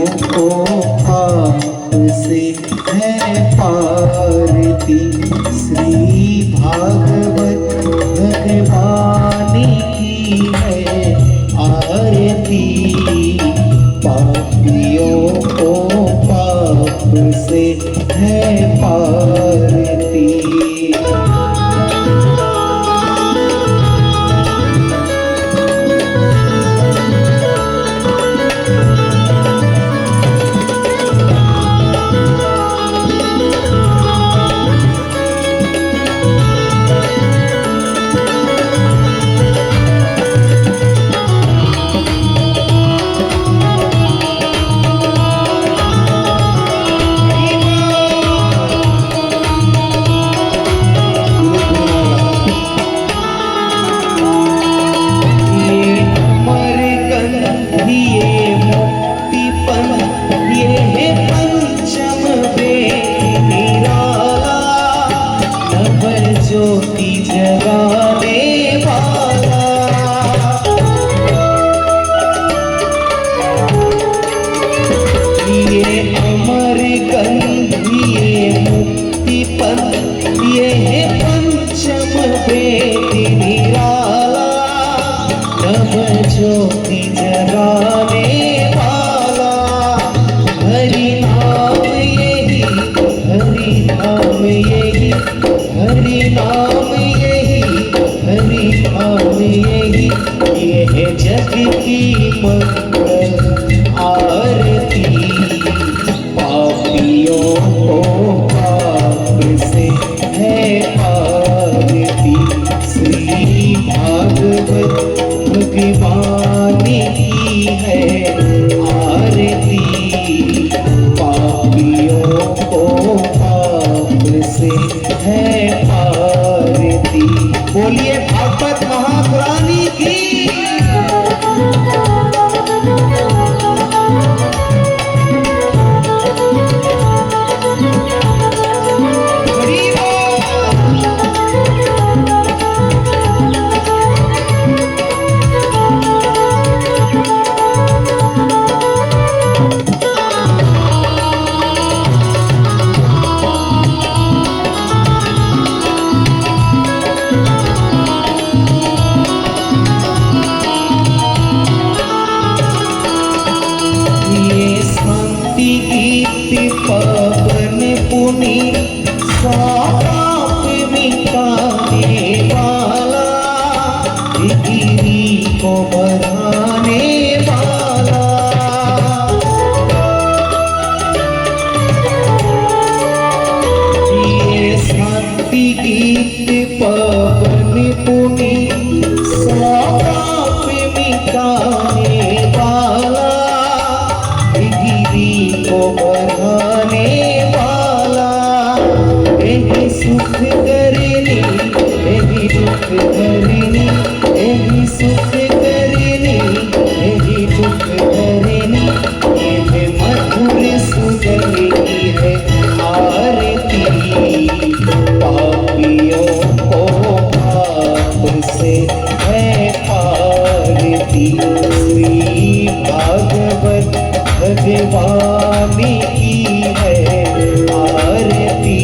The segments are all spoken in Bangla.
को आप से है पारती। श्री भागवत भगवान की है आरती। पापियों को पाप से है पारती। ज्योति जगाने वाला ये अमर गंध, ये मुक्ति पंथ, ये है पंचम वेद निराला। नव ज्योति जगाने वाला हरि नाम यही, हरि नाम यही, हरि नाम यही, हरि नाम यही। ये है जग की मंगल आरती। पापियों को पाप से है आरती। श्री भागवत भगवान की है आरती। पापियों को पाप से है आरती। बोलिए भागवत महापुराणी की। पावन पुनि पाप मिटाने वाला, गिरी को बढ़ाने वाला। ये शांति गीत पावन पुनि पाप मिटाने वाला, गिरी को बढ़ाने वाला। यही सुख करनी, यही दुख हरनी, यही सुख करनी, यही दुख हरनी। ये मधुर सुगंध की है आरती। पापियों को पाप से है आरती। श्री भागवत भगवान की है आरती।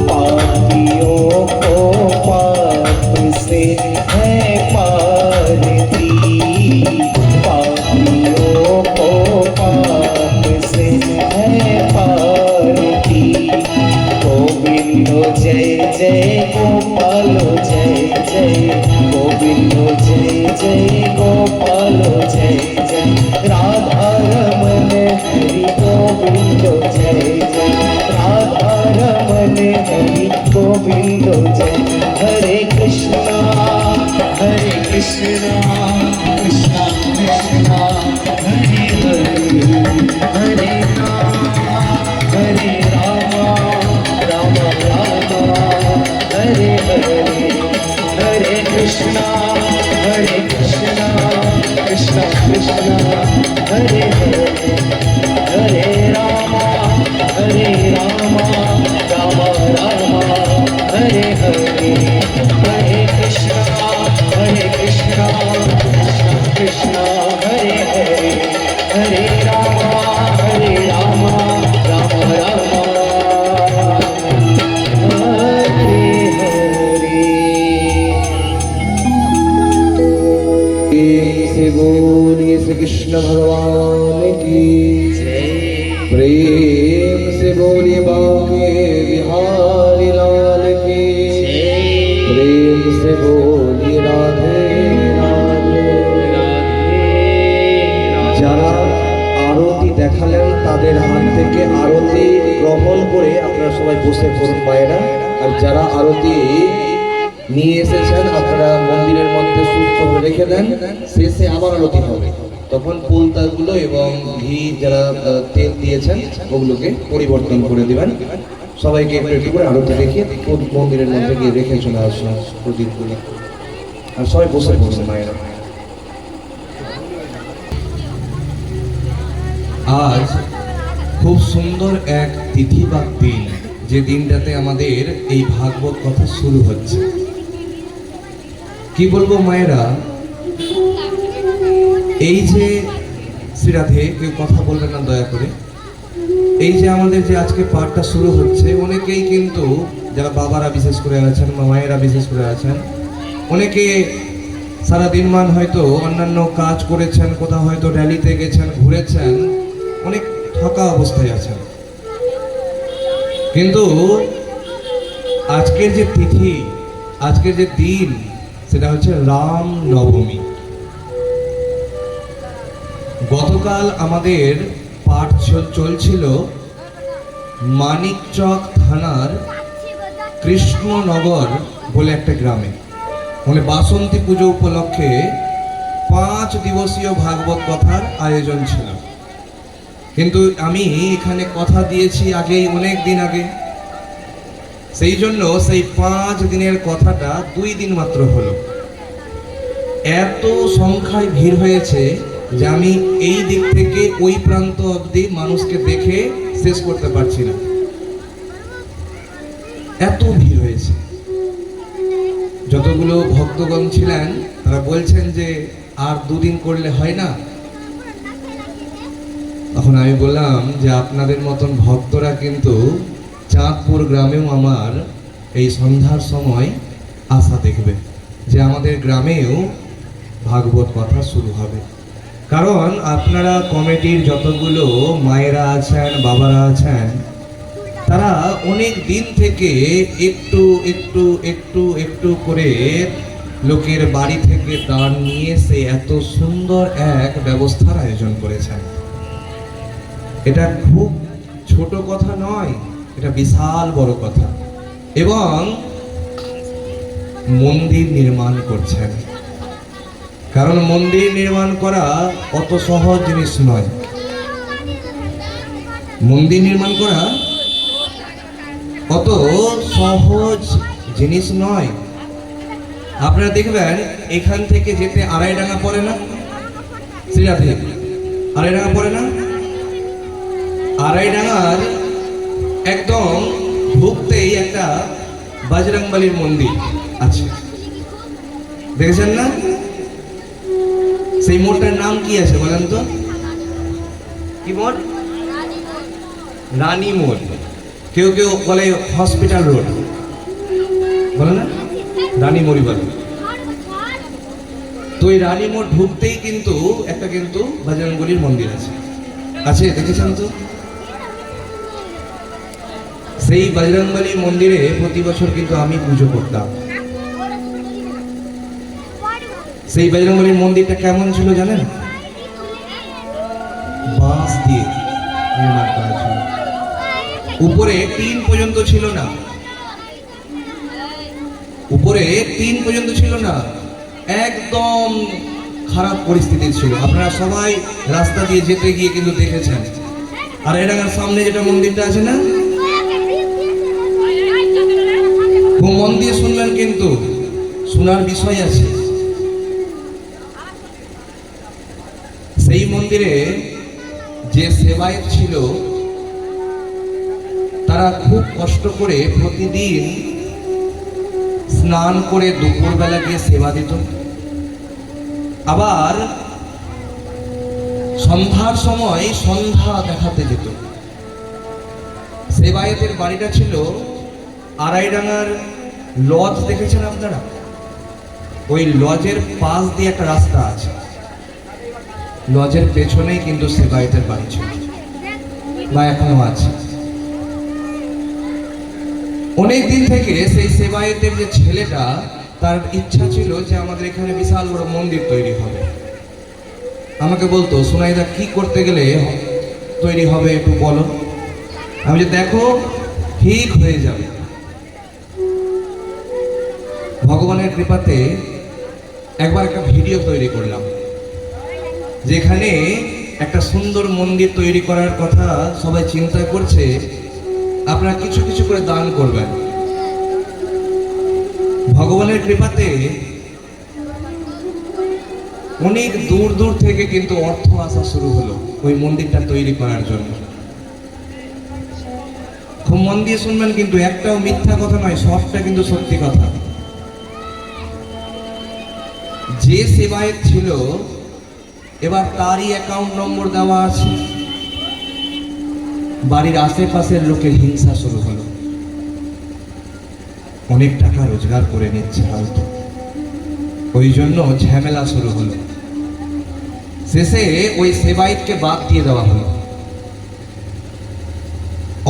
पापियों को पाप से है पारती। पापियों को पाप से है पारती। गोविंदो जय जय गोपालो जय जय, गोविंदो जय जय गोपालो जय जय। राधा रमन हरि गोविंदो जय जय, राधा रमन हरि गोविंदो जय। हरे कृष्णा कृष्णा कृष्णा कृष्णा हरे हरे, हरे राम राम राम हरे हरे। हरे कृष्णा कृष्णा कृष्णा कृष्णा हरे हरे, हरे राम राम राम हरे हरे। हरे कृष्णा कृष्णा कृष्णा कृष्णा हरे हरे, हरे राम कृष्ण भगवान की प्रेम से बोलिए बांके बिहारी लाल की प्रेम से बोलिए राधे राधे। যারা আরতি দেখালেন তাদের হাত থেকে আরতি গ্রহণ করে আপনারা সবাই বসে পড়ুন মায়েরা। আর যারা আরতি নিয়ে এসেছেন আপনারা মন্দিরের মধ্যে সুস্থভাবে রেখে দেন, শেষে আবার আরতি হবে, তখন পুলতাগুলো এবং ঘি যারা তেল দিয়েছেন ওগুলোকে পরিবর্তন করে দিবেন। সবাইকে একটু একটু করে আরতি রেখে মন্দিরের মধ্যে গিয়ে রেখে চলে আসুন প্রদীপগুলো। আর সবাই বসে পড়ুন মায়েরা। আজ খুব সুন্দর এক তিথি বা দিন, যে দিনটাতে আমাদের এই ভাগবত কথা শুরু হচ্ছে। কি বলবো মায়েরা, এই যে শ্রীরাধে, কেউ কথা বলবেন না দয়া করে। এই যে আমাদের যে আজকে পাঠটা শুরু হচ্ছে, অনেকেই কিন্তু যারা বাবারা বিশেষ করে আছেন, মায়েরা বিশেষ করে আছেন, অনেকে সারা দিনমান হয়তো অন্যান্য কাজ করেছেন, কোথাও হয়তো র্যালিতে গেছেন, ঘুরেছেন, অনেক থাকা অবস্থায় আছেন। কিন্তু আজকের যে তিথি, আজকের যে দিন, সেটা হচ্ছে রাম নবমী। গতকাল আমাদের পাঠ চলছিল মানিকচক থানার কৃষ্ণনগর বলে একটা গ্রামে, মানে বাসন্তী পুজো উপলক্ষে 5 দিবসীয় ভাগবত কথার আয়োজন ছিল। কিন্তু আমি এখানে কথা দিয়েছি আগেই, অনেক দিন আগে, সেই জন্য সেই 5 দিনের কথাটা 2 দিন মাত্র হলো। এত সংখ্যায় ভিড় হয়েছে যে আমি এই দিক থেকে ওই প্রান্ত অবধি মানুষকে দেখে শেষ করতে পারছি না, এত ভিড় হয়েছে। যতগুলো ভক্তগণ ছিলেন তারা বলছেন যে আর 2 দিন করলে হয় না। তখন আমি বললাম যে আপনাদের মতন ভক্তরা কিন্তু চাঁদপুর গ্রামেও আমার এই সন্ধ্যার সময় আশা দেখবে যে আমাদের গ্রামেও ভাগবত কথা শুরু হবে। কারণ আপনারা কমিটির যতগুলো মায়েরা আছেন, বাবারা আছেন, তারা অনেক দিন থেকে একটু একটু একটু একটু করে লোকের বাড়ি থেকে দান নিয়ে সে এত সুন্দর এক ব্যবস্থার আয়োজন করেছেন। এটা খুব ছোট কথা নয়, এটা বিশাল বড় কথা। এবং মন্দির নির্মাণ করছেন, কারণ মন্দির নির্মাণ করা অত সহজ জিনিস নয়। মন্দির নির্মাণ করা অত সহজ জিনিস নয়। আপনারা দেখবেন এখান থেকে যেতে আড়াইডাঙ্গা পড়ে না, শ্রীরাধে, আড়াইডাঙ্গা পড়ে না? আড়াইডাঙ্গার একদম ঢুকতেই একটা বজরংবলীর মন্দির আছে, দেখেছেন না? সেই মোড়টার নাম কি আছে বলেন তো? কি মোড়? রানী মোড়। কেউ কেউ বলে হসপিটাল রোড, বলে না, রানী মোড়ই বলে। তো এই রানী মোড় ঢুকতেই কিন্তু একটা কিন্তু বজরংবলীর মন্দির আছে, আছে, দেখেছেন তো? সেই বজরংবলী মন্দিরে প্রতি বছর কিন্তু আমি পুজো করতাম। সেই বজরংবলীর মন্দিরটা কেমন ছিল জানেন? বাঁশ দিয়ে নির্মাণ করা ছিল, উপরে টিন পর্যন্ত ছিল না, উপরে টিন পর্যন্ত ছিল না, একদম খারাপ পরিস্থিতি ছিল। আপনারা সবাই রাস্তা দিয়ে যেতে গিয়ে কিন্তু দেখেছেন। আর এটার সামনে যেটা মন্দিরটা আছে না, খুব মন দিয়ে শুনবেন, কিন্তু শোনার বিষয় আছে। সেই মন্দিরে যে সেবায়ত ছিল তারা খুব কষ্ট করে প্রতিদিন স্নান করে দুপুরবেলা গিয়ে সেবা দিত। আবার সন্ধ্যার সময় সন্ধ্যা দেখাতে যেত। সেবায়েতের বাড়িটা ছিল আড়াইডাঙ্গার লজ, দেখেছেন আপনারা? ওই লজের পাশ দিয়ে একটা রাস্তা আছে, লজের পেছনেই কিন্তু সেবায়েতের বাড়ি ছিল, বা এখনো আছে। অনেক দিন থেকে সেই সেবায়েতের যে ছেলেটা, তার ইচ্ছা ছিল যে আমাদের এখানে বিশাল বড় মন্দির তৈরি হবে। আমাকে বলতো, সোনাইদা কি করতে গেলে তৈরি হবে একটু বলো। আমি যে দেখো ঠিক হয়ে যাবে। ভগবানের কৃপাতে একবার একটা ভিডিও তৈরি করলাম, যেখানে একটা সুন্দর মন্দির তৈরি করার কথা সবাই চিন্তা করছে। আপনারা কিছু কিছু করে দান করবেন। ভগবানের কৃপাতে অনেক দূর দূর থেকে কিন্তু অর্থ আসা শুরু হলো ওই মন্দিরটা তৈরি করার জন্য। খুব মন দিয়ে শুনবেন, কিন্তু একটাও মিথ্যা কথা নয়, সবটা কিন্তু সত্যি কথা। যে সেবায়েত ছিল, এবার তারই অ্যাকাউন্ট নম্বর দেওয়া আছে। বাড়ির আশেপাশের লোকের হিংসা শুরু হলো, অনেক টাকা রোজগার করে নিচ্ছে হয়তো, ওই জন্য ঝামেলা শুরু হলো। শেষে ওই সেবায়েতকে বাদ দিয়ে দেওয়া হলো,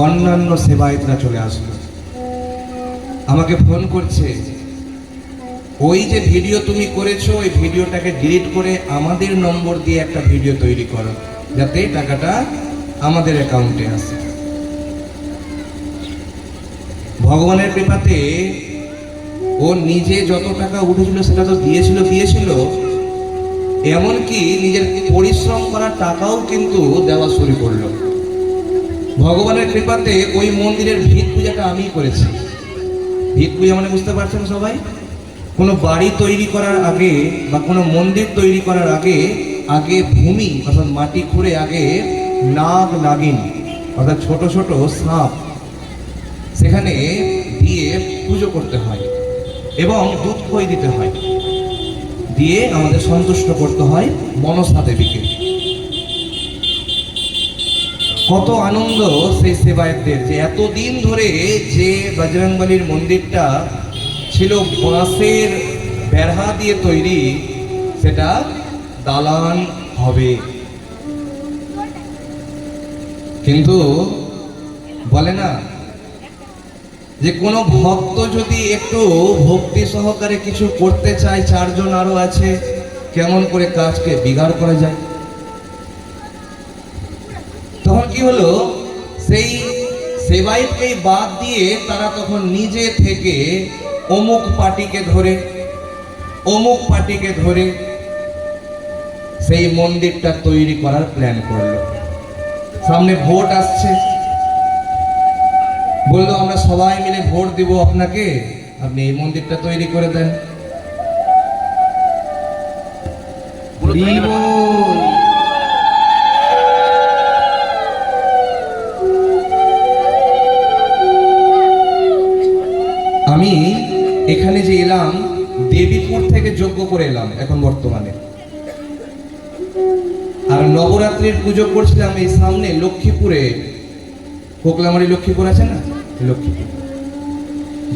অন্যান্য সেবায়েতরা চলে আসলো। আমাকে ফোন করছে, ওই যে ভিডিও তুমি করেছো, ওই ভিডিওটাকে ডিলিট করে আমাদের নম্বর দিয়ে একটা ভিডিও তৈরি করো, যাতে টাকাটা আমাদের অ্যাকাউন্টে আসে। ভগবানের কৃপাতে ও নিজে যত টাকা উঠেছিল সেটা তো দিয়েছিল, এমনকি নিজের পরিশ্রম করা টাকাও কিন্তু দেওয়া শুরু করলো। ভগবানের কৃপাতে ওই মন্দিরের ভিত পূজাটা আমি করেছি। ভিত পূজা মানে বুঝতে পারছেন সবাই? কোনো বাড়ি তৈরি করার আগে বা কোনো মন্দির তৈরি করার আগে ভূমি অর্থাৎ মাটি খুঁড়ে আগে নাগ নাগিন অর্থাৎ ছোট ছোট সাপ সেখানে দিয়ে পুজো করতে হয় এবং দুধ খই দিতে হয়, দিয়ে আমাদের সন্তুষ্ট করতে হয় মনসা দেবীকে। কত আনন্দ সেই সেবায়েতদের, যে এতদিন ধরে যে বজরংবলীর মন্দিরটা ছিল বাঁশের বেড়া দিয়ে তৈরি, সেটা দালান হবে। কিন্তু বলে না যে কোনো ভক্ত যদি একটু ভক্তি সহকারে কিছু করতে চায়, চারজন আরো আছে, কেমন করে কাজকে বিগাড় করা যায়। তখন কি হলো, সেই সেবায়েতকে বাদ দিয়ে তারা তখন নিজে থেকে অমুক পার্টিকে ধরে সেই মন্দিরটা তৈরি করার প্ল্যান করলো। সামনে ভোট আসছে, বললো আমরা সবাই মিলে ভোট দিব আপনাকে, আপনি এই মন্দিরটা তৈরি করে দেন। আমি এখানে যে এলাম, দেবীপুর থেকে যজ্ঞ করে এলাম এখন বর্তমানে, আর নবরাত্রির পুজো করছিলাম এই সামনে লক্ষ্মীপুরে। কোকলামারি লক্ষ্মীপুর আছে না, লক্ষ্মীপুর।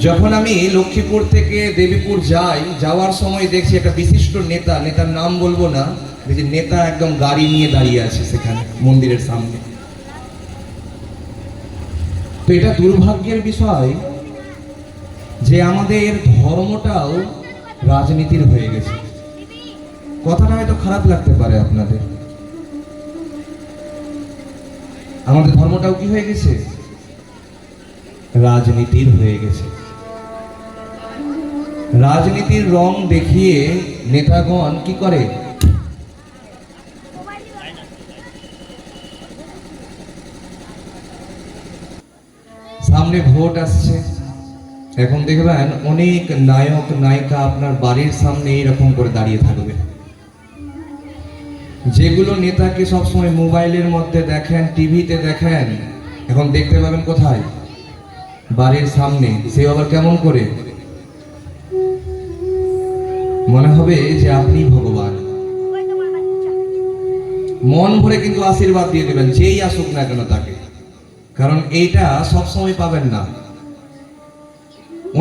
যখন আমি লক্ষ্মীপুর থেকে দেবীপুর যাওয়ার সময় দেখছি একটা বিশিষ্ট নেতার নাম বলবো না, দেখছি নেতা একদম গাড়ি নিয়ে দাঁড়িয়ে আছে সেখানে মন্দিরের সামনে। তো এটা দুর্ভাগ্যের বিষয় যে আমাদের ধর্মটাও রাজনীতির হয়ে গেছে। কথাটা হয়তো খারাপ লাগতে পারে আপনাদের, আমাদের ধর্মটাও কি হয়ে গেছে, রাজনীতির হয়ে গেছে। রাজনীতির রং দেখিয়ে নেতাগণ কি করে, সামনে ভোট আসছে, এখন দেখবেন অনেক নায়ক নায়িকা আপনার বাড়ির সামনে এইরকম করে দাঁড়িয়ে থাকবে। যেগুলো নেতাকে সবসময় মোবাইলের মধ্যে দেখেন, টিভিতে দেখেন, এখন দেখতে পাবেন কোথায়, বাড়ির সামনে। সে আবার কেমন করে, মনে হবে যে আপনি ভগবান। মন ভরে কিন্তু আশীর্বাদ দিয়ে দেবেন যেই আসুক না কেন তাকে, কারণ এইটা সবসময় পাবেন না,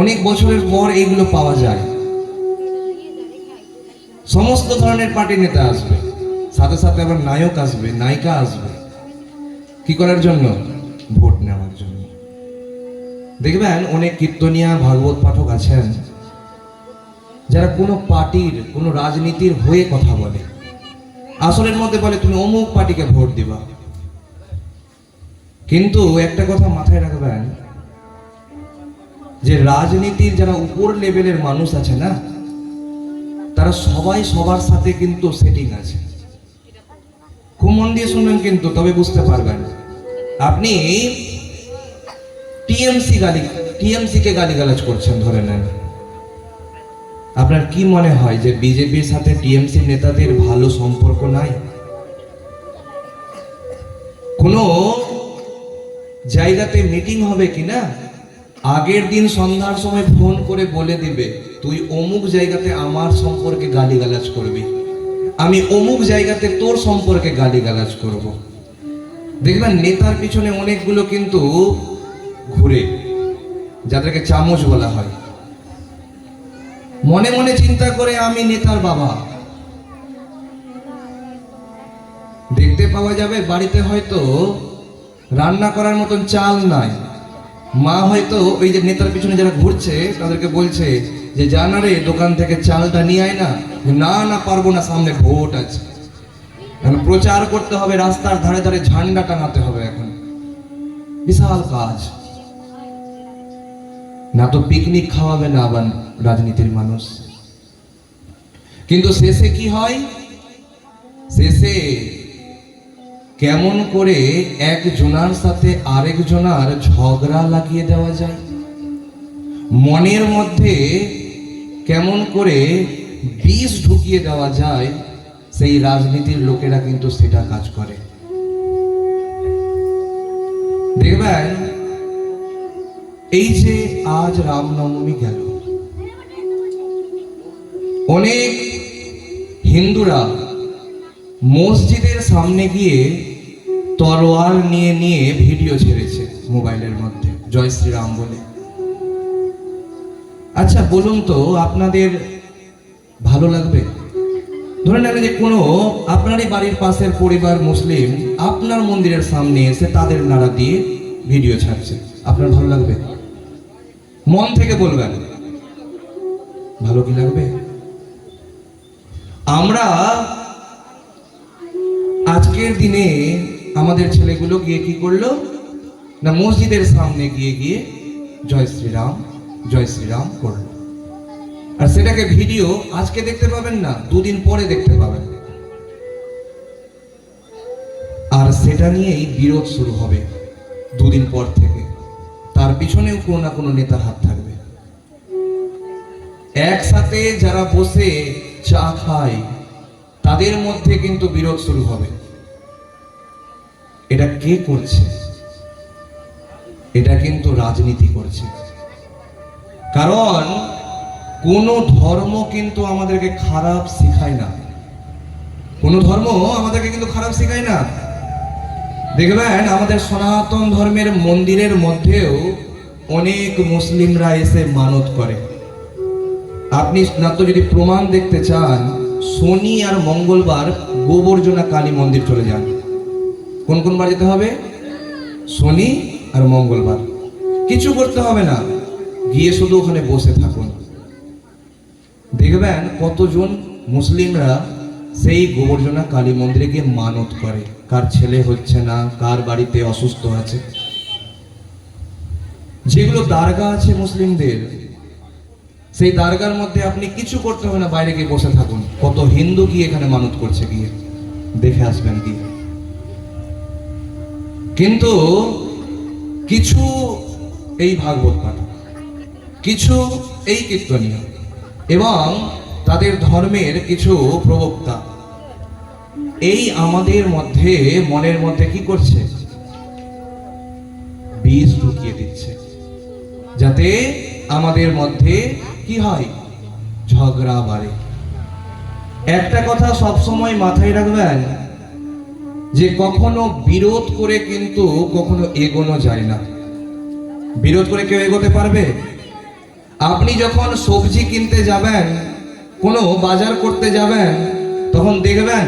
অনেক বছরের পর এইগুলো পাওয়া যায়। সমস্ত ধরনের পার্টি নেতা আসবে, সাথে সাথে আবার নায়ক আসবে, নায়িকা আসবে। কি করার জন্য? ভোট নেওয়ার জন্য। দেখবেন অনেক কীর্তনিয়া ভাগবত পাঠক আছেন যারা কোনো পার্টির, কোনো রাজনীতির হয়ে কথা বলে, আসলের মধ্যে বলে তুমি অমুক পার্টিকে ভোট দিবা। কিন্তু একটা কথা মাথায় রাখবেন, যে রাজনীতির যারা উপর লেভেলের মানুষ আছে না, তারা সবাই সবার সাথে কিন্তু সেটিং আছে। খুব মন দিয়ে শুনবেন কিন্তু, তবে বুঝতে পারবেন। আপনি টিএমসি কে গালিগালাজ করছেন ধরে নেন, আপনার কি মনে হয় যে বিজেপির সাথে টিএমসি নেতাদের ভালো সম্পর্ক নাই? কোনো জায়গাতে মিটিং হবে কিনা, আগের দিন সন্ধ্যার সময় ফোন করে বলে দিবে তুই অমুক জায়গাতে আমার সম্পর্কে গালিগালাজ করবি, আমি অমুক জায়গাতে তোর সম্পর্কে গালিগালাজ করব। দেখবেন নেতার পিছনে অনেকগুলো কিন্তু ঘুরে, যাদেরকে চামচ বলা হয়। মনে মনে চিন্তা করে আমি নেতার বাবা। দেখতে পাওয়া যাবে বাড়িতে হয়তো রান্না করার মতন চাল নাই, মা হয়তো ওই যে নেতার পিছনে যারা ঘুরছে তাদেরকে বলছে যে জানা রে দোকান থেকে চালটা নিয়ে আয় না, না না পারবো না, সামনে ভোট আছে, এখন প্রচার করতে হবে, রাস্তার ধারে ধারে ঝান্ডা টাঙাতে হবে, এখন বিশাল কাজ। না তো পিকনিক খাওয়াবে না আবার রাজনীতির মানুষ। কিন্তু শেষে কি হয়? শেষে কেমন করে একজনার সাথে আরেকজনার ঝগড়া লাগিয়ে দেওয়া যায়, মনের মধ্যে কেমন করে বিষ ঢুকিয়ে দেওয়া যায়, সেই রাজনীতির লোকেরা কিন্তু সেটা কাজ করে। দেখবেন এই যে আজ রামনবমী গেল, অনেক হিন্দুরা মসজিদের সামনে গিয়ে তলোয়ার নিয়ে নিয়ে ভিডিও ছেড়েছে মোবাইলের মধ্যে, জয় শ্রীরাম বলে। আচ্ছা বলুন তো, আপনাদের ভালো লাগবে? ধরে নেন যে কোনো আপনারই বাড়ির পাশের পরিবার মুসলিম আপনার মন্দিরের সামনে এসে তাদের নাড়া দিয়ে ভিডিও ছাড়ছে, আপনার ভালো লাগবে? মন থেকে বলবেন, ভালো কি লাগবে? আমরা আজকের দিনে আমাদের ছেলেগুলো গিয়ে কি করলো না, মসজিদের সামনে গিয়ে গিয়ে জয় শ্রীরাম করলো। আর সেটাকে ভিডিও আজকে দেখতে পাবেন না, দুদিন পরে দেখতে পাবেন। আর সেটা নিয়েই বিরোধ শুরু হবে দুদিন পর থেকে, তার পিছনেও কোনো না কোনো নেতার হাত থাকবে। একসাথে যারা বসে চা খায় তাদের মধ্যে কিন্তু বিরোধ শুরু হবে। এটা কে করছে? এটা কিন্তু রাজনীতি করছে। কারণ কোন ধর্ম কিন্তু আমাদেরকে খারাপ শেখায় না, কোন ধর্ম আমাদেরকে কিন্তু খারাপ শেখায় না। দেখবেন আমাদের সনাতন ধর্মের মন্দিরের মধ্যেও অনেক মুসলিমরা এসে মানত করে। আপনি না তো যদি প্রমাণ দেখতে চান, শনি আর মঙ্গলবার গোবর্জনা কালী মন্দির চলে যান। কোন কোন বার যেতে হবে? শনি আর মঙ্গলবার। কিছু করতে হবে না, গিয়ে শুধু ওখানে বসে থাকুন। দেখবেন কতজন মুসলিমরা সেই গোবর্জনা কালী মন্দিরে গিয়ে মানত করে, কার ছেলে হচ্ছে না, কার বাড়িতে অসুস্থ আছে। যেগুলো দারগা আছে মুসলিমদের, সেই দারগার মধ্যে আপনি কিছু করতে হবে না, বাইরে গিয়ে বসে থাকুন। কত হিন্দু গিয়ে এখানে মানত করছে, গিয়ে দেখে আসবেন গিয়ে। কিন্তু কিছু এই ভাগবত পাঠ, কিছু এই কীর্তনীয় এবং তাদের ধর্মের কিছু প্রবক্তা এই আমাদের মধ্যে, মনের মধ্যে কি করছে? বীজ ঢুকিয়ে দিচ্ছে, যাতে আমাদের মধ্যে কি হয়? ঝগড়া বাড়ে। একটা কথা সব সময় মাথায় রাখবেন, যে কখনো বিরোধ করে কিন্তু কখনো এগোনো যায় না। বিরোধ করে কেউ এগোতে পারবে? আপনি যখন সবজি কিনতে যাবেন, কোনো বাজার করতে যাবেন, তখন দেখবেন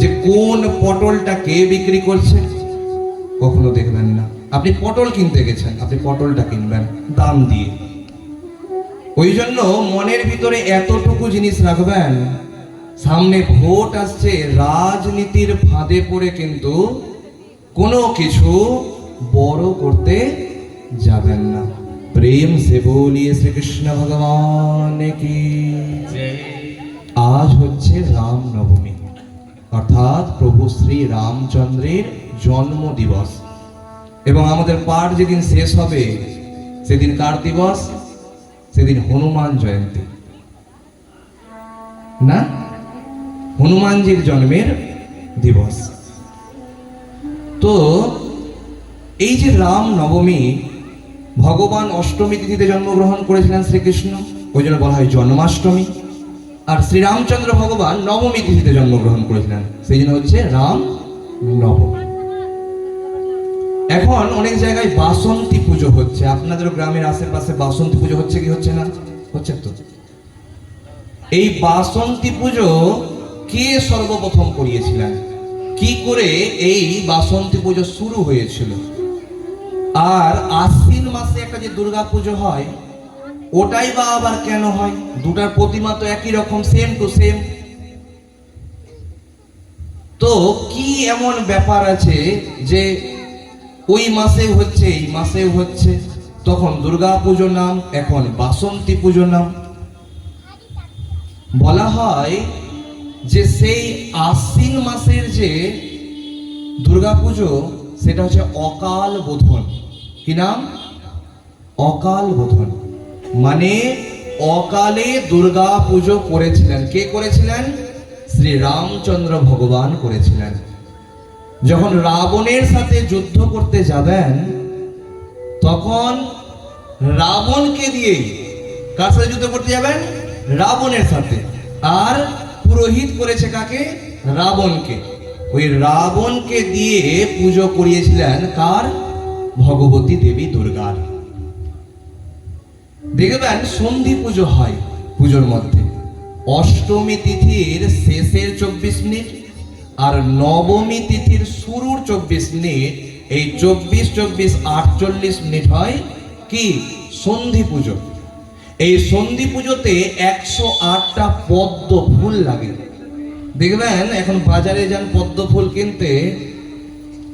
যে কোন পটলটা কে বিক্রি করছে? কখনো দেখবেন না। আপনি পটল কিনতে গেছেন, আপনি পটলটা কিনবেন দাম দিয়ে। ওই জন্য মনের ভিতরে এতটুকু জিনিস রাখবেন, সামনে ভোট আসছে, রাজনীতির ফাঁদে পড়ে কিন্তু কোনো কিছু বড় করতে যাবেন না। প্রেম সে বলিয়ে শ্রীকৃষ্ণ ভগবান কি। আজ হচ্ছে রাম নবমী, অর্থাৎ প্রভু শ্রী রামচন্দ্রের জন্ম দিবস। এবং আমাদের পাঠ যেদিন শেষ হবে সেদিন কার দিবস? সেদিন হনুমান জয়ন্তী, না? হনুমানজির জন্মের দিবস। তো এই যে রাম নবমী, ভগবান অষ্টমী তিথিতে জন্মগ্রহণ করেছিলেন শ্রীকৃষ্ণ, ওই জন্য বলা হয় জন্মাষ্টমী। আর শ্রীরামচন্দ্র ভগবান নবমী তিথিতে জন্মগ্রহণ করেছিলেন, সেই জন্য হচ্ছে রাম নবমী। এখন অনেক জায়গায় বাসন্তী পুজো হচ্ছে, আপনাদের গ্রামের আশেপাশে বাসন্তী পুজো হচ্ছে কি হচ্ছে না? হচ্ছে তো। এই বাসন্তী পুজো কে সর্বপ্রথম করিয়েছিলেন? কি করে এই বাসন্তী পুজো শুরু হয়েছিল? আর আশ্বিন মাসে একটা যে দুর্গা পুজো হয়, ওটাই বা আবার কেন হয়? দুটার প্রতিমা তো একই রকম, সেম টু সেম। তো কি এমন ব্যাপার আছে যে ওই মাসে হচ্ছে, এই মাসেও হচ্ছে? তখন দুর্গা পুজোর নাম, এখন বাসন্তী পুজোর নাম। বলা হয় যে সেই আশ্বিন মাসের যে দুর্গা পুজো, সেটা হচ্ছে অকাল বোধন। কি নাম? অকাল বোধন। মানে অকালে দুর্গা পুজো করেছিলেন। কে করেছিলেন? শ্রী রামচন্দ্র ভগবান করেছিলেন। যখন রাবণের সাথে যুদ্ধ করতে যাবেন, তখন রাবণকে দিয়েই, কার সাথে যুদ্ধ করতে যাবেন? রাবণের সাথে। আর পুরোহিত করেছে কাকে? রাবণকে। ওই রাবণকে দিয়ে পুজো করিয়েছিলেন কার? ভগবতী দেবী দুর্গার। দেখবেন সন্ধি পুজো হয় পুজোর মধ্যে, অষ্টমী তিথির শেষের 24 মিনিট আর নবমী তিথির শুরুর 24 মিনিট, এই 24 48 মিনিট হয় কি? সন্ধি পুজো। এই সন্ধি পুজোতে 108টা পদ্ম ফুল লাগে। দেখবেন এখন বাজারে যান পদ্ম ফুল কিনতে,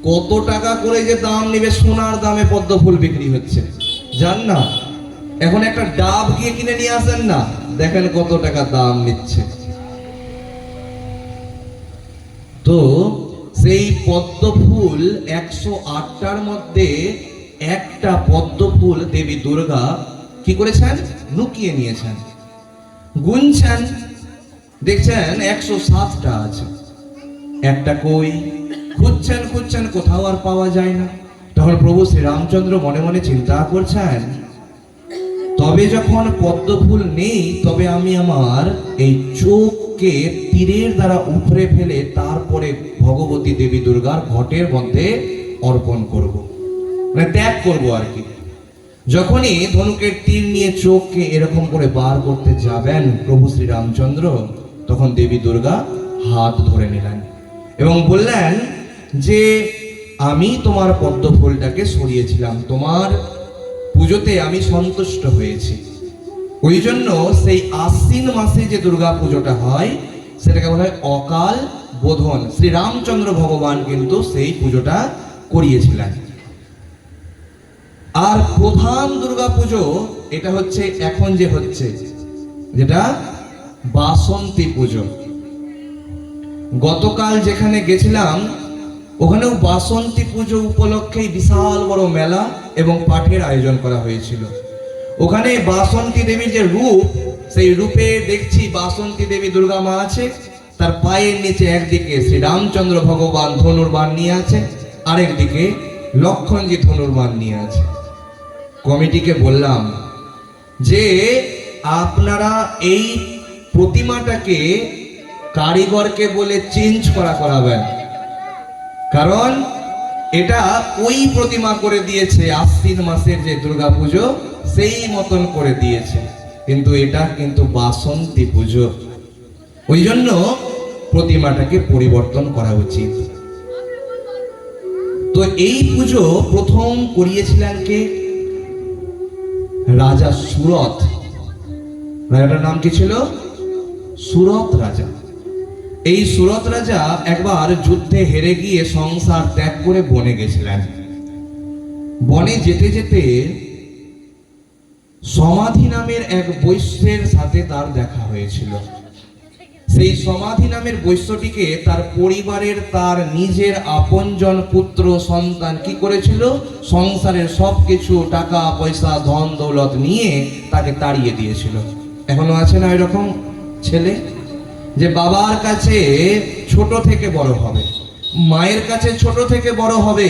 কত টাকা করে যে দাম নেবে, সোনার দামে পদ্ম ফুল বিক্রি হচ্ছে, জান না? এখন একটা ডাব গিয়ে কিনে নিয়ে আসেন না, দেখেন কত টাকা দাম নিচ্ছে। তো সেই পদ্ম ফুল 108টার মধ্যে একটা পদ্ম ফুল দেবী দুর্গা কি করেছেন? লুকিয়ে নিয়েছেন। গুনছেন, দেখছেন 107টা আছে। একটা কই? খুঁজছেন, কোথাও আর পাওয়া যায় না। তখন প্রভু শ্রীরামচন্দ্র মনে মনে চিন্তা করছেন, তবে যখন পদ্ম ফুল নেই, তবে আমি আমার এই চোখকে তীরের দ্বারা উপরে ফেলে তারপরে ভগবতী দেবী দুর্গার ঘটের মধ্যে অর্পণ করব, মানে ত্যাগ করব আর কি। যখনই ধনুকের তীর নিয়ে চোখকে এরকম করে বার করতে যাবেন প্রভু শ্রীরামচন্দ্র, তখন দেবী দুর্গা হাত ধরে নিলেন এবং বললেন যে আমি তোমার পদ্ম ফুলটাকে সরিয়েছিলাম, তোমার পুজোতে আমি সন্তুষ্ট হয়েছি। ওই জন্য সেই আশ্বিন মাসে যে দুর্গা পুজোটা হয়, সেটাকে বলা হয় অকাল বোধন। শ্রী রামচন্দ্র ভগবান কিন্তু সেই পুজোটা করিয়েছিলেন। আর প্রধান দুর্গা পুজো এটা হচ্ছে এখন যে হচ্ছে, যেটা বাসন্তী পুজো। গতকাল যেখানে গেছিলাম, ওখানেও বাসন্তী পুজো উপলক্ষে বিশাল বড় মেলা এবং পাঠের আয়োজন করা হয়েছিল। ওখানে বাসন্তী দেবীর যে রূপ, সেই রূপে দেখছি বাসন্তী দেবী দুর্গা মা আছে, তার পায়ের নিচে একদিকে শ্রী রামচন্দ্র ভগবান ধনুর্বাণ নিয়ে আছে, আরেকদিকে লক্ষণজি ধনুর্বাণ নিয়ে আছে। কমিটিকে বললাম যে আপনারা এই প্রতিমাটাকে কারিগরকে বলে চেঞ্জ করাবেন, কারণ এটা ওই প্রতিমা করে দিয়েছে আশ্বিন মাসের যে দুর্গা পুজো, সেই মতন করে দিয়েছে, কিন্তু এটা কিন্তু বাসন্তী পুজো। ওই জন্য প্রতিমাটাকে পরিবর্তন করা উচিত। তো এই পুজো প্রথম করিয়েছিলেন কে? রাজা সুরত। রাজাটার নাম কি ছিল? সুরত রাজা। এই সুরত রাজা একবার যুদ্ধে হেরে গিয়ে সংসার ত্যাগ করে বনে গেছিলেন। বনে যেতে যেতে সমাধি নামের এক বৈশ্যের সাথে তার দেখা হয়েছিল। সেই সমাধি নামের বৈশ্যটিকে তার পরিবারের, তার নিজের আপনজন পুত্র সন্তান কি করেছিল? সংসারের সবকিছু, টাকা পয়সা ধন দৌলত নিয়ে তাকে তাড়িয়ে দিয়েছিল। এখনো আছে না এরকম ছেলে, যে বাবার কাছে ছোট থেকে বড় হবে, মায়ের কাছে ছোট থেকে বড় হবে,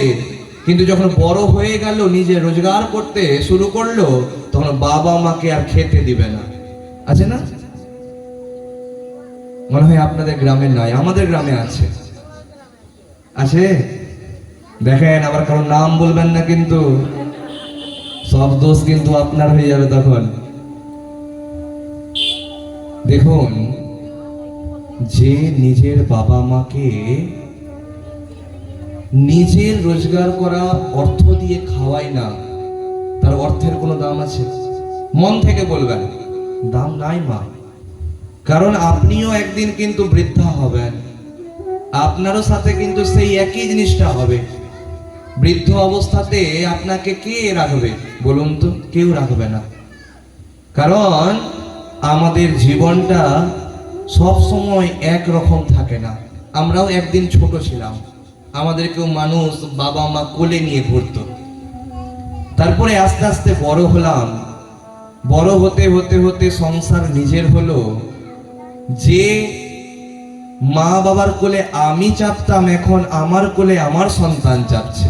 কিন্তু যখন বড় হয়ে গেল, নিজে রোজগার করতে শুরু করলো, তখন বাবা মাকে আর খেতে দিবে না। আছে না? মনে হয় আপনাদের গ্রামে নাই, আমাদের গ্রামে আছে। আছে? দেখেন, আবার কারো নাম বলবেন না কিন্তু, সব দোষ কিন্তু আপনার হয়ে যাবে তখন। দেখুন, যে নিজের বাবা মাকে নিজের রোজগার করা অর্থ দিয়ে খাওয়ায় না, তার অর্থের কোনো দাম আছে? মন থেকে বলবেন, দাম নাই মা। কারণ আপনিও একদিন কিন্তু বৃদ্ধা হবেন, আপনারও সাথে কিন্তু সেই একই জিনিসটা হবে। বৃদ্ধ অবস্থাতে আপনাকে কে রাখবে বলুন তো? কেউ রাখবে না। কারণ আমাদের জীবনটা সব সময় এক রকম থাকে না। আমরাও একদিন ছোট ছিলাম, আমাদেরকেও মানুষ বাবা মা কোলে নিয়ে ঘুরতো। তারপরে আস্তে আস্তে বড় হলাম, বড় হতে হতে হতে সংসার নিজের হলো। যে মা বাবার কোলে আমি চাপতাম, এখন আমার কোলে আমার সন্তান চাপছে।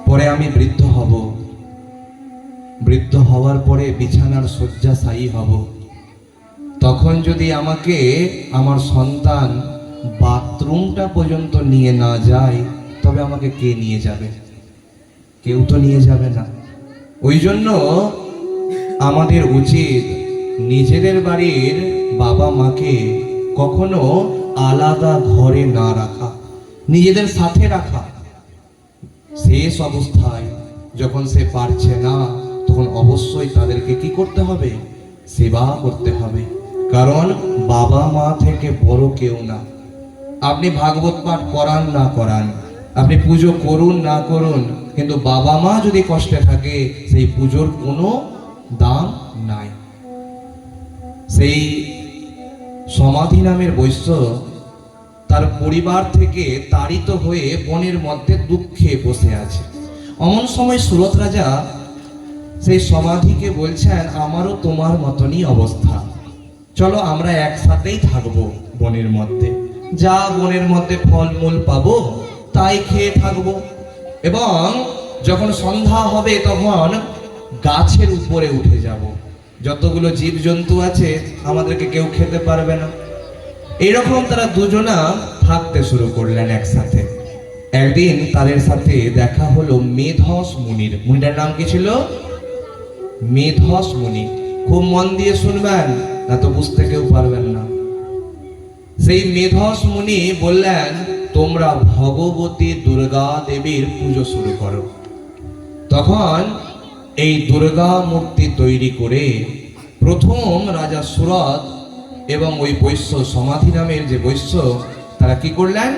পরে আমি বৃদ্ধ হব, বৃদ্ধ হওয়ার পরে বিছানার শয্যাশায়ী হব। তখন যদি আমাকে আমার সন্তান বাথরুমটা পর্যন্ত নিয়ে না যায়, তবে আমাকে কে নিয়ে যাবে? কেউ তো নিয়ে যাবে না। ওই জন্য আমাদের উচিত নিজেদের বাড়ির বাবা মাকে কখনো আলাদা ঘরে না রাখা, নিজেদের সাথে রাখা। শেষ অবস্থায় যখন সে পারছে না, তখন অবশ্যই তাদেরকে কি করতে হবে? সেবা করতে হবে। কারণ বাবা মা থেকে বড় কেউ না। আপনি ভাগবত পাঠ করান না করান, আপনি পুজো করুন না করুন, কিন্তু বাবা মা যদি কষ্টে থাকে, সেই পুজোর কোনো দাম নাই। সেই সমাধি নামের বৈশ্য তার পরিবার থেকে তাড়িত হয়ে বনের মধ্যে দুঃখে বসে আছে। অমন সময় সুরত রাজা সেই সমাধিকে বলছেন, আমারও তোমার মতনই অবস্থা, চলো আমরা একসাথেই থাকবো বনের মধ্যে। যা বনের মধ্যে ফলমূল পাবো তাই খেয়ে থাকবো, এবং যখন সন্ধ্যা হবে তখন গাছের উপরে উঠে যাব। যতগুলো জীবজন্তু আছে আমাদেরকে কেউ খেতে পারবে না। এইরকম তারা দুজনা থাকতে শুরু করলেন একসাথে। একদিন তাদের সাথে দেখা হলো মেধস মুনির। মুনিটার নাম কি ছিল? মেধস মুনি। খুব মন দিয়ে শুনবেন, না তো বুঝতে কেউ পারবেন না। সেই মেধস মুনি বললেন, তোমরা ভগবতী দুর্গা দেবীর পুজো শুরু করো। তখন এই দুর্গা মূর্তি তৈরি করে প্রথম রাজা সুরত এবং ওই বৈশ্য সমাধি নামের যে বৈশ্য, তারা কি করলেন?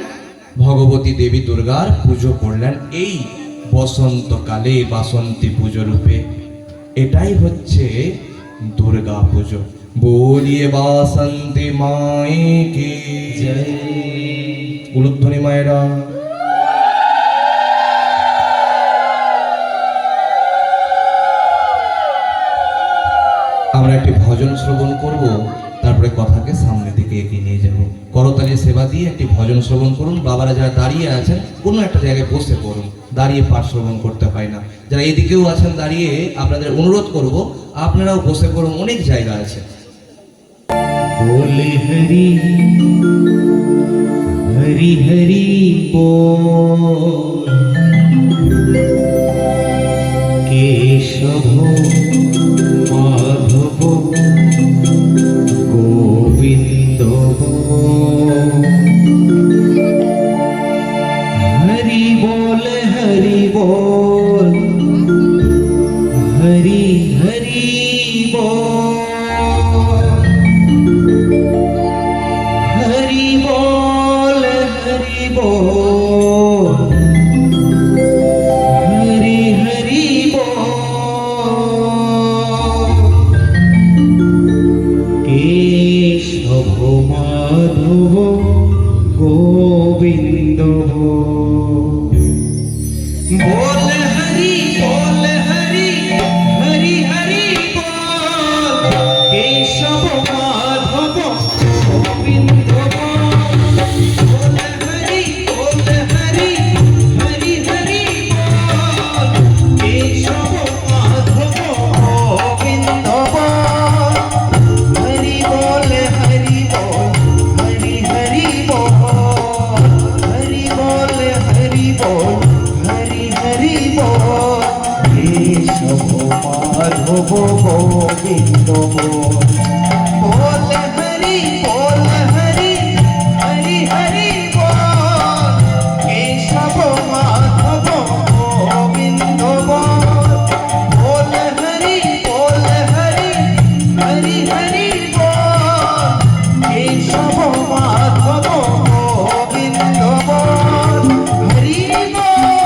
ভগবতী দেবী দুর্গার পুজো করলেন এই বসন্তকালে, বাসন্তী পুজো রূপে। এটাই হচ্ছে দুর্গা পুজো। বলিয়ে বাসন্তী মায়ে কি জয়। উলুধ্বনি মায়েরা। আমরা একটি ভজন শ্রবণ করব, তারপরে কথাকে সামনের দিকে এগিয়ে নিয়ে যাব। করতালি সেবা দিয়ে একটি ভজন শ্রবণ করুন। বাবারা যারা দাঁড়িয়ে আছেন, কোনো একটা জায়গায় বসে পড়ুন, দাঁড়িয়ে পাঠ শ্রবণ করতে হয় না। যারা এদিকেও আছেন দাঁড়িয়ে, আপনাদের অনুরোধ করব আপনারাও বসে পড়ুন, অনেক জায়গা আছে। बोले हरि हरि हरि बोल, केशव माधव गोविंद बोल। हरि बोल हरि बोल हरि हरि बोल हरि बोल हरि बोल हरि हरि बोल केशव माधव गोविंद बोल हरि हरि हरि हरि बोल केशव माधव गोविंद बोल हरि हरि हरि हरि बोल केशव माधव गोविंद बोल हरि बोल हरि बोल हरि हरि बोल हरि बोल हरि बोल हरि हरि बोल केशव माधव गोविंद बोल बोल हरि हरि हरि हरि बोल केशव माधव गोविंद बोल बोल हरि हरि हरि हरि बोल केशव माधव गोविंद बोल हरि बोल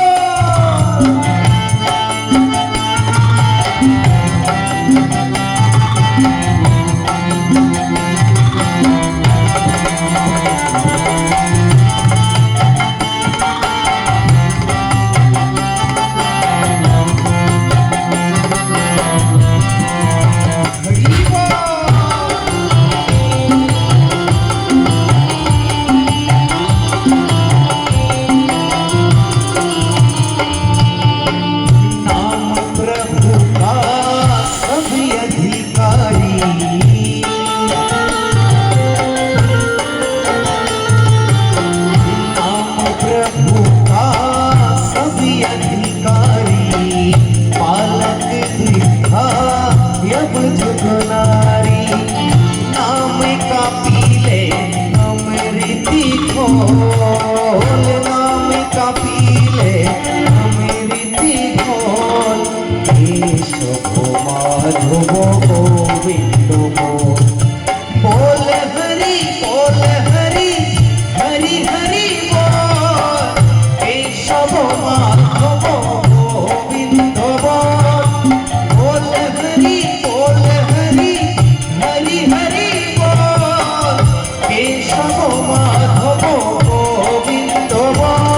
हरि नाम प्रभु का सभी अधिकारी नाम प्रभु का सभी अधिकारी पालक वृद्धा यब जुग नारी नाम का पीले अमृति खोल नाम का पीले अमृति खोल केशव माधव गोविंद बोल बोल हरि हरि हरि हरि बोल केशव माधव गोविंद बोल बोल हरि हरि हरि हरि बोल केशव माधव गोविंद बोल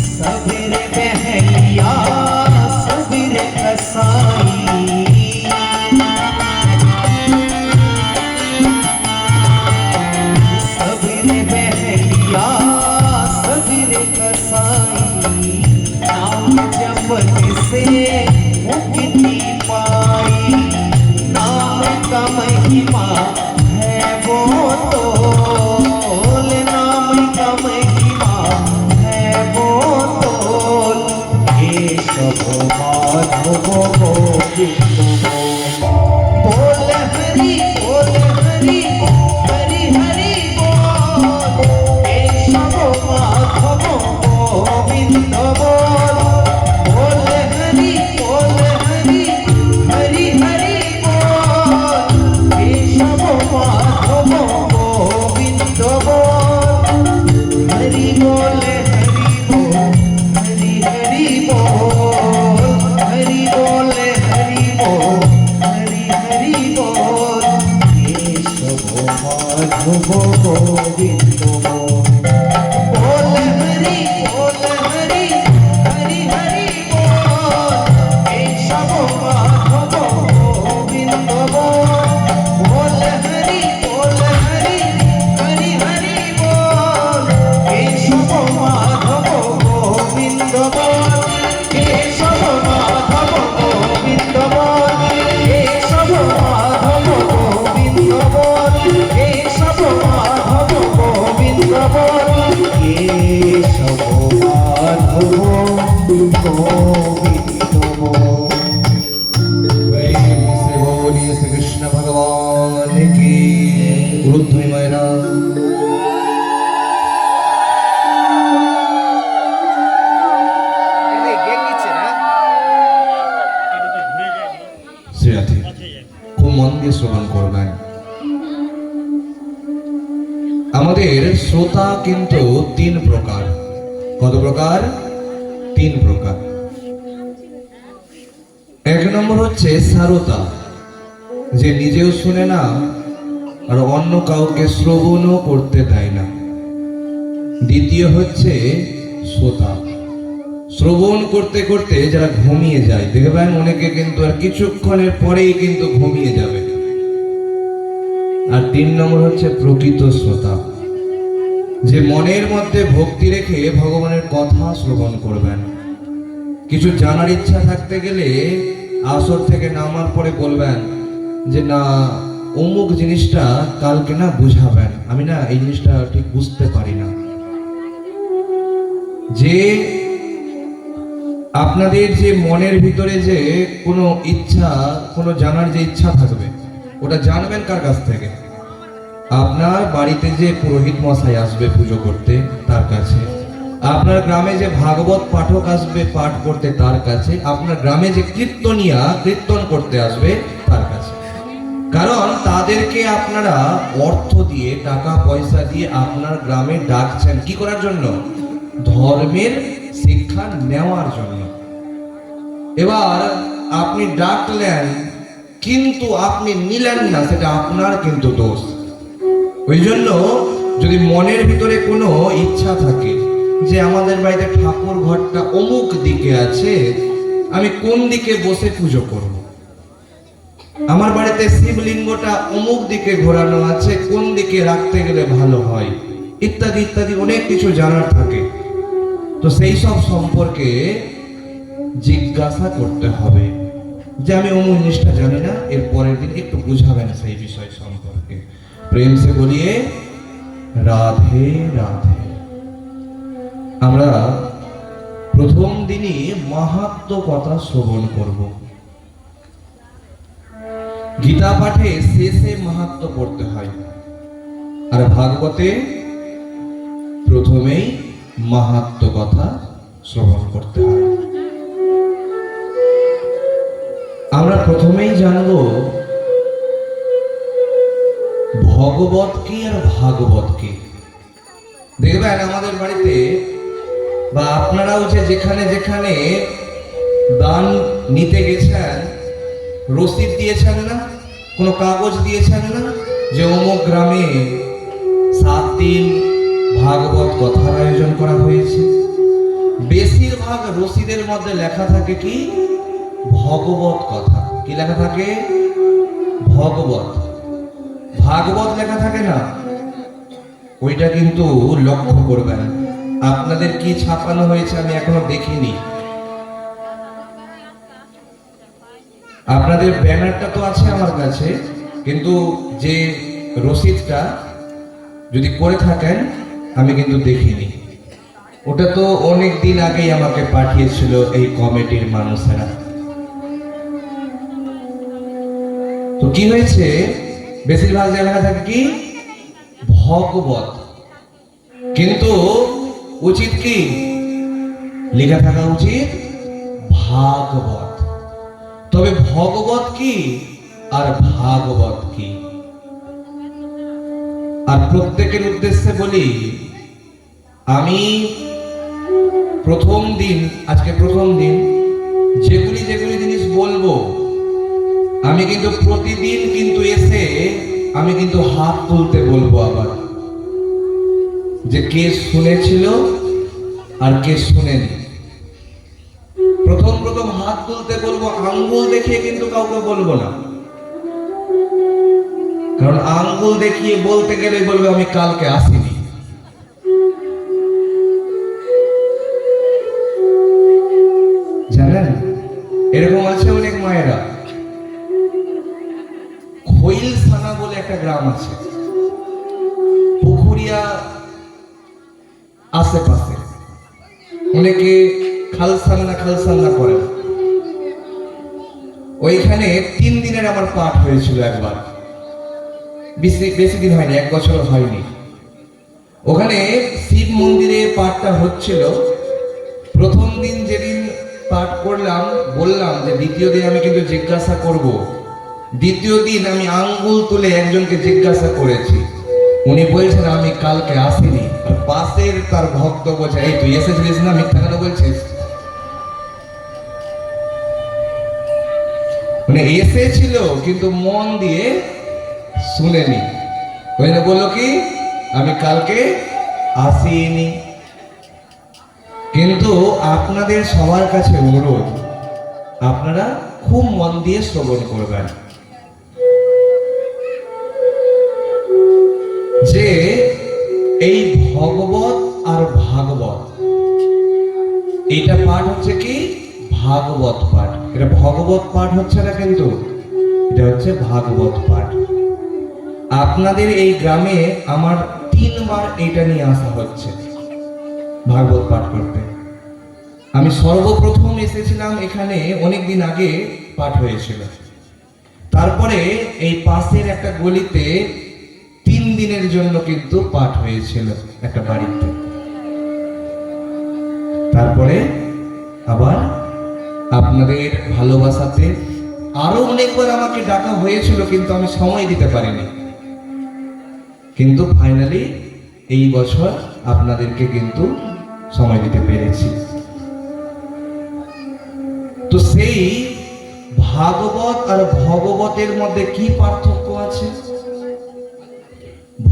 सबेरे बहलिया सबेरे कसाई सबेरे बहलिया सबेरे कसाई नाम जपने से मुक्ति पाई नाम का महिमा है वो तोल नाम का महिमा है वो तोल केशव माधव गोविंद बोल हरि हरि हरि हरि बोल केशव माधव गोविंद बोल बोल हरि हरि हरि हरि बोल केशव माधव गोविंद बोल हरि बोल हरि हरि बोल हरि बोल हरि बोल हरि हरि बोल केशव माधव गोविंद बोल बोल हरि हरि हरि बोल केशव माधव गोविंद बोल बोल हरि हरि हरि हरि बोल केशव माधव गोविंद গোবিন্দ বল কেশব মাধব গোবিন্দ বল কেশব মাধব গোবিন্দ বল কেশব মাধব গোবিন্দ বল কেশব মাধব গোবিন্দ বল। प्रेम से बोलिए श्री कृष्ण भगवान की। गुरुध्वनि मायरा শ্রীরাধে খুব মন দিয়ে শ্রবণ করবেন। আমাদের শ্রোতা কিন্তু তিন প্রকার। কত প্রকার? তিন প্রকার। এক নম্বর হচ্ছে সারতা, যে নিজেও শুনে না আর অন্য কাউকে শ্রবণও করতে দেয় না। দ্বিতীয় হচ্ছে শ্রোতা, শ্রবণ করতে করতে যারা ঘুমিয়ে যায়, দেখবেন অনেকে কিন্তু আর কিছুক্ষণের পরেই কিন্তু ঘুমিয়ে যাবে। আর তিন নম্বর হচ্ছে প্রকৃত শ্রোতা, যে মনের মধ্যে ভক্তি রেখে ভগবানের কথা শ্রবণ করবেন। কিছু জানার ইচ্ছা থাকতে গেলে আসর থেকে নামার পরে বলবেন যে না অমুক জিনিসটা কালকে না বুঝাবেন, আমি না এই জিনিসটা ঠিক বুঝতে পারি না। যে আপনাদের যে মনের ভিতরে যে কোনো ইচ্ছা, কোনো জানার যে ইচ্ছা থাকবে, ওটা জানবেন কার কাছ থেকে? আপনার বাড়িতে যে পুরোহিত মশাই আসবে পুজো করতে তার কাছে, আপনার গ্রামে যে ভাগবত পাঠক আসবে পাঠ করতে তার কাছে, আপনার গ্রামে যে কীর্তনিয়া কীর্তন করতে আসবে তার কাছে। কারণ তাদেরকে আপনারা অর্থ দিয়ে, টাকা পয়সা দিয়ে আপনার গ্রামে ডাকছেন কি করার জন্য? ধর্মের শিক্ষা নেওয়ার জন্য। এবার আপনি ডাকলেন কিন্তু আপনি নিলেন না, সেটা আপনার কিন্তু দোষ। ওই জন্য যদি মনের ভিতরে কোনো ইচ্ছা থাকে যে আমাদের বাড়িতে ঠাকুর ঘরটা অমুক দিকে আছে, আমি কোন দিকে বসে পুজো করব, আমার বাড়িতে শিবলিঙ্গটা অমুক দিকে ঘোরানো আছে, কোন দিকে রাখতে গেলে ভালো হয়, ইত্যাদি ইত্যাদি অনেক কিছু জানার থাকে। তো সেই সব সম্পর্কে জিজ্ঞাসা করতে হবে যে আমি অমুক জিনিসটা জানি না, এর পরের দিন একটু বুঝাবেন সেই বিষয় সম্পর্কে। প্রেম সে বলিয়ে রাধে রাধে। আমরা প্রথম দিনই মাহাত্ম্য কথা শ্রবণ করব। গীতা পাঠে শেষে মাহাত্ম্য পড়তে হয়, আর ভাগবতে প্রথমেই মাহাত্ম্য কথা শ্রবণ করতে হয়। আমরা প্রথমেই জানব ভগবত কি আর ভাগবত কি। দেখবেন আমাদের বাড়িতে বা আপনারাও যে যেখানে যেখানে দান নিতে গেছেন, রসিদ দিয়েছেন না, কোনো কাগজ দিয়েছেন না যে অমুক গ্রামে 7 দিন ভাগবত কথার আয়োজন করা হয়েছে। বেশিরভাগ রসিদের মধ্যে লেখা থাকে কি? ভগবত কথা। কি লেখা থাকে? ভগবত। ভাগবত লেখা থাকে না। ওইটা কিন্তু লক্ষ্য করবেন। আপনাদের কি ছাপানো হয়েছে আমি এখনো দেখিনি। আপনাদের ব্যানারটা তো আছে আমার কাছে, কিন্তু যে রসিদটা যদি করে থাকেন আমি কিন্তু দেখিনি। ওটা তো অনেক দিন আগেই আমাকে পাঠিয়েছিল এই কমিটির মানুষেরা। তো কি হয়েছে, বেশিরভাগ লেখা থাকে কি? ভগবত। কিন্তু উচিত কি লেখা থাকা উচিত? ভাগবত। তবে ভগবত কি আর ভাগবত কি? আর প্রত্যেকের উদ্দেশ্যে বলি, আমি প্রথম দিন, আজকে প্রথম দিন, যেগুলি যেগুলি জিনিস বলবো আমি কিন্তু প্রতিদিন কিন্তু এসে আমি কিন্তু হাত তুলতে বলবো আবার, যে কে শুনেছিল আর কে শুনেনি। প্রথম প্রথম হাত তুলতে বলবো, আঙ্গুল দেখিয়ে কিন্তু কাউকে বলবো না। কারণ আঙ্গুল দেখিয়ে বলতে গেলে বলবে আমি কালকে আসিনি। জানেন, এরকম আছে অনেক মায়েরা। খৈলসানা বলে একটা গ্রাম আছে, পুকুরিয়া আশেপাশে। অনেকে খালসান্না করেন। ওইখানে 3 দিনের আমার পাঠ হয়েছিল একবার, বেশি দিন হয়নি, 1 বছর হয়নি। ওখানে শিব মন্দিরে পাঠটা হচ্ছিল। প্রথম দিন যেদিন পাঠ করলাম, বললাম যে দ্বিতীয় দিন আমি কিন্তু জিজ্ঞাসা করব। দ্বিতীয় দিন আমি আঙ্গুল তুলে একজনকে জিজ্ঞাসা করেছি, উনি বলছেন আমি কালকে আসিনি। আর পাশের তার ভক্ত বলছে, এই তুই এসেছিলিস না, মিথ্যা কেন বলছিস? মানে এসেছিল কিন্তু মন দিয়ে শুনেনি। ওই না বললো কি আমি কালকে আসিনি। কিন্তু আপনাদের সবার কাছে অনুরোধ, আপনারা খুব মন দিয়ে শ্রবণ করবেন যে এই ভগবত আর ভাগবত, এটা পাঠ হচ্ছে কি ভাগবত পাঠ। এটা ভগবত পাঠ হচ্ছে না, কিন্তু এটা হচ্ছে ভাগবত পাঠ। আপনাদের এই গ্রামে আমার 3 বার এটা নিয়ে আসা হচ্ছে ভাগবত পাঠ করতে। আমি সর্বপ্রথম এসেছিলাম এখানে অনেকদিন আগে, পাঠ হয়েছিল। তারপরে এই পাশের একটা গলিতে 3 দিনের জন্য কিন্তু পাঠ হয়েছিল একটা বাড়িতে। তারপরে আবার আপনাদের ভালোবাসাতে আরো অনেকবার আমাকে ডাকা হয়েছিল, কিন্তু আমি সময় দিতে পারিনি। কিন্তু ফাইনালি এই বছর আপনাদেরকে কিন্তু সময় দিতে পেরেছি। তো সেই ভাগবত আর ভগবতের মধ্যে কি পার্থক্য আছে?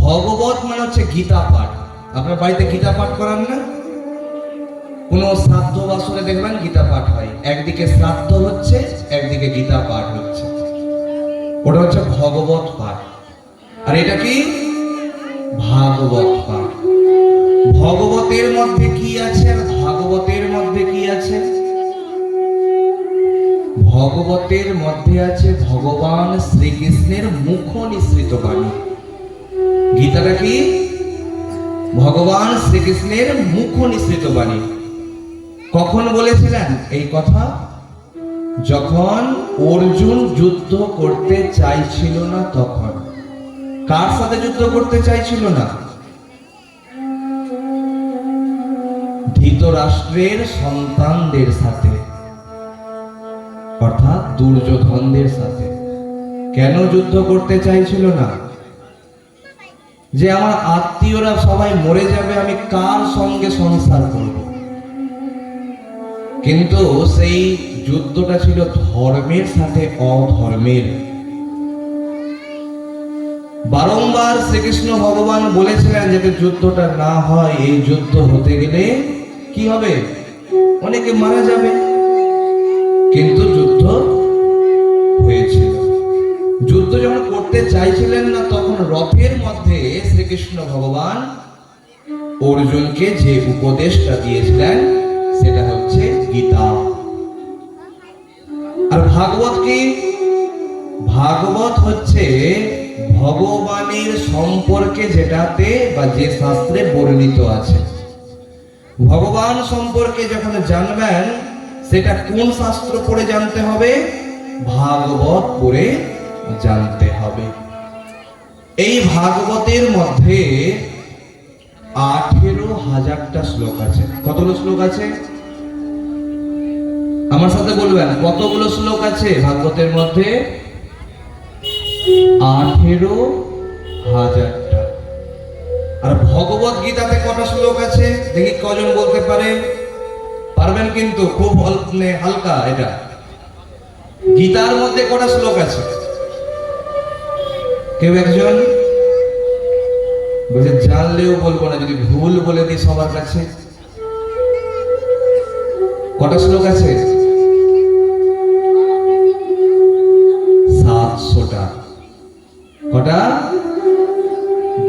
ভগবত মানে হচ্ছে গীতা পাঠ। আপনার বাড়িতে গীতা পাঠ করান না? কোন শ্রাদ্ধ বাসরে দেখবেন গীতা পাঠ হয়, একদিকে শ্রাদ্ধ হচ্ছে, একদিকে গীতা পাঠ হচ্ছে। ওটা হচ্ছে ভগবত পাঠ। আর এটা কি ভাগবত পাঠ। ভগবতের মধ্যে কি আছে আর ভাগবতের মধ্যে কি আছে? ভগবতের মধ্যে আছে ভগবান শ্রীকৃষ্ণের মুখ নিঃসৃত বাণী। গীতাটা কি ভগবান শ্রীকৃষ্ণের মুখ নিঃসৃত বাণী। কখন বলেছিলেন এই কথা? যখন অর্জুন যুদ্ধ করতে চাইছিল না তখন। কার সাথে যুদ্ধ করতে চাইছিল না? ধৃতরাষ্ট্রের সন্তানদের সাথে, অর্থাৎ দুর্যোধনদের সাথে। কেন যুদ্ধ করতে চাইছিল না? যে আমার আত্মীয়রা সবাই মরে যাবে, আমি কার সঙ্গে সংসার করব? কিন্তু সেই যুদ্ধটা ছিল ধর্মের সাথে অধর্মের। বারংবার শ্রীকৃষ্ণ ভগবান বলেছিলেন যাতে যুদ্ধটা না হয়। এই যুদ্ধ হতে গেলে কি হবে? অনেকে মারা যাবে। কিন্তু যুদ্ধ হয়েছিল। যুদ্ধ যখন করতে চাইছিলেন না, তখন রথের মধ্যে শ্রীকৃষ্ণ ভগবান অর্জুনকে যে উপদেশটা দিয়েছিলেন সেটা হচ্ছে গীতা। আর ভাগবত কি? ভাগবত হচ্ছে ভগবানের সম্পর্কে যেটাতে বা যে শাস্ত্রে বর্ণিত আছে। ভগবান সম্পর্কে যখন জানবেন, সেটা কোন শাস্ত্র পড়ে জানতে হবে? ভাগবত পড়ে জানতে হবে। এই ভাগবতের মধ্যে 18,000টা শ্লোক আছে। কতগুলো শ্লোক আছে? আমার সাথে বলবেন কতগুলো শ্লোক আছে ভাগবতের মধ্যে? 18,000টা। আর ভগবত গীতাতে কটা শ্লোক আছে দেখি কজন বলতে পারে? পারবেন কিন্তু, খুব হালকা এটা। গীতার মধ্যে কটা শ্লোক আছে? কেউ একজন বলছে জানলেও বলবো না, যদি ভুল বলে দিই সবার কাছে। কটা শ্লোক আছে? 700টা। কটা?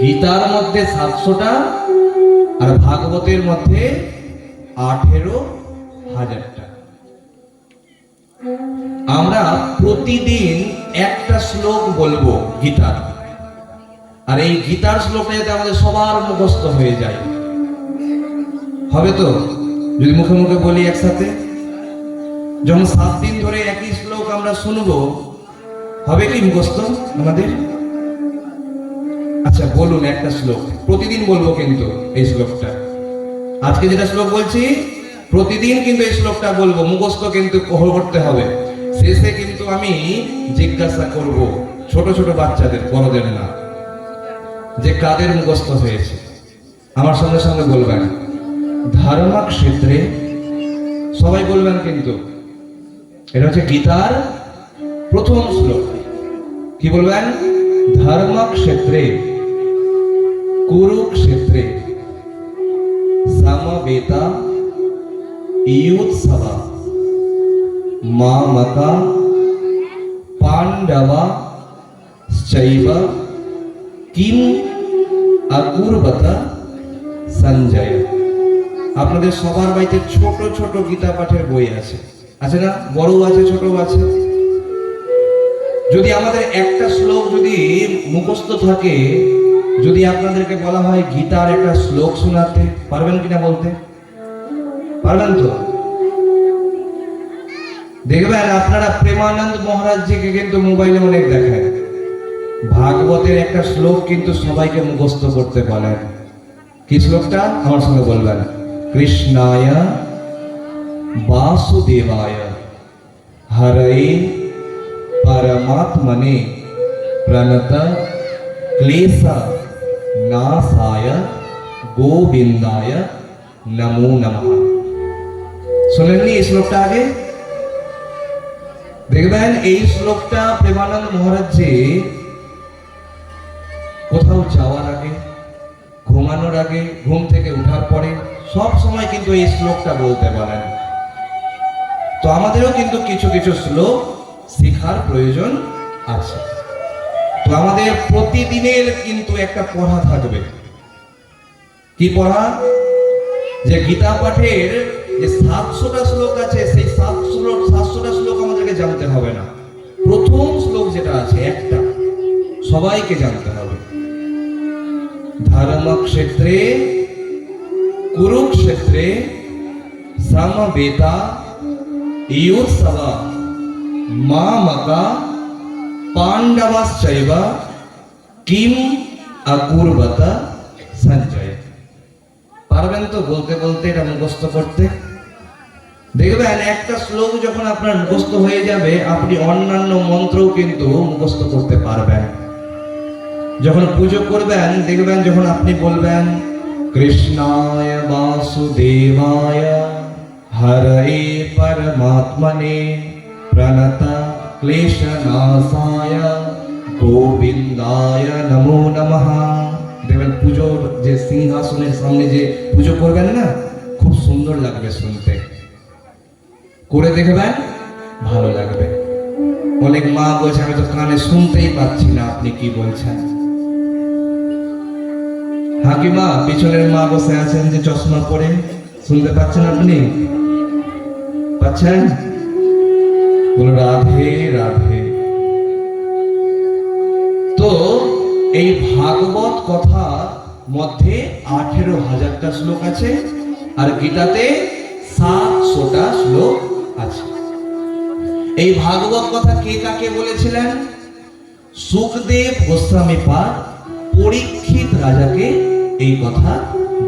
গীতার মধ্যে 700টা আর ভাগবতের মধ্যে 18,000টা। আমরা প্রতিদিন একটা শ্লোক বলবো গীতার, আর এই গীতার শ্লোকটা যাতে আমাদের সবার মুখস্থ হয়ে যায়। হবে তো যদি মুখে মুখে বলি একসাথে? যখন 7 দিন ধরে একই শ্লোক আমরা শুনবো, হবে কি মুখস্থ আমাদের? আচ্ছা বলুন একটা শ্লোক, প্রতিদিন বলবো কিন্তু এই শ্লোকটা। আজকে যেটা শ্লোক বলছি প্রতিদিন কিন্তু এই শ্লোকটা বলবো, মুখস্থ কিন্তু করতে হবে। শেষে কিন্তু আমি জিজ্ঞাসা করব ছোট ছোট বাচ্চাদের, বড়দের না, যে কাদের মুখস্থ হয়েছে। আমার সঙ্গে সঙ্গে বলবেন ধর্মক্ষেত্রে, সবাই বলবেন কিন্তু। এটা হচ্ছে গীতার প্রথম শ্লোক। কি বলবেন? ধর্মক্ষেত্রে কুরুক্ষেত্রে সমবেতা युत्सवा मामका पांडवा चैव किम अकुर्वत সঞ্জয়। আপনাদের সবার বাড়িতে ছোট ছোট গীতা পাঠের বই আছে, আছে না? বড় আছে, ছোট আছে। যদি আমাদের একটা শ্লোক যদি মুখস্থ থাকে, যদি আপনাদেরকে বলা হয় গীতার একটা শ্লোক শোনাতে, পারবেন কিনা বলতে? পারবেন তো? দেখবেন আপনারা প্রেমানন্দ মহারাজজিকে কিন্তু মোবাইলে অনেক দেখেন, ভাগবতের একটা শ্লোক কিন্তু সবাইকে মুখস্থ করতে বলেন। কি শ্লোকটা? আমার সঙ্গে বলবেন। কৃষ্ণায় বাসুদেবায় হরয়ে পরমাত্মনে প্রণত ক্লেশ নাশায় গোবিন্দায় নমো নমঃ। শুনেননি এই শ্লোকটা আগে? দেখবেন এই শ্লোকটা প্রেমানন্দ মহারাজজি কোথাও যাওয়ার আগে, ঘুমানোর আগে, ঘুম থেকে ওঠার পরে সব সময় কিন্তু এই শ্লোকটা বলতে বলেন। তো আমাদেরও কিন্তু কিছু কিছু শ্লোক শেখার প্রয়োজন আছে। তো আমাদের প্রতিদিনের কিন্তু একটা পড়া থাকবে। কি পড়া? যে গীতা পাঠের যে 700টা শ্লোক আছে, সেই 700টা শ্লোক আমাদেরকে জানতে হবে না। প্রথম শ্লোক যেটা আছে একটা, সবাইকে জানতে হবে। ধর্মক্ষেত্রে কুরুক্ষেত্রে সমবেতা युत्सवा मामका पांडवाश्चैव किम अकुर्वत সঞ্জয়। পারবেন তো বলতে বলতে এটা মুখস্থ করতে? দেখবেন একটা শ্লোক যখন আপনার মুখস্থ হয়ে যাবে, আপনি অন্যান্য মন্ত্রও কিন্তু মুখস্থ করতে পারবেন। যখন পুজো করবেন, দেখবেন যখন আপনি বলবেন কৃষ্ণায় বাসুদেবায় হরয়ে পরমাত্মনে প্রণত ক্লেশ নাশায় গোবিন্দায় নমো নমঃ। দেখবেন পুজোর যে সিংহাসনের সামনে যে পুজো করবেন না, খুব সুন্দর লাগবে শুনতে। করে দেখবেন, ভালো লাগবে। অনেক মা বলছে আমি তো কানে শুনতেই পাচ্ছি না আপনি কি বলছেন। হাকিমা পিছনের মা বসে আছেন যে চশমা পরে, শুনতে পাচ্ছেন আপনি? পাচ্ছেন? বলো রাধে রাধে। তো এই ভাগবত কথা মধ্যে 18,000টা শ্লোক আছে, আর গীতাতে 700টা শ্লোক আছে। এই ভাগবত কথা কে কাকে বলেছিলেন? সুখদেব গোস্বামী পাদ পরীক্ষিত রাজাকে এই কথা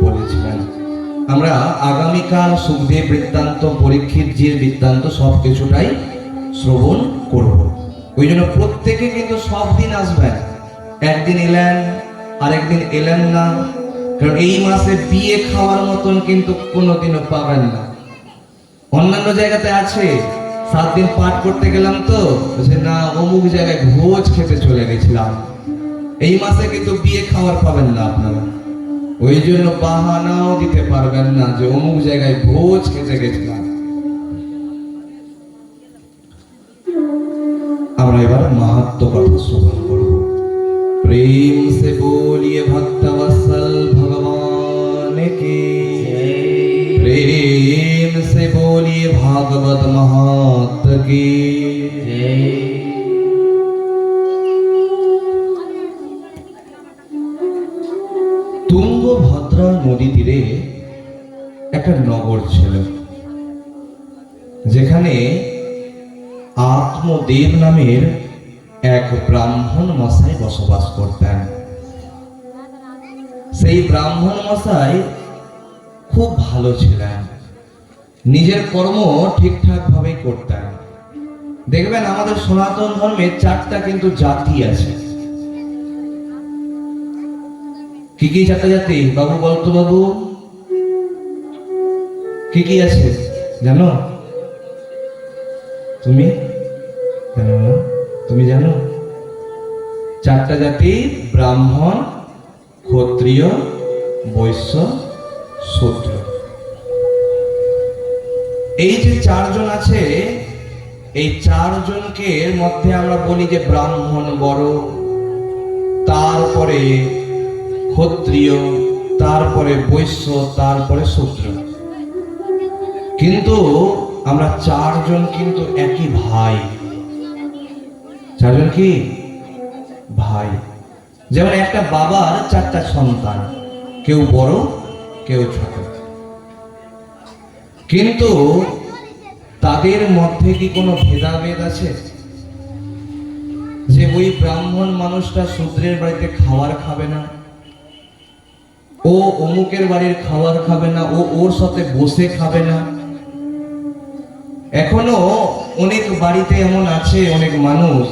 বলেছিলেন। আমরা আগামীকাল সুখদেব বৃত্তান্ত, পরীক্ষিত জির বৃত্তান্ত সবকিছুটাই শ্রবণ করব। ওই জন্য প্রত্যেকে কিন্তু সব দিন আসবেন। একদিন এলেন, আরেকদিন এলেন না, কারণ এই মাসে বিয়ে খাওয়ার মতন কিন্তু কোনোদিনও পাবেন না। অন্যান্য জায়গাতে আছে 7 দিন পাঠ করতে গেলাম তো বলছে না অমুক জায়গায় ভোজ খেতে চলে গেছিলাম। এই মাসে কিন্তু বিয়ে খাওয়ার পাবেন না আপনারা। ওই জন্য বাহানাও দিতে পারবেন না যে অমুক জায়গায় ভোজ খেতে গেছিলাম। আমরা এবার মাহাত্ম্য কথা শ্রবণ করব। প্রেম সে বলিয়ে ভক্তবৎসল ভগবান কে, प्रेम से बोलिए भागवत महात्म की जय। তুঙ্গভদ্রা নদী তীরে একটা নগর ছিল, যেখানে আত্মদেব নামের এক ব্রাহ্মণ মশাই বসবাস করতেন। সেই ব্রাহ্মণ মশাই খুব ভালো ছিলেন, নিজের কর্ম ঠিকঠাক ভাবে করতেন। দেখবেন আমাদের সনাতন ধর্মে 4টা কিন্তু জাতি আছে। কি কি 4টা জাতি বাবু বলতো? বাবু কি কি আছে জানো? তুমি জানো না? তুমি জানো? 4টা জাতি: ব্রাহ্মণ, ক্ষত্রিয়, বৈশ্য, শূদ্র। এই যে 4 জন আছে, এই 4 জনকে মধ্যে আমরা বলি যে ব্রাহ্মণ বড়, তারপরে ক্ষত্রিয়, তারপরে বৈশ্য, তারপরে শূদ্র। কিন্তু আমরা 4 জন কিন্তু একই ভাই। 4 জন কি ভাই? যেমন একটা বাবার 4টা সন্তান, কেউ বড়, কেউ ছোট, কিন্তু তাদের মধ্যে কি কোনো ভেদাভেদ আছে? যে ওই ব্রাহ্মণ মানুষটা শূদ্রের বাড়িতে খাবার খাবে না, ও অমুকের বাড়ির খাবার খাবে না, ও ওর সাথে বসে খাবে না। এখনো অনেক বাড়িতে এমন আছে, অনেক মানুষ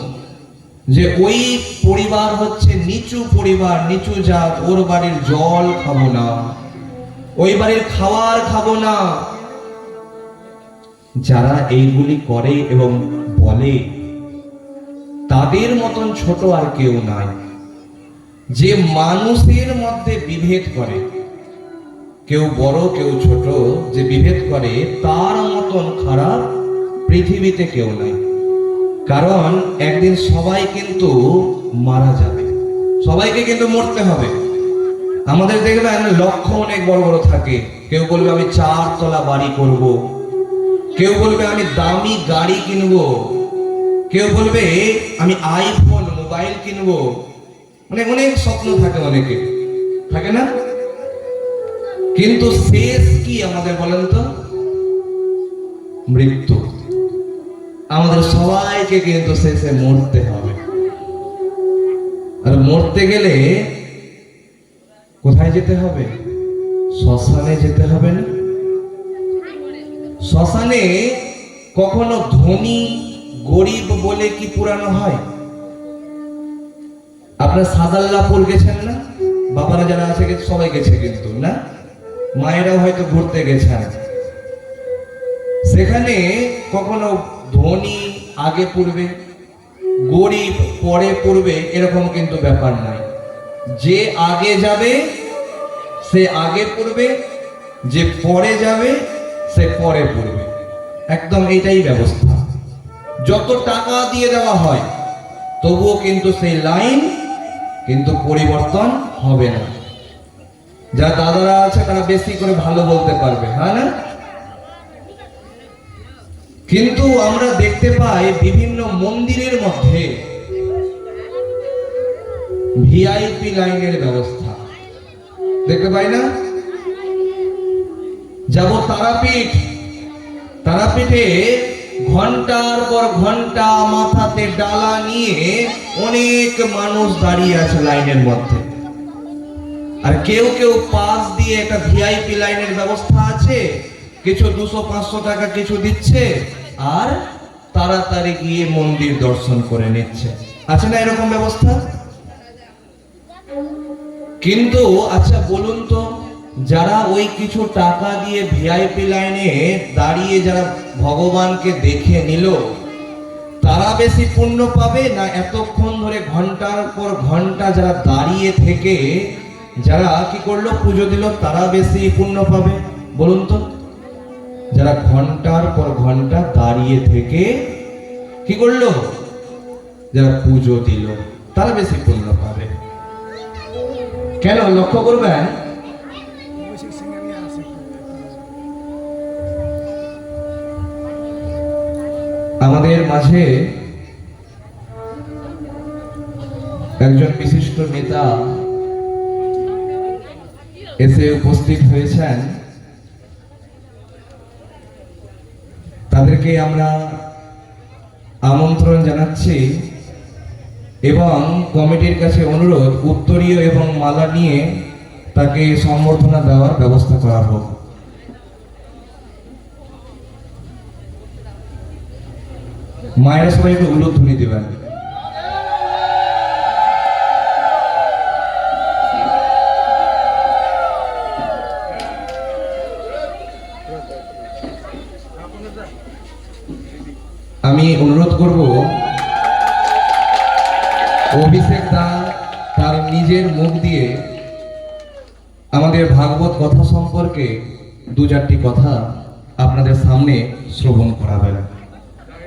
যে ওই পরিবার হচ্ছে নিচু পরিবার, নিচু জাত, ওর বাড়ির জল খাবো না, ওই বাড়ির খাবার খাবো না। যারা এইগুলি করে এবং বলে, তাদের মতন ছোট আর কেউ নাই। যে মানুষের মধ্যে বিভেদ করে, কেউ বড় কেউ ছোট, যে বিভেদ করে, তার মতন খারাপ পৃথিবীতে কেউ নাই। কারণ একদিন সবাই কিন্তু মারা যাবে, সবাইকে কিন্তু মরতে হবে। আমাদের দেখবেন লক্ষ্য অনেক বড় বড় থাকে। কেউ বলবে আমি 4 তলা বাড়ি করব, কেউ বলবে আমি দামি গাড়ি কিনবো, কেউ বলবে আমি আইফোন মোবাইল কিনবো। মানে অনেক স্বপ্ন থাকে, অনেকে থাকে না? কিন্তু শেষ কি আমাদের বলেন তো? মৃত্যু। আমাদের সবাইকে কিন্তু শেষে মরতে হবে। আর মরতে গেলে কোথায় যেতে হবে? শ্মশানে যেতে হবে না? শ্মশানে কখনো ধনী গরিব বলে কি পুরানো হয়? আপনার সাদাল্লাপুর গেছেন না? বাবারা যারা আছে সবাই গেছে কিন্তু না, মায়েরাও হয়তো ঘুরতে গেছেন। সেখানে কখনো ধনী আগে পড়বে, গরিব পরে পড়বে, এরকম কিন্তু ব্যাপার নাই। যে আগে যাবে সে আগে পড়বে, যে পরে যাবে সে পরে পড়বে। একদম এইটাই ব্যবস্থা। যত টাকা দিয়ে দেওয়া হয় তবুও কিন্তু সেই লাইন কিন্তু পরিবর্তন হবে না। যা দাদারা আছে তারা বেশি করে ভালো বলতে পারবে, হ্যাঁ না? কিন্তু আমরা দেখতে পাই বিভিন্ন মন্দিরের মধ্যে ভিআইপি লাইনের ব্যবস্থা দেখতে পাই না? যাব তারাপীঠ, তারাপীঠে ঘন্টার পর ঘন্টা মাথাতে ডালা নিয়ে অনেক মানুষ দাঁড়িয়ে আছে লাইনের মধ্যে। আর কেউ কেউ পাশ দিয়ে একটা ভিআইপি লাইনের ব্যবস্থা আছে, কিছু 200-500 টাকা কিছু দিচ্ছে আর তাড়াতাড়ি গিয়ে মন্দির দর্শন করে নিচ্ছে। আছে না এরকম ব্যবস্থা? কিন্তু আচ্ছা বলুন তো, যারা ওই কিছু টাকা দিয়ে ভিআইপি লাইনে দাঁড়িয়ে যারা ভগবানকে দেখে নিল, তারা বেশি পুণ্য পাবে না এতক্ষণ ধরে ঘন্টার পর ঘন্টা যারা দাঁড়িয়ে থেকে যারা কি করলো, পুজো দিল, তারা বেশি পুণ্য পাবে? বলুন তো। যারা ঘন্টার পর ঘন্টা দাঁড়িয়ে থেকে কি করলো, যারা পুজো দিল, তারা বেশি পুণ্য পাবে। কেন লক্ষ্য করবেন? আমাদের মাঝে একজন বিশিষ্ট নেতা এসে উপস্থিত হয়েছেন। তাদেরকে আমরা আমন্ত্রণ জানাচ্ছি এবং কমিটির কাছে অনুরোধ উত্তরীয় এবং মালা নিয়ে তাকে সম্বর্ধনা দেওয়ার ব্যবস্থা করা হোক। মায়েরা সবাই একটু উলুধ্বনি দেবেন। আমি অনুরোধ করব অভিষেক দা তার নিজের মুখ দিয়ে আমাদের ভাগবত কথা সম্পর্কে দু চারটি কথা আপনাদের সামনে শ্রবণ করাবেন।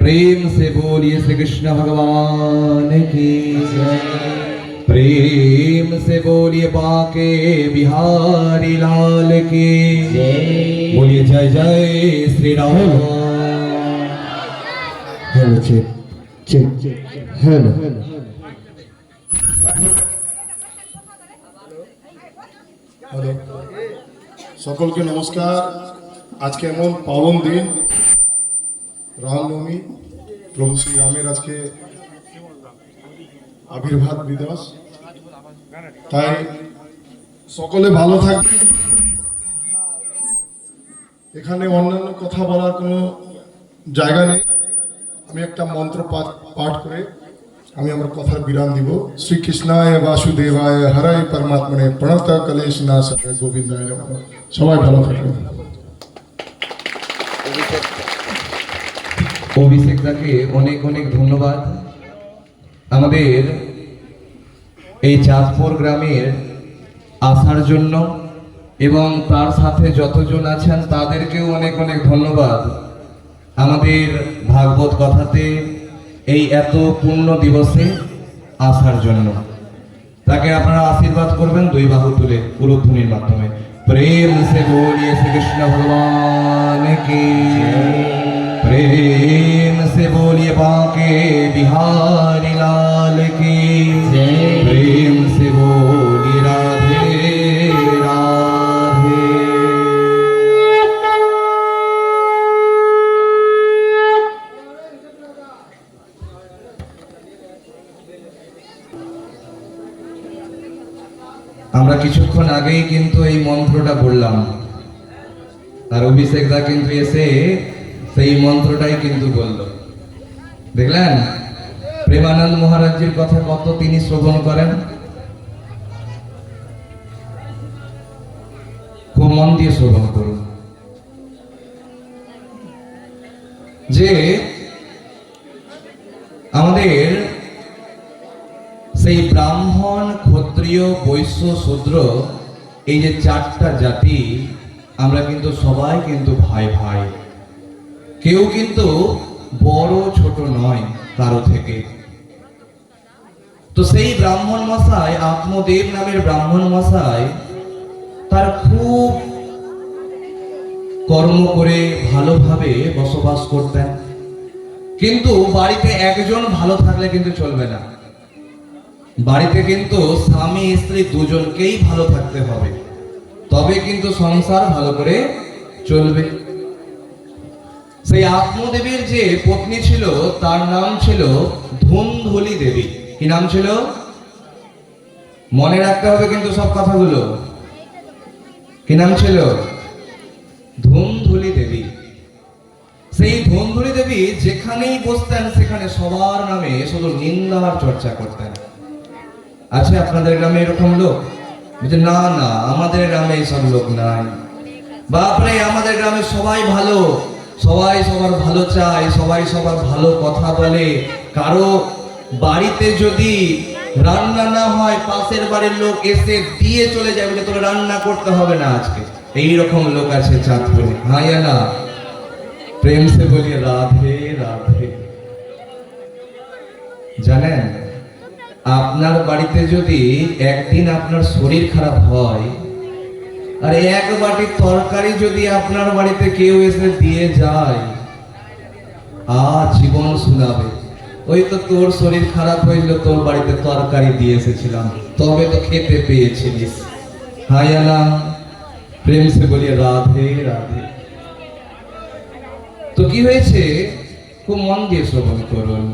प्रेम से बोलिए श्री कृष्ण भगवान की जय। प्रेम से बोलिए बाके बिहारी लाल की जय। बोलिए जय जय Shri Ram. Hello check check hello hello, সকলকে নমস্কার। আজকে এমন পাবন দিন, রামনবমী, প্রভু শ্রীরামের আজকে আবির্ভাব দিবস। তাই সকলে ভালো থাকবে। এখানে অন্যান্য কথা বলার কোনো জায়গা নেই। আমি একটা মন্ত্র পাঠ করে আমি আমার কথার বিরাম দিব। শ্রীকৃষ্ণায় বাসুদেবায় হরায় পরমাত্মনে প্রণত কলেশ নাশায় গোবিন্দায় নমঃ। সবাই ভালো থাকবেন। অভিষেক দাকে অনেক অনেক ধন্যবাদ আমাদের এই চাঁদপুর গ্রামের আসার জন্য, এবং তার সাথে যতজন আছেন তাদেরকেও অনেক অনেক ধন্যবাদ আমাদের ভাগবত কথাতে এই এত পূর্ণ দিবসে আসার জন্য। তাকে আপনারা আশীর্বাদ করবেন দুই বাহু তুলে উলুধ্বনির মাধ্যমে। প্রেম সে বলিয়ে শ্রীকৃষ্ণ ভগবান কি प्रेम से बोलिए बाके बिहारी लाल की प्रेम से बोलिए राधे राधे। আমরা কিছুক্ষণ আগেই কিন্তু এই মন্ত্রটা বললাম, আর অভিষেক দা কিন্তু এসে সেই মন্ত্রটাই কিন্তু বলল। দেখলেন প্রেমানন্দ মহারাজজির কথা কত তিনি শ্রবণ করেন। খুব মন দিয়ে শ্রবণ করুন যে আমাদের সেই ব্রাহ্মণ, ক্ষত্রিয়, বৈশ্য, শূদ্র, এই যে চারটা জাতি, আমরা কিন্তু সবাই কিন্তু ভাই ভাই। কেউ কিন্তু বড় ছোট নয় কারো থেকে। তো সেই ব্রাহ্মণ মশাই, আত্মদেব নামের ব্রাহ্মণ মশাই, তার খুব কর্ম করে ভালোভাবে বসবাস করতেন। কিন্তু বাড়িতে একজন ভালো থাকলে কিন্তু চলবে না। বাড়িতে কিন্তু স্বামী স্ত্রী দুজনকেই ভালো থাকতে হবে, তবে কিন্তু সংসার ভালো করে চলবে। সেই আত্মদেবীর যে পত্নী ছিল তার নাম ছিল ধুন্ধুলি দেবী। কি নাম ছিল? মনে রাখতে হবে কিন্তু সব কথাগুলো। কি নাম ছিল? ধুন্ধুলি দেবী। সেই ধুন্ধুলি দেবী যেখানেই বসতেন সেখানে সবার নামে শুধু নিন্দার চর্চা করতেন। আছে আপনাদের গ্রামে এরকম লোক? না না, আমাদের গ্রামে এইসব লোক নাই। বাপরে, আমাদের গ্রামে সবাই ভালো, সবাই সবার ভালো চায়, সবাই সবার ভালো কথা বলে। কারো বাড়িতে যদি রান্না না হয় পাশের বাড়ির লোক এসে দিয়ে চলে যায়, বলে তোরা রান্না করতে হবে না আজকে। এইরকম লোক আছে চাঁদপুরে। হ্যাঁ না? প্রেম সে বলি রাধে রাধে। জানেন, আপনার বাড়িতে যদি একদিন আপনার শরীর খারাপ হয় আর এক বাটি তরকারি যদি আপনার বাড়িতে কেউ এসে দিয়ে যায়, জীবন শোনাবে। ওই তো তোর শরীর খারাপ হইল, তোর বাড়িতে তরকারি দিয়ে এসেছিলাম, তবে তো খেতে পেয়েছিলিস। হাই আলা প্রেম সে বলি রাধে রাধে। তো কি হয়েছে, খুব মন দিয়ে শ্রবণ করুন।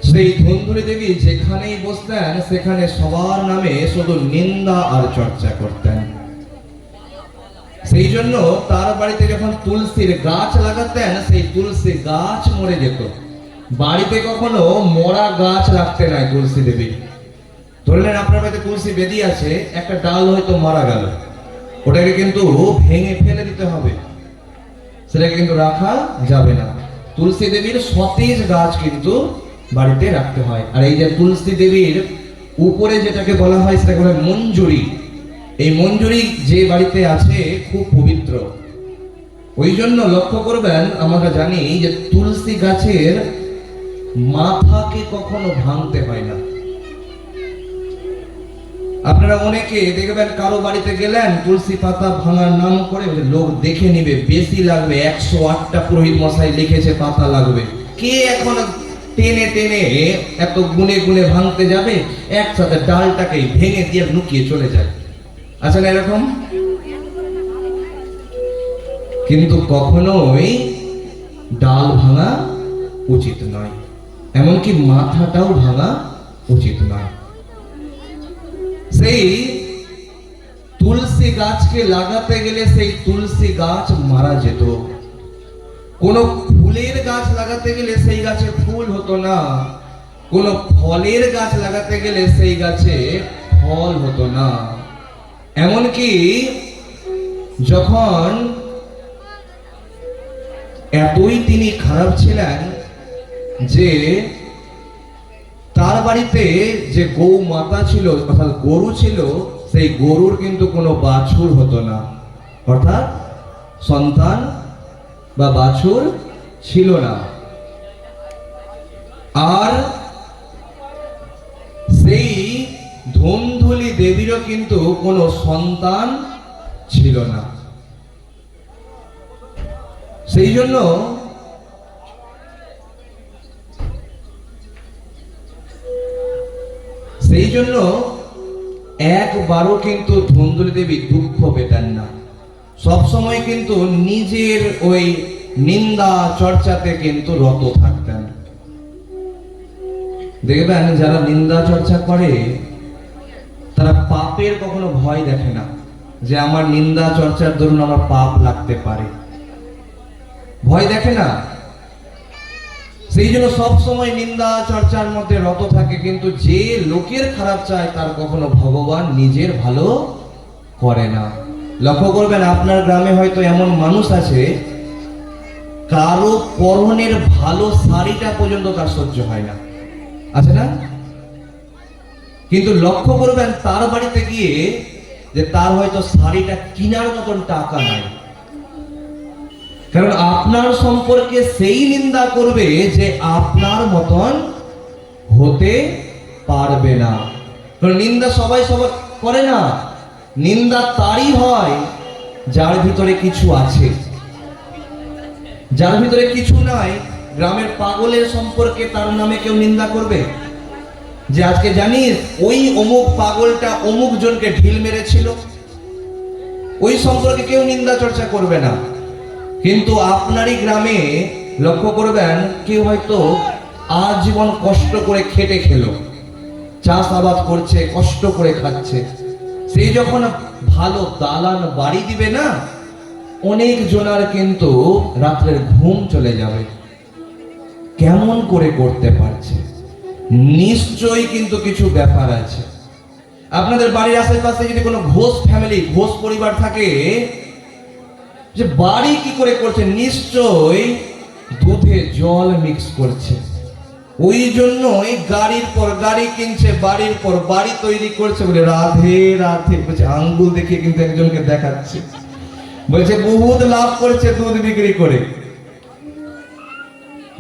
সেই ধুন্ধুলি দেবী যেখানেই বসতেন সেখানে সবার নামে শুধু নিন্দা আর চর্চা করতেন। সেই জন্য তার বাড়িতে যখন তুলসীর গাছ লাগাতেন, সেই তুলসী গাছ মরে যেত। বাড়িতে কখনো মরা গাছ রাখতে নাই তুলসী দেবী। ধরলেন আপনার বাড়িতে তুলসী বেদি আছে, একটা ডাল হয়তো মারা গেল, ওটাকে কিন্তু ভেঙে ফেলে দিতে হবে, সেটাকে কিন্তু রাখা যাবে না। তুলসী দেবীর সতেজ গাছ কিন্তু বাড়িতে রাখতে হয়। আর এই যে তুলসী দেবীর উপরে যেটাকে বলা হয় সেটাকে বলা হয় মঞ্জুরি। এই মঞ্জুরি যে বাড়িতে আছে খুব পবিত্র। ওই জন্য লক্ষ্য করবেন, আমরা জানি যে তুলসী গাছের মাথাকে কখনো ভাঙতে হয় না। আপনারা অনেকে দেখবেন কারো বাড়িতে গেলেন, তুলসী পাতা ভাঙার নাম করে লোক দেখে নিবে, বেশি লাগবে, 108টা পুরোহিত মশাই লিখেছে পাতা লাগবে। কে এখন টেনে টেনে এত গুনে গুনে ভাঙতে যাবে? একসাথে ডালটাকে ভেঙে দিয়ে লুকিয়ে চলে যায়। আচ্ছা না এরকম? কিন্তু কখনোই ডাল ভাঙা উচিত নয়, এমনকি মাথাটাও ভাঙা উচিত নয়। সেই তুলসী গাছকে লাগাতে গেলে সেই তুলসী গাছ মারা যেত। কোন ফুলের গাছ লাগাতে গেলে সেই গাছে ফুল হতো না, কোন ফলের গাছ লাগাতে গেলে সেই গাছে ফল হতো না। এমনকি যখন এতই তিনি খারাপ ছিলেন যে তার বাড়িতে যে গৌ মাতা ছিল অর্থাৎ গরু ছিল, সেই গরুর কিন্তু কোনো বাছুর হতো না, অর্থাৎ সন্তান বা বাছুর ছিল না। আর সেই ধুন্ধুলি দেবীরও কিন্তু কোনো সন্তান ছিল না। সেই জন্য একবারও কিন্তু ধুন্ধুলি দেবী দুঃখ পেতেন না। সব সময় কিন্তু নিজের ওই নিন্দা চর্চাতে কিন্তু রত থাকতেন। দেখবেন যারা নিন্দা চর্চা করে তারা পাপের কখনো ভয় দেখে না, যে আমার নিন্দা চর্চার দরুন আমার পাপ লাগতে পারে, ভয় দেখে না। সেই জন্য সব সময় নিন্দা চর্চার মধ্যে রত থাকে। কিন্তু যে লোকের খারাপ চায় তার কখনো ভগবান নিজের ভালো করে না। লক্ষ্য করবেন, আপনার গ্রামে হয়তো এমন মানুষ আছে কারো পরনের ভালো শাড়িটা পর্যন্ত তার সহ্য হয় না, আছে না? কিন্তু লক্ষ্য করবেন তার বাড়িতে গিয়ে যে তার হয়তো শাড়িটা কেনার মতন টাকা নাই, কারণ আপনার সম্পর্কে সেই নিন্দা করবে যে আপনার মতন হতে পারবে না। কারণ নিন্দা সবাই সবাই করে না, নিন্দা তারই হয় যার ভিতরে কিছু আছে। যার ভিতরে কিছু নাই, গ্রামের পাগলের সম্পর্কে তার নামে কেউ নিন্দা করবে? যে আজকে জানিস ওই অমুক পাগলটা অমুক জনকে ঢিল মেরেছিল, ওই সম্পর্কে কেউ নিন্দা চর্চা করবে না। কিন্তু আপনারই গ্রামে লক্ষ্য করবেন, কেউ হয়তো আজীবন কষ্ট করে খেটে খেলো, চাষাবাদ করছে, কষ্ট করে খাচ্ছে, সেই যখন ভালো দালান বাড়ি দিবে না, অনেক জনার কিন্তু রাত্রের ঘুম চলে যাবে। কেমন করে করতে পারছে? নিশ্চয়ই কিন্তু কিছু ব্যাপার আছে। আপনাদের বাড়ির আশেপাশে যদি কোনো ঘোষ ফ্যামিলি, ঘোষ পরিবার থাকে, যে বাড়ি কি করে করছে? নিশ্চয়ই দুধে জল মিক্স করছে। ওই জন্যই গাড়ির পর গাড়ি কিনছে, বাড়ির পর বাড়ি তৈরি করছে। বলে রাধে রাধে বলছে, আঙ্গুল দেখিয়ে কিন্তু একজনকে দেখাচ্ছে, বলছে বহুত লাভ করছে দুধ বিক্রি করে।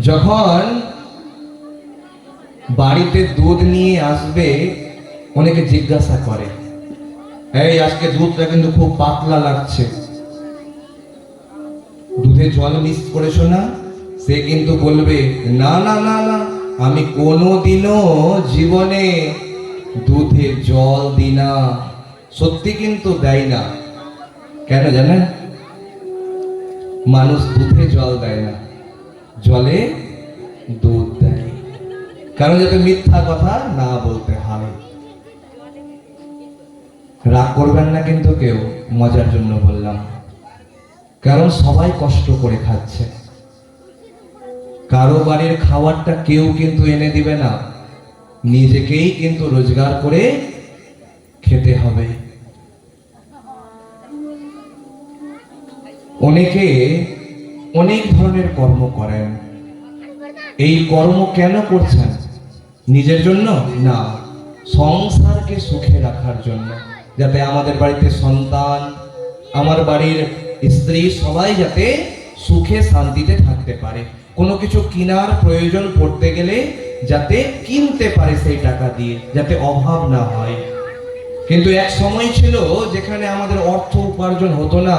যখন বাড়িতে দুধ নিয়ে আসবে, অনেকে জিজ্ঞাসা করে, এই আজকে দুধটা কিন্তু খুব পাতলা লাগছে, দুধে জল মিক্স করেছো না? সে কিন্তু বলবে না না না না, আমি কোনোদিনও জীবনে দুধে জল দিই না। সত্যি কিন্তু দেয় না। কেন জানেন? মানুষ দুধে জল দেয় না, জলে দুধ দেয়, কারণ যাতে মিথ্যা কথা না বলতে হয়। রাগ করবেন না কিন্তু কেউ, মজার জন্য বললাম, কারণ সবাই কষ্ট করে খাচ্ছে। কারো বাড়ির খাবারটা কেউ কিন্তু এনে দিবে না, নিজেকেই কিন্তু রোজগার করে খেতে হবে। অনেকে অনেক ধরনের কর্ম করেন। এই কর্ম কেন করছেন? নিজের জন্য না, সংসারকে সুখে রাখার জন্য, যাতে আমাদের বাড়িতে সন্তান, আমার বাড়ির স্ত্রী সবাই যাতে সুখে শান্তিতে থাকতে পারে। কোনো কিছু কেনার প্রয়োজন পড়তে গেলে যাতে কিনতে পারে সেই টাকা দিয়ে, যাতে অভাব না হয়। কিন্তু এক সময় ছিল যেখানে আমাদের অর্থ উপার্জন হতো না।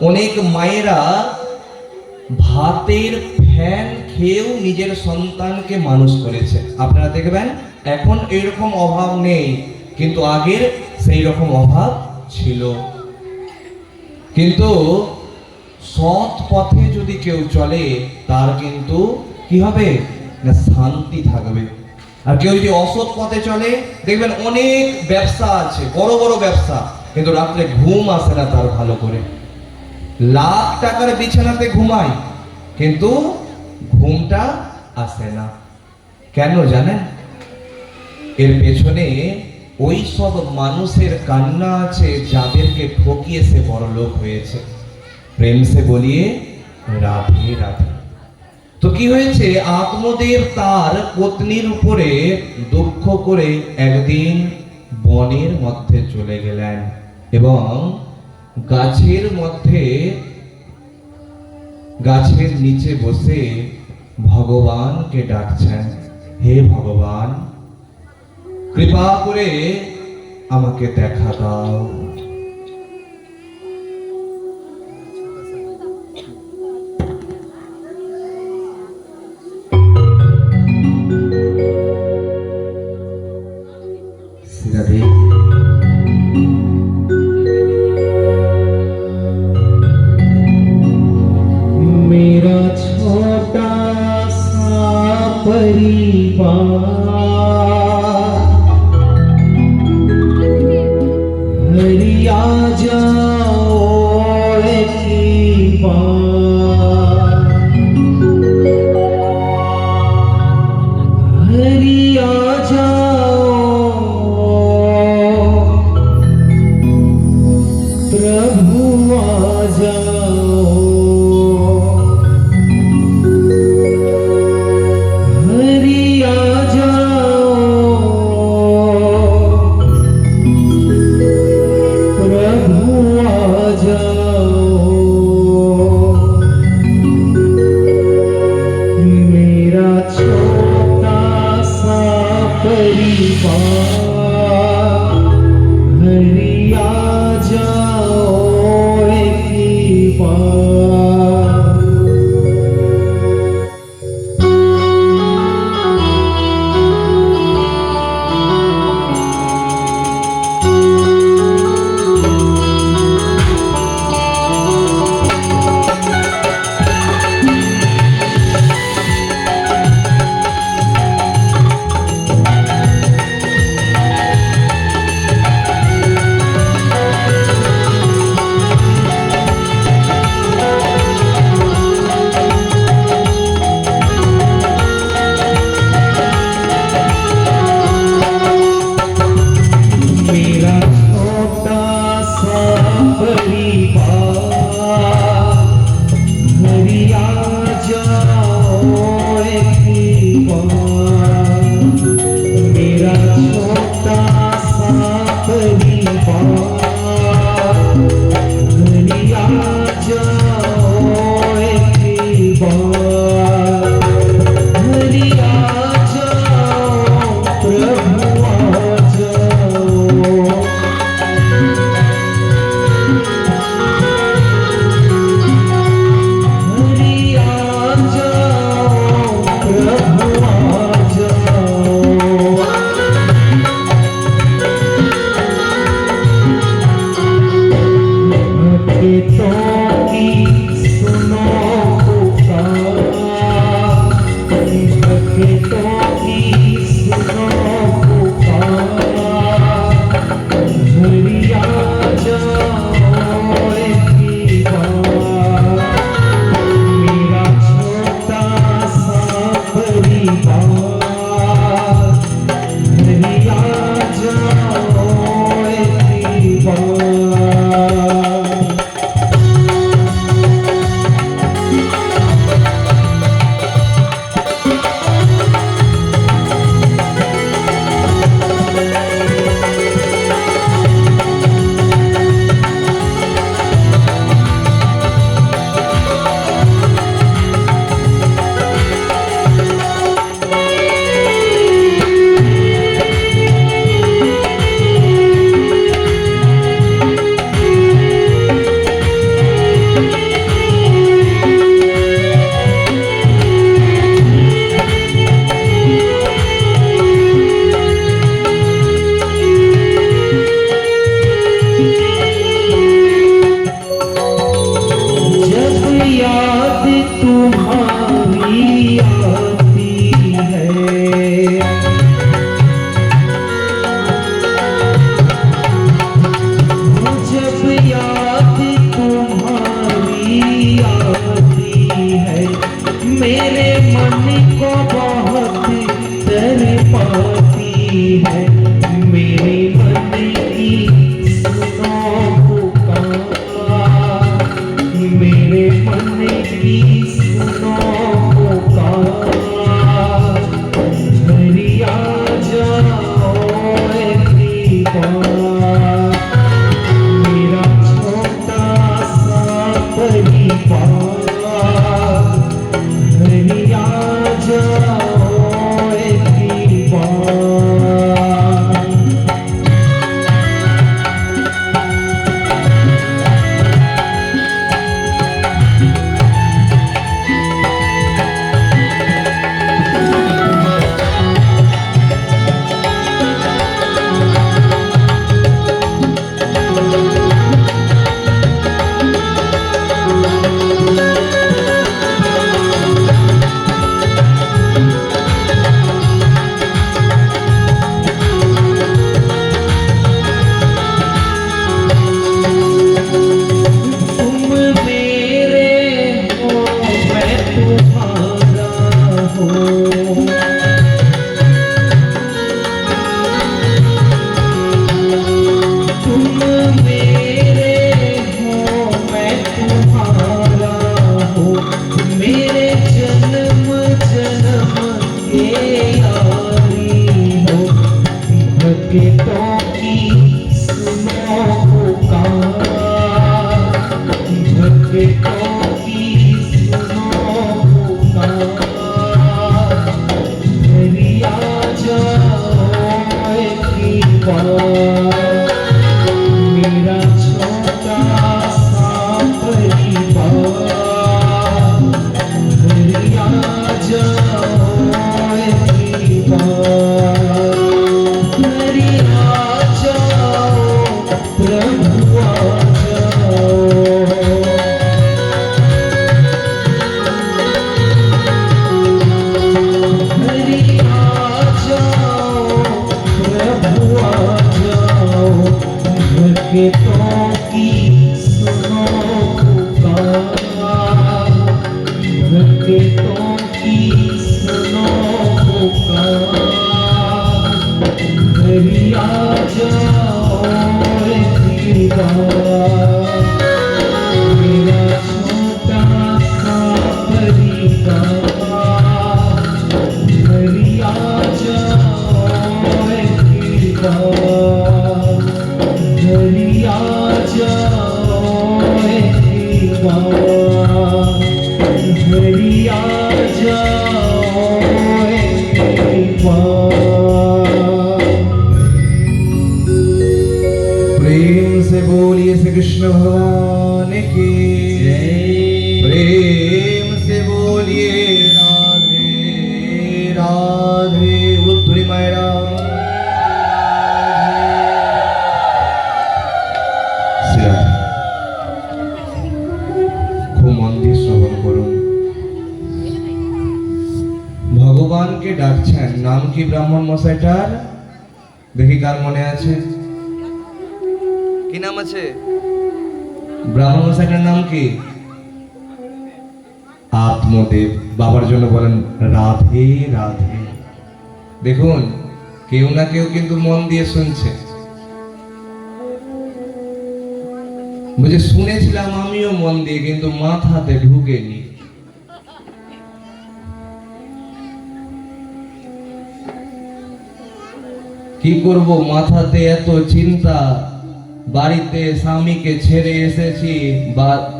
অনেক মায়েরা ভাতের ফ্যান খেয়েও নিজের সন্তানকে মানুষ করেছে। আপনারা দেখবেন এখন এরকম অভাব নেই, কিন্তু আগের সেই রকম অভাব ছিল। কিন্তু সৎ পথে যদি কেউ চলে, তার কিন্তু কি হবে না, শান্তি থাকবে। আর কেউ যদি অসৎ পথে চলে, দেখবেন অনেক ব্যবসা আছে, বড় বড় ব্যবসা, কিন্তু রাত্রে ঘুম আসে না তার ভালো করে। লাখ টাকার বিছানাতে ঘুমায়, কিন্তু ঘুমটা আসে না। কেন জানেন? এর পেছনে ওই সব মানুষের কান্না আছে যাদেরকে ঠকিয়ে সে বড় লোক হয়েছে। প্রেম সে বলিয়ে রাধে রাধে। তো কি হয়েছে, আত্মদেব তার পত্নীর উপরে দুঃখ করে একদিন বনের মধ্যে চলে গেলেন এবং গাছের মধ্যে, গাছের নিচে বসে ভগবানকে ডাকছেন, হে ভগবান, কৃপা করে আমাকে দেখা দাও। রাধে। मेरा छोटा सा परिवार, हरि आ जाओ एक बार, हरि आ जाओ, प्रभु आ जाओ, हरि आ जाओ, प्रभु आ जाओ। मेरा छोटा सा परिवार, हरि आ जाओ एक बार। मेरा छोटा सा परिवार, हरि आ जाओ एक बार। मेरा छोटा सा परिवार, हरि आ जाओ एक बार, हरि आ जाओ, प्रभु आ जाओ, हरि आ जाओ, मेरे मन को बहुत तड़पाती है, मेरे मन की सुनो पुकार, मेरे मन की सुनो पुकार, घरी आ जाओ ए दीवार, मेरा छोटा सा परिवार, घरी आ जाओ ए दीवार। तुम मेरे हो मैं तुम्हारा हूँ, तुम मेरे हो मैं तुम्हारा हूँ, मेरे जन्म जन्म के यारी हो, भक्तों की सुनो पुकार, भक्तों की सुनो पुकार, घरी आ जाओ ए दीवार, मेरा छोटा सा परिवार, घरी आ जाओ ए दीवार, घरी आ जाओ प्रभु आ जाओ, घरी आ जाओ प्रभु आ जाओ, भक्तों की सुनो पुकार, भक्तों की सुनो पुकार, घरी आ जाओ ए दीवार, मेरा छोटा सा परिवार, घरी आ जाओ ए दीवार, घरी आ जाओ ए दीवार, घरी आ जाओ ए दीवार। प्रेम से बोलिए श्री कृष्ण भगवान की प्रेम से बोलिए राधे राधे रुद्री मायरा। খুব মন দিয়ে শ্রবণ করুন। ভগবানকে ডাকছেন, নাম কি ব্রাহ্মণ মশাইটার? দেখি কার মনে আছে? কি নাম আছে? ব্রাহ্মণ মশাইটার নাম কি? আত্মদেব। বাবার জন্য বলেন রাধে রাধে। দেখুন কেউ না কেউ কিন্তু মন দিয়ে শুনছে। বুঝে শুনেছিলাম আমিও মন দিয়ে, কিন্তু মাথাতে ঢুকেনি। কি করব, মাথাতে এত চিন্তা। বাড়িতে স্বামীকে ছেড়ে এসেছি,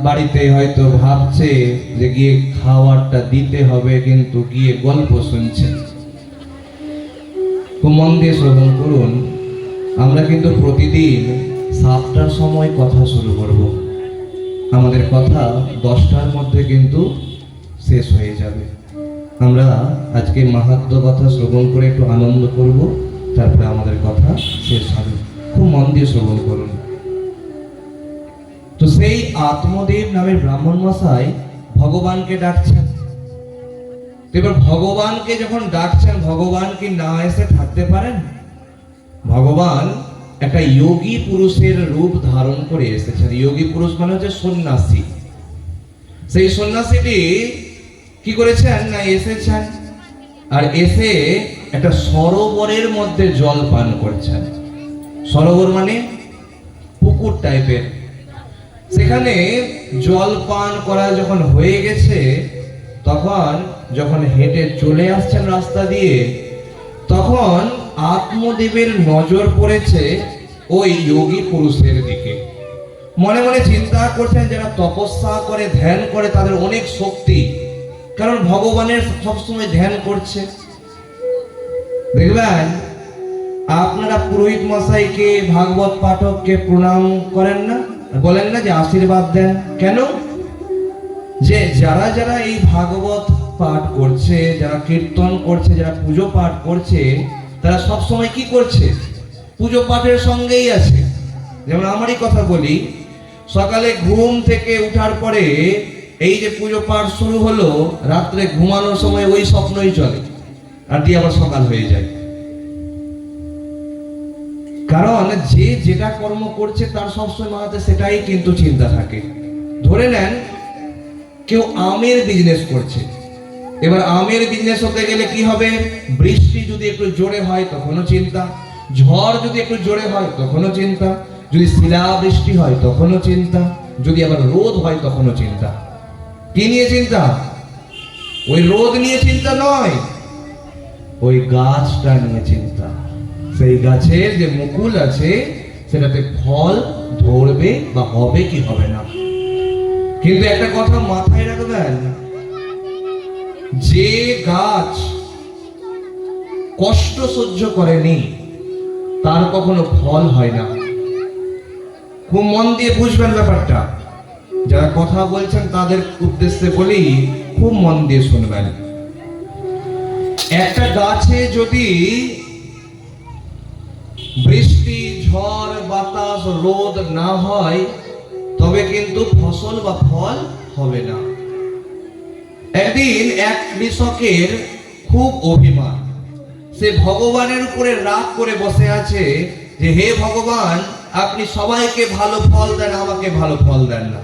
বাড়িতে হয়তো ভাবছে যে গিয়ে খাবারটা দিতে হবে, কিন্তু গিয়ে গল্প শুনছে। খুব মন দিয়ে শ্রবণ করুন। আমরা কিন্তু প্রতিদিন 7টার সময় কথা শুরু করব। আমাদের কথা 10টার মধ্যে কিন্তু শেষ হয়ে যাবে। আমরা আজকে মাহাত্ম্য কথা শ্রবণ করে একটু আনন্দ করব, তারপরে আমাদের কথা শেষ হবে। খুব মন দিয়ে শ্রবণ করুন। তো সেই আত্মদেব নামের ব্রাহ্মণ মশাই ভগবানকে ডাকছেন। এবার ভগবানকে যখন ডাকছেন, ভগবান কি না এসে থাকতে পারেন? ভগবান একটা যোগী পুরুষের রূপ ধারণ করে এসেছেন। যোগী পুরুষ মানে হচ্ছে সন্ন্যাসী। সেই সন্ন্যাসীটি কি করেছেন না এসেছেন, আর এসে একটা সরোবরের মধ্যে জল পান করছেন। সরোবর মানে পুকুর টাইপের। সেখানে জল পান করা যখন হয়ে গেছে, তখন যখন হেঁটে চলে আসছেন রাস্তা দিয়ে, তখন আত্মদেবের নজর পড়েছে ওই যোগী পুরুষের দিকে। মনে মনে চিন্তা করছেন, যারা তপস্যা করে ধ্যান করে তাদের অনেক শক্তি, কারণ ভগবানের সবসময় ধ্যান করছে। দেখবেন আপনারা পুরোহিত মশাইকে, ভাগবত পাঠককে প্রণাম করেন না, বলেন না যে আশীর্বাদ দেন। কেন? যে যারা যারা এই ভাগবত পাঠ করছে, যারা কীর্তন করছে, যারা পুজো পাঠ করছে, তারা সব সময় কি করছে? পুজো পাঠের সঙ্গেই আছে। যেমন আমারই কথা বলি, সকালে ঘুম থেকে উঠার পরে এই যে পুজো পাঠ শুরু হলো, রাত্রে ঘুমানোর সময় ওই স্বপ্নই চলে, আর দিয়ে আবার সকাল হয়ে যায়। কারণ যে যেটা কর্ম করছে তার সবসময় মাথাতে সেটাই কিন্তু চিন্তা থাকে। ধরে নেন কেউ আমের বিজনেস করছে, এবার আমের বিজনেস হতে গেলে কি হবে? বৃষ্টি যদি একটু জোরে হয় তখনও চিন্তা, ঝড় যদি একটু জোরে হয় তখনও চিন্তা, যদি শিলা বৃষ্টি হয় তখনও চিন্তা, যদি আবার রোদ হয় তখনও চিন্তা। কি নিয়ে চিন্তা? ওই রোদ নিয়ে চিন্তা নয়, ওই গাছটা নিয়ে চিন্তা। সেই গাছের যে মুকুল আছে সেটাতে ফল ধরবে বা হবে কি হবে না। কিন্তু একটা কথা মাথায় রাখবেন, যে গাছ কষ্ট সহ্য করেনি তার কখনো ফল হয় না। খুব মন দিয়ে বুঝবেন ব্যাপারটা। যারা কথা বলছেন তাদের উদ্দেশ্যে বলি, খুব মন দিয়ে শুনবেন। একটা গাছে যদি বৃষ্টি, ঝড়, বাতাস, রোদ না হয় তবে কিন্তু ফসল বা ফল হবে না। একদিন এক কৃষকের খুব অভিমান, সে ভগবানের উপরে রাগ করে বসে আছে যে হে ভগবান, আপনি সবাইকে ভালো ফল দেন, আমাকে ভালো ফল দেন না।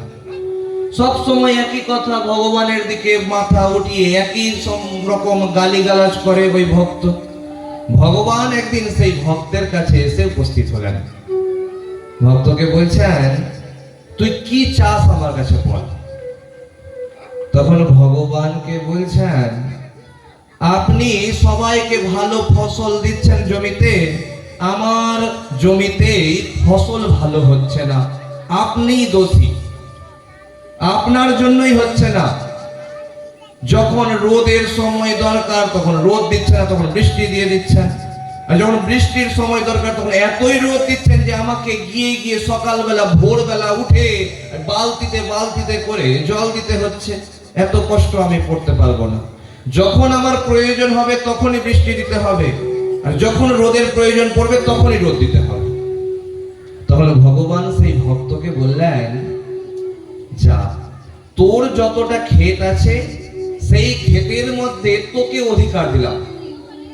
সব সময় একই কথা, ভগবানের দিকে মাথা উঠিয়ে একই রকম গালিগালাজ করে ওই ভক্ত। ভগবান একদিন সেই ভক্তের কাছে এসে উপস্থিত হলেন। ভক্তকে বলছেন, তুই কি চাস আমার কাছে বল। তখন ভগবানকে বলছেন, আপনি সবাইকে ভালো ফসল দিচ্ছেন জমিতে, আমার জমিতেই ফসল ভালো হচ্ছে না, আপনিই দোষী, আপনার জন্যই হচ্ছে না। যখন রোদের সময় দরকার তখন রোদ দিচ্ছেন না, তখন বৃষ্টি দিয়ে দিচ্ছেন, আর যখন বৃষ্টির সময় দরকার তখন এতই রোদ দিচ্ছেন যে আমাকে গিয়ে গিয়ে সকালবেলা ভোরবেলা উঠে বালতিতে বালতিতে করে জল দিতে হচ্ছে। এত কষ্ট আমি করতে পারবো না। যখন আমার প্রয়োজন হবে তখনই বৃষ্টি দিতে হবে, আর যখন রোদের প্রয়োজন পড়বে তখনই রোদ দিতে হবে। তখন ভগবান সেই ভক্তকে বললেন, যা, তোর যতটা ক্ষেত আছে সেই ক্ষেতের মধ্যে তোকে অধিকার দিলাম।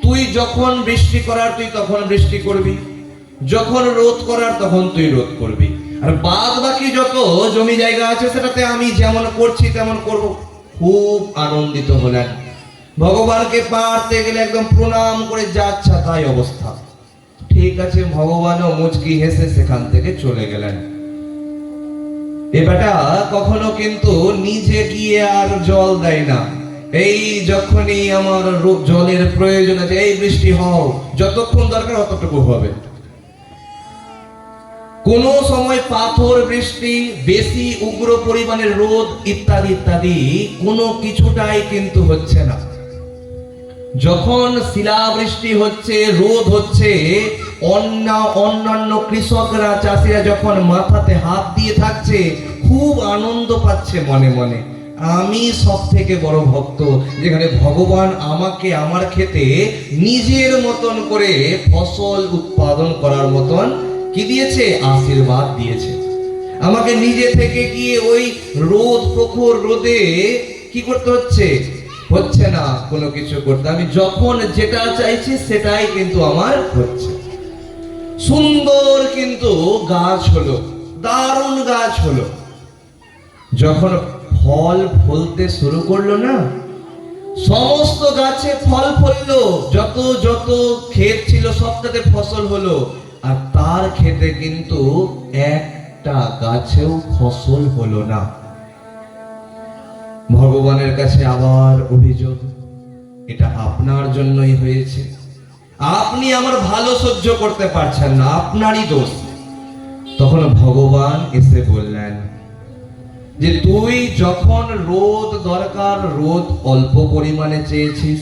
তুই যখন বৃষ্টি করার তুই তখন বৃষ্টি করবি, যখন রোদ করার তখন তুই রোদ করবি, আর বাদ বাকি যত জমি জায়গা আছে সেটাতে আমি যেমন করছি তেমন করব। খুব আনন্দিত হলেন। ভগবানকে পারতে গেলে একদম প্রণাম করে যাচ্ছে, তাই অবস্থা। ঠিক আছে, ভগবানও মুচকি হেসে সেখান থেকে চলে গেলেন। এ বেটা কখনো কিন্তু নিজে গিয়ে আর জল দেয় না। এই যখনই আমার জলের প্রয়োজন আছে, এই বৃষ্টি হও, যতক্ষণ দরকার ততটুকু হবে। কোন সময় পাথর বৃষ্টি, বেশি উগ্র পরিমাণের রোদ ইত্যাদি ইত্যাদি কোনো কিছুটাই কিন্তু হচ্ছে না। যখন শিলাবৃষ্টি হচ্ছে, রোদ হচ্ছে, অন্যান্য কৃষকরা, চাষিরা যখন মাথাতে হাত দিয়ে থাকছে, খুব আনন্দ পাচ্ছে মনে মনে। আমি সব থেকে বড় ভক্ত, যেখানে ভগবান আমাকে আমার ক্ষেতে নিজের মতন করে ফসল উৎপাদন করার মতন কি দিয়েছে? আশীর্বাদ দিয়েছে। আমাকে নিজে থেকে গিয়ে ওই রোদ, প্রখর রোদে কি করতে হচ্ছে না কোনো কিছু করতে। আমি যখন যেটা চাইছি সেটাই কিন্তু আমার হচ্ছে। সুন্দর কিন্তু গাছ হলো, দারুণ গাছ হলো। যখন ফল ফলতে শুরু করলো না, সমস্ত গাছে ফল ফললো, যত যত ক্ষেত ছিল সবটাতে ফসল হলো, আর তার ক্ষেতে কিন্তু একটা গাছেও ফসল হলো না। ভগবানের কাছে আবার অভিযোগ, এটা আপনার জন্যই হয়েছে, আপনি আমার ভালো সহ্য করতে পারছেন না, আপনারই দোষ। তখন ভগবান এসে বললেন যে তুই যখন রোদ দরকার রোদ অল্প পরিমাণে চেয়েছিস,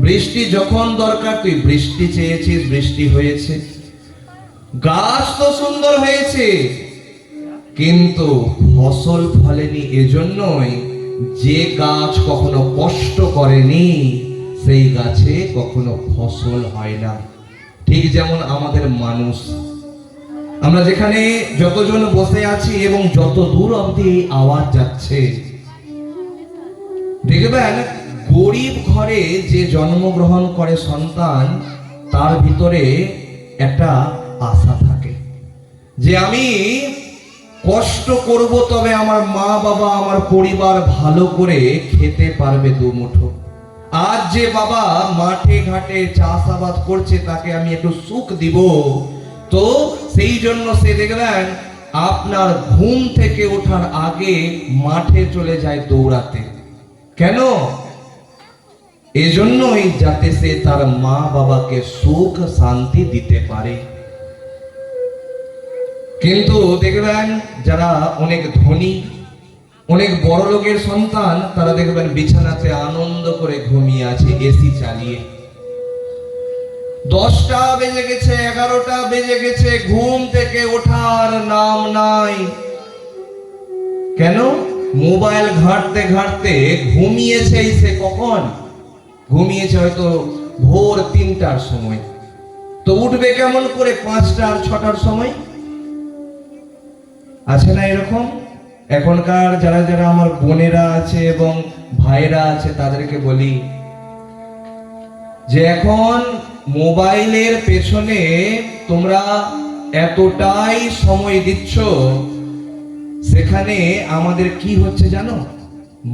বৃষ্টি যখন দরকার তুই বৃষ্টি চেয়েছিস, বৃষ্টি হয়েছে, গাছ তো সুন্দর হয়েছে, কিন্তু ফসল ফলেনি। এজন্যই যে গাছ কখনো কষ্ট করেনি সেই গাছে কখনো ফসল হয় না। ঠিক যেমন আমাদের মানুষ, আমরা যেখানে যতজন বসে আছি এবং যত দূর অবধি আওয়াজ যাচ্ছে, দেখবেন গরিব ঘরে যে জন্মগ্রহণ করে সন্তান, তার ভিতরে একটা আশা থাকে যে আমি কষ্ট করব তবে আমার মা বাবা আমার পরিবার ভালো করে খেতে পারবে দুমুঠো। আজ যে বাবা মাঠে ঘাটে চাষাবাদ করছে তাকে আমি একটু সুখ দিব, তো সেই জন্য সে দেখবেন আপনার ঘুম থেকে ওঠার আগে মাঠে চলে যায় দৌড়াতে। কেন? এজন্যই যাতে সে তার মা বাবাকে সুখ শান্তি দিতে পারে। কিন্তু দেখবেন যারা অনেক ধনী, অনেক বড় লোকের সন্তান, তারা দেখবেন বিছানাতে আনন্দ করে ঘুমিয়ে আছে এসি চালিয়ে। 10টা বেজে গেছে, 11টা বেজে গেছে, ঘুম থেকে ওঠার নাম নাই। কেন? মোবাইল ঘাঁটতে ঘাঁটতে ঘুমিয়েছে। সে কখন ঘুমিয়েছে? হয়তো ভোর 3টার সময়, তো উঠবে কেমন করে 5টা আর 6টার সময়? আছে না এরকম? এখনকার যারা যারা আমার বোনেরা আছে এবং ভাইরা আছে তাদেরকে বলি যে এখন মোবাইলের পেছনে তোমরা এতটাই সময় দিচ্ছ, সেখানে আমাদের কি হচ্ছে জানো?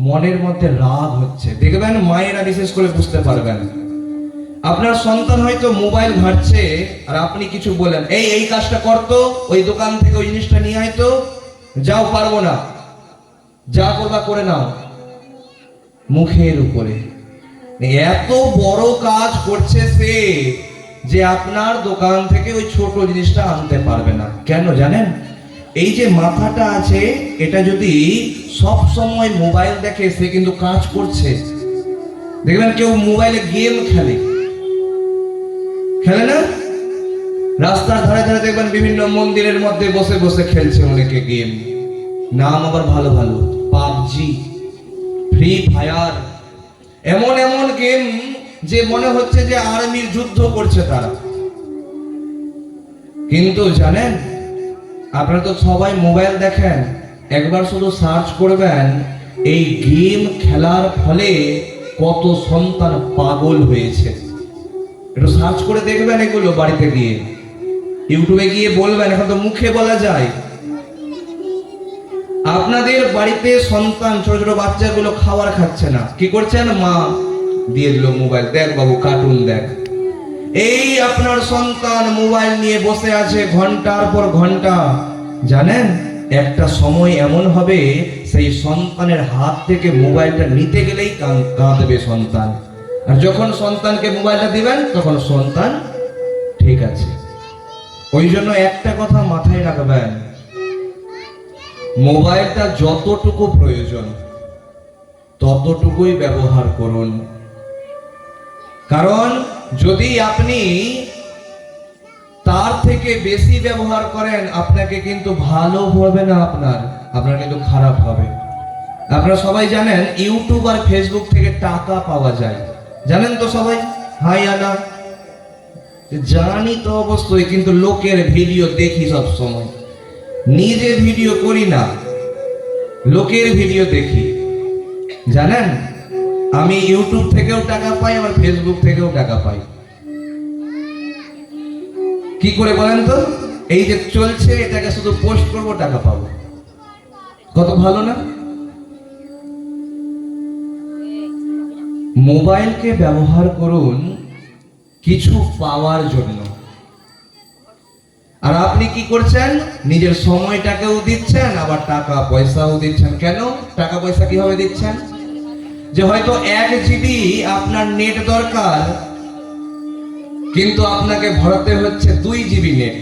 মনের মধ্যে রাগ হচ্ছে। দেখবেন মায়েরা বিশেষ করে বুঝতে পারবেন, আপনার সন্তান হয়তো মোবাইল ঘাঁটছে আর আপনি কিছু বলেন, এই কাজটা করতো, ওই দোকান থেকে ওই জিনিসটা নিয়ে আয় তো, যাও পারবো না, যা করবা করে নাও। মুখের উপরে এত বড় কাজ করছে সে যে আপনার দোকান থেকে ওই ছোট জিনিসটা আনতে পারবে না। কেন জানেন? এই যে মাথাটা আছে, এটা যদি সব সময় মোবাইল দেখে সে কিন্তু কাজ করছে। দেখবেন কেউ মোবাইলে গেম খেলে না? রাস্তার ধারে ধারে দেখবেন বিভিন্ন মন্দিরের মধ্যে বসে বসে খেলছে অনেকে গেম, নাম আবার ভালো ভালো, পাবজি, ফ্রি ফায়ার, এমন এমন গেম যে মনে হচ্ছে যে আর্মির যুদ্ধ করছে তারা। কিন্তু জানেন, আপনারা তো সবাই মোবাইল দেখেন, একবার শুধু সার্চ করবেন এই গেম খেলার ফলে কত সন্তান পাগল হয়েছে। একটু সার্চ করে দেখবেন এগুলো বাড়িতে গিয়ে, ইউটিউবে গিয়ে বলবেন, এখন তো মুখে বলা যায়। আপনাদের বাড়িতে সন্তান ছোট ছোট বাচ্চাগুলো খাবার খাচ্ছে না, কি করছেন? মা দিয়ে দিল মোবাইল, দেখ বাবু কার্টুন দেখ। এই আপনার সন্তান মোবাইল নিয়ে বসে আছে ঘন্টার পর ঘন্টা। জানেন, একটা সময় এমন হবে সেই সন্তানের হাত থেকে মোবাইলটা নিতে গেলেই কাঁদবে সন্তান, আর যখন সন্তানকে মোবাইলটা দিবেন তখন সন্তান ঠিক আছে। ওই জন্য একটা কথা মাথায় রাখবেন, মোবাইলটা যতটুকু প্রয়োজন ততটুকুই ব্যবহার করুন। কারণ যদি আপনি তার থেকে বেশি ব্যবহার করেন, আপনাকে কিন্তু ভালো হবে না, আপনার কিন্তু খারাপ হবে। আপনারা সবাই জানেন ইউটিউব আর ফেসবুক থেকে টাকা পাওয়া যায়, জানেন তো সবাই? হাই আনা জানি তো অবশ্যই, কিন্তু লোকের ভিডিও দেখি সব সময়, নিজে ভিডিও করি না, লোকের ভিডিও দেখি। জানেন, আমি ইউটিউব থেকেও টাকা পাই, আবার ফেসবুক থেকেও টাকা পাই। কি করে বলেন তো? এই যে চলছে, এটাকে শুধু পোস্ট করবো, টাকা পাবো, কত ভালো না? মোবাইলকে ব্যবহার করুন কিছু পাওয়ার জন্য, আর আপনি কি করছেন? নিজের সময়টাকেও দিচ্ছেন, আবার টাকা পয়সাও দিচ্ছেন। কেন টাকা পয়সা কিভাবে দিচ্ছেন? যে হয়তো 1 জিবি আপনার নেট দরকার, কিন্তু আপনাকে ভরাতে হচ্ছে 2 জিবি নেট।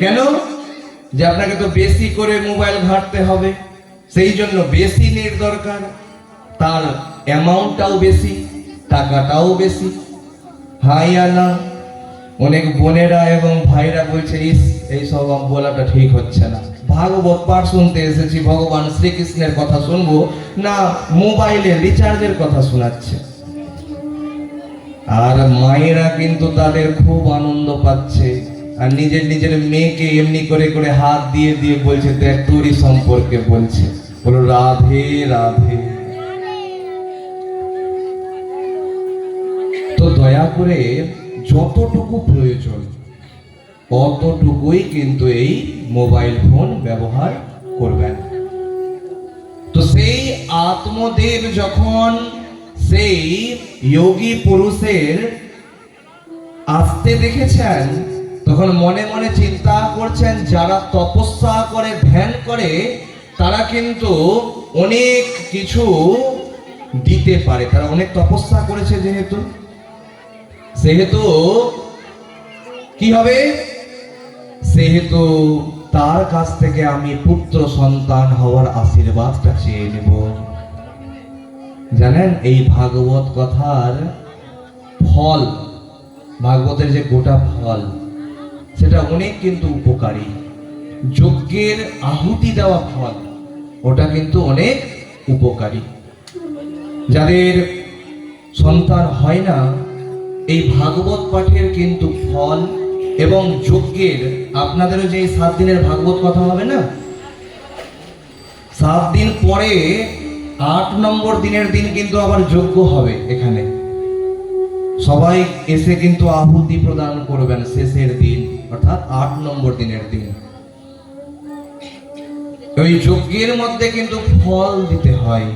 কেন? যে আপনাকে তো বেশি করে মোবাইল ঘাঁটতে হবে, সেই জন্য বেশি নেট দরকার, তার অ্যামাউন্টটাও বেশি, টাকাটাও বেশি। হাইয়া না, অনেক বোনেরা এবং ভাইরা বলছে এইসব বলাটা ঠিক হচ্ছে না, ভাগবত পাঠ শুনতে এসেছি, ভগবান শ্রীকৃষ্ণের কথা শুনবো না, মোবাইলে রিচার্জের কথা শোনাচ্ছে। আর মায়েরা কিন্তু তাদের খুব আনন্দ পাচ্ছে, আর নিজের নিজের মেয়েকে এমনি করে করে হাত দিয়ে দিয়ে বলছে, দেখ তোরই সম্পর্কে বলছে, বলো রাধে রাধে। তো দয়া করে যতটুকু প্রয়োজন অতটুকুই কিন্তু এই মোবাইল ফোন ব্যবহার করবেন। তো সেই আত্মদেব যখন সেই যোগী পুরুষের আসতে দেখেছেন, তখন মনে মনে চিন্তা করছেন, যারা তপস্যা করে ধ্যান করে তারা কিন্তু অনেক কিছু দিতে পারে, তারা অনেক তপস্যা করেছে, সেহেতু কি হবে? সেহেতু তার কাছ থেকে আমি পুত্র সন্তান হওয়ার আশীর্বাদটা চেয়ে নেব। জানেন এই ভাগবত কথার ফল, ভাগবতের যে গোটা ফল, সেটা অনেক কিন্তু উপকারী। যজ্ঞের আহুতি দেওয়া ফল, ওটা কিন্তু অনেক উপকারী। যাদের সন্তান হয় না, এই ভাগবত পাঠের কিন্তু ফল এবং যজ্ঞের, আপনাদেরও যে 7 দিনের ভাগবত কথা হবে না, 7 দিন পরে 8 নম্বর দিনের দিন কিন্তু আবার যজ্ঞ হবে। এখানে সবাই এসে কিন্তু আহুতি প্রদান করবেন শেষের দিন, অর্থাৎ 8 নম্বর দিনের দিন। ওই যজ্ঞের মধ্যে কিন্তু ফল দিতে হয়,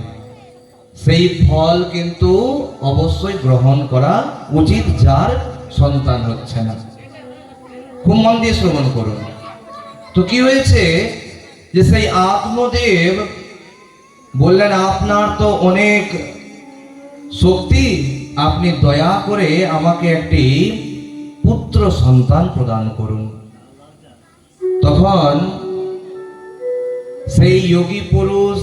সেই ফল কিন্তু অবশ্যই গ্রহণ করা উচিত যার সন্তান হচ্ছে না। খুব মন দিয়ে শ্রবণ করুন। তো কি হয়েছে যে সেই আত্মদেব বললেন, আপনার তো অনেক শক্তি, আপনি দয়া করে আমাকে একটি পুত্র সন্তান প্রদান করুন। তখন সেই যোগী পুরুষ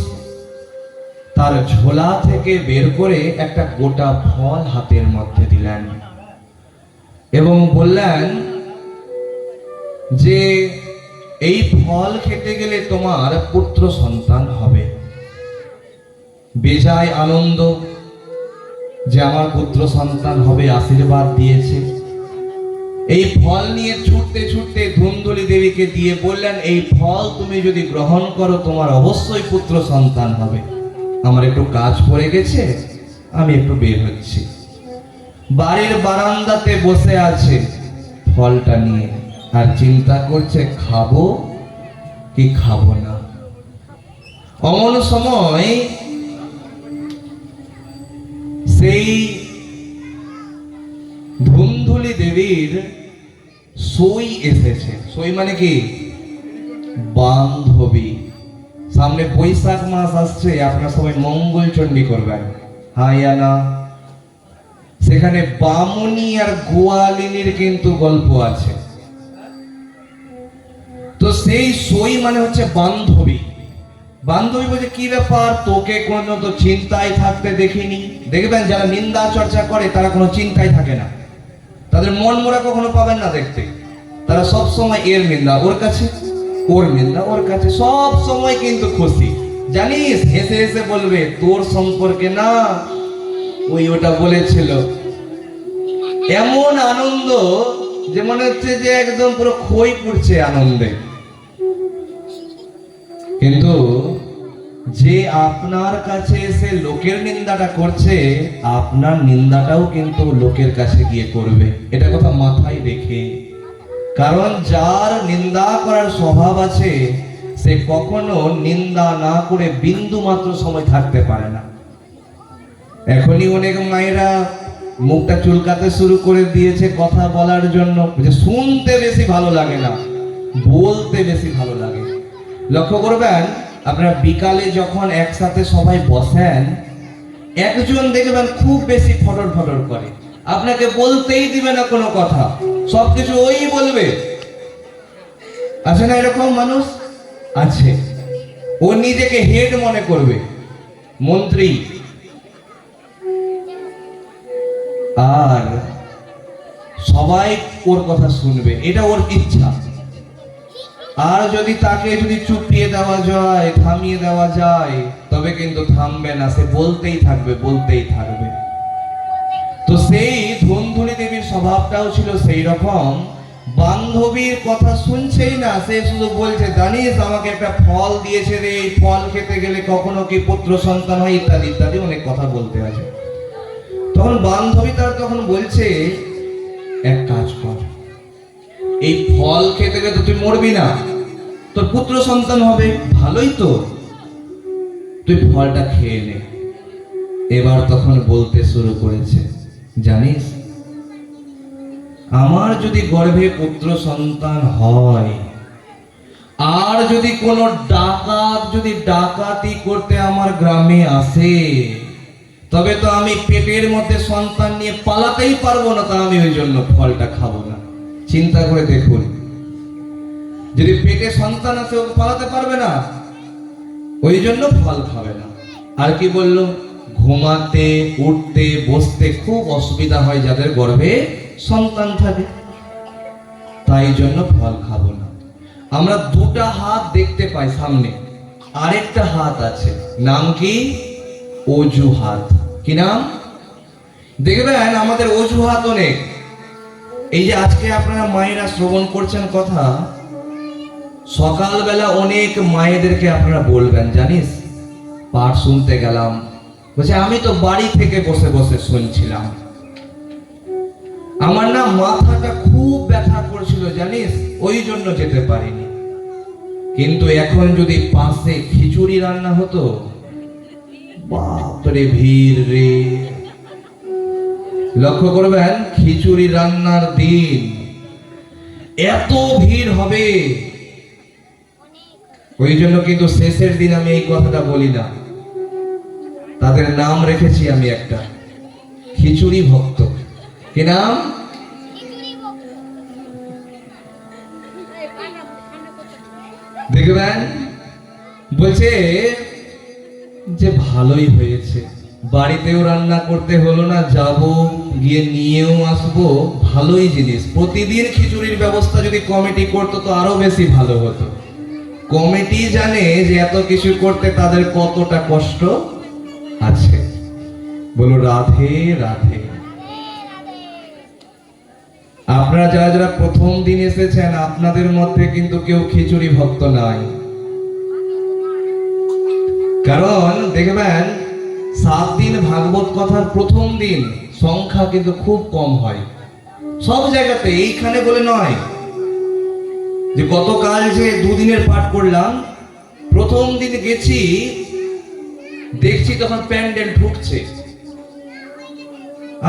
তার ঝোলা থেকে বের করে একটা গোটা ফল হাতের মধ্যে দিলেন এবং বললেন যে এই ফল খেতে গেলে তোমার পুত্র সন্তান হবে। বেজায় আনন্দ যে আমার পুত্র সন্তান হবে, আশীর্বাদ দিয়েছে। এই ফল নিয়ে ছুটতে ছুটতে ধুন্দুলি দেবীকে দিয়ে বললেন, এই ফল তুমি যদি গ্রহণ করো তোমার অবশ্যই পুত্র সন্তান হবে। আমার একটু কাজ পড়ে গেছে, আমি একটু বের হচ্ছি। বাড়ির বারান্দাতে বসে আছে ফলটা নিয়ে, আর চিন্তা করছে খাবো কি খাবো না। অমন সময় সেই ধুন্দুলি দেবীর সই এসেছে। সই মানে কি? বান্ধবী। সামনে বৈশাখ মাস আসছে, আপনারা সবাই মঙ্গল চণ্ডী করবেন, হাইয়ানা। সেখানে বামুনি আর গোয়ালিনীর কিন্তু গল্প আছে। তো সেই সই মানে হচ্ছে বান্ধবী। বান্ধবী বলছে, কি ব্যাপার, তোকে কোনো তো চিন্তায় থাকতে দেখিনি। দেখবেন যারা নিন্দা চর্চা করে তারা কোনো চিন্তায় থাকে না, তাদের মন মোরা কখনো পাবেন না দেখতে। তারা সব সময় এর নিন্দা ওর কাছে, ওর নিন্দা ওর কাছে, সব সময় কিন্তু খুশি। জানিস, হেসে হেসে বলবে তোর সম্পর্কে না ওই ওটা বলেছিল। এমন আনন্দ যে মনে হচ্ছে যে একদম পুরো খই পড়ছে আনন্দে। কিন্তু যে আপনার কাছে এসে লোকের নিন্দাটা করছে, আপনার নিন্দাটাও কিন্তু লোকের কাছে গিয়ে করবে, এটা কথা মাথায় রেখে। কারণ যার নিন্দা করার স্বভাব আছে সে কখনো নিন্দা না করে বিন্দু মাত্র সময় থাকতে পারে না। এখনই অনেক মায়েরা মুখটা চুলকাতে শুরু করে দিয়েছে কথা বলার জন্য, যে শুনতে বেশি ভালো লাগে না, বলতে বেশি ভালো লাগে। লক্ষ্য করবেন আপনারা বিকালে যখন একসাথে সবাই বসেন, একজন দেখবেন খুব বেশি ফটর ফটর করে, আপনাকে বলতেই দিবে না কোনো কথা, সবকিছু ওই বলবে। আছে না এরকম মানুষ? আছে। ও নিজেকে হেড মনে করবে, মন্ত্রী, আর সবাই ওর কথা শুনবে, এটা ওর ইচ্ছা। আর যদি তাকে চুপিয়ে দেওয়া যায়, থামিয়ে দেওয়া যায়, তবে কিন্তু থামবে না, সে বলতেই থাকবে, বলতেই থাকবে। তো সেই ধুনধুনি দেবীর স্বভাবটাও ছিল সেই রকম। বান্ধবীর কথা শুনছেই না, সে শুধু বলছে, জানিস আমাকে একটা ফল দিয়েছে রে, এই ফল খেতে গেলে কখনো কি পুত্র সন্তান হয়, ইত্যাদি ইত্যাদি অনেক কথা বলতে আছে। তখন বান্ধবী তার তখন বলছে, এক কাজ কর, এই ফল খেতে গেলে তো তুই মরবি না, তোর পুত্র সন্তান হবে, ভালোই তো, তুই ফলটা খেয়ে নে। এবার তখন বলতে শুরু করেছে, জানিস আমার যদি গর্ভে পুত্র সন্তান হয়, আর যদি কোনো ডাকাত ডাকাতি করতে আমার গ্রামে আসে, তবে তো আমি পেটের মধ্যে সন্তান নিয়ে পালাতেই পারবো না, তা আমি ওই জন্য ফলটা খাবো না। চিন্তা করে দেখুন, যদি পেটে সন্তান আছে, ও পালাতে পারবে না, ওই জন্য ফল খাবে না। আর কি বললো, ঘুমাতে, উঠতে, বসতে খুব অসুবিধা হয় যাদের গর্ভে সন্তান থাকে, তাই জন্য ফল খাবো না। আমরা দুটা হাত দেখতে পাই সামনে, আরেকটা হাত আছে, নাম কি? অজুহাত। কি নাম? দেখবেন আমাদের অজুহাত অনেক। এই যে আজকে আপনারা মায়েরা শ্রবণ করছেন কথা, সকালবেলা অনেক মায়েদেরকে আপনারা বলবেন, জানিস পাঠ শুনতে গেলাম, বলছে আমি তো বাড়ি থেকে বসে বসে শুনছিলাম, আমার না মাথাটা খুব ব্যথা করছিল, জানিস ওই জন্য যেতে পারিনি। কিন্তু এখন যদি পাশে খিচুড়ি রান্না হতো, বাপরে ভিড় রে। লক্ষ্য করবেন খিচুড়ি রান্নার দিন এত ভিড় হবে, ওই জন্য কিন্তু শেষের দিন আমি এই কথাটা বলি না, তাদের নাম রেখেছি আমি একটা, খিচুড়ি ভক্ত। কি নাম? দেখবেন বলছে যে ভালোই হয়েছে, বাড়িতেও রান্না করতে হলো না, যাব গিয়ে নিয়েও আসবো, ভালোই জিনিস। প্রতিদিন খিচুড়ির ব্যবস্থা যদি কমিটি করতো তো আরো বেশি ভালো হতো। কমিটি জানে যে এত কিছু করতে তাদের কতটা কষ্ট আছে। বলো রাধে রাধে। আপনারা যারা যারা প্রথম দিন এসেছেন, আপনাদের মধ্যে কিন্তু কেউ খিচুড়ি ভক্ত নাই। কারণ দেখবেন 7 দিন ভাগবত কথার প্রথম দিন সংখ্যা কিন্তু খুব কম হয় সব জায়গাতে, এইখানে বলে নয়। যে গতকাল যে 2 দিনের পাঠ করলাম, প্রথম দিন গেছি, দেখছি তখন প্যান্ডেল ঢুকছে,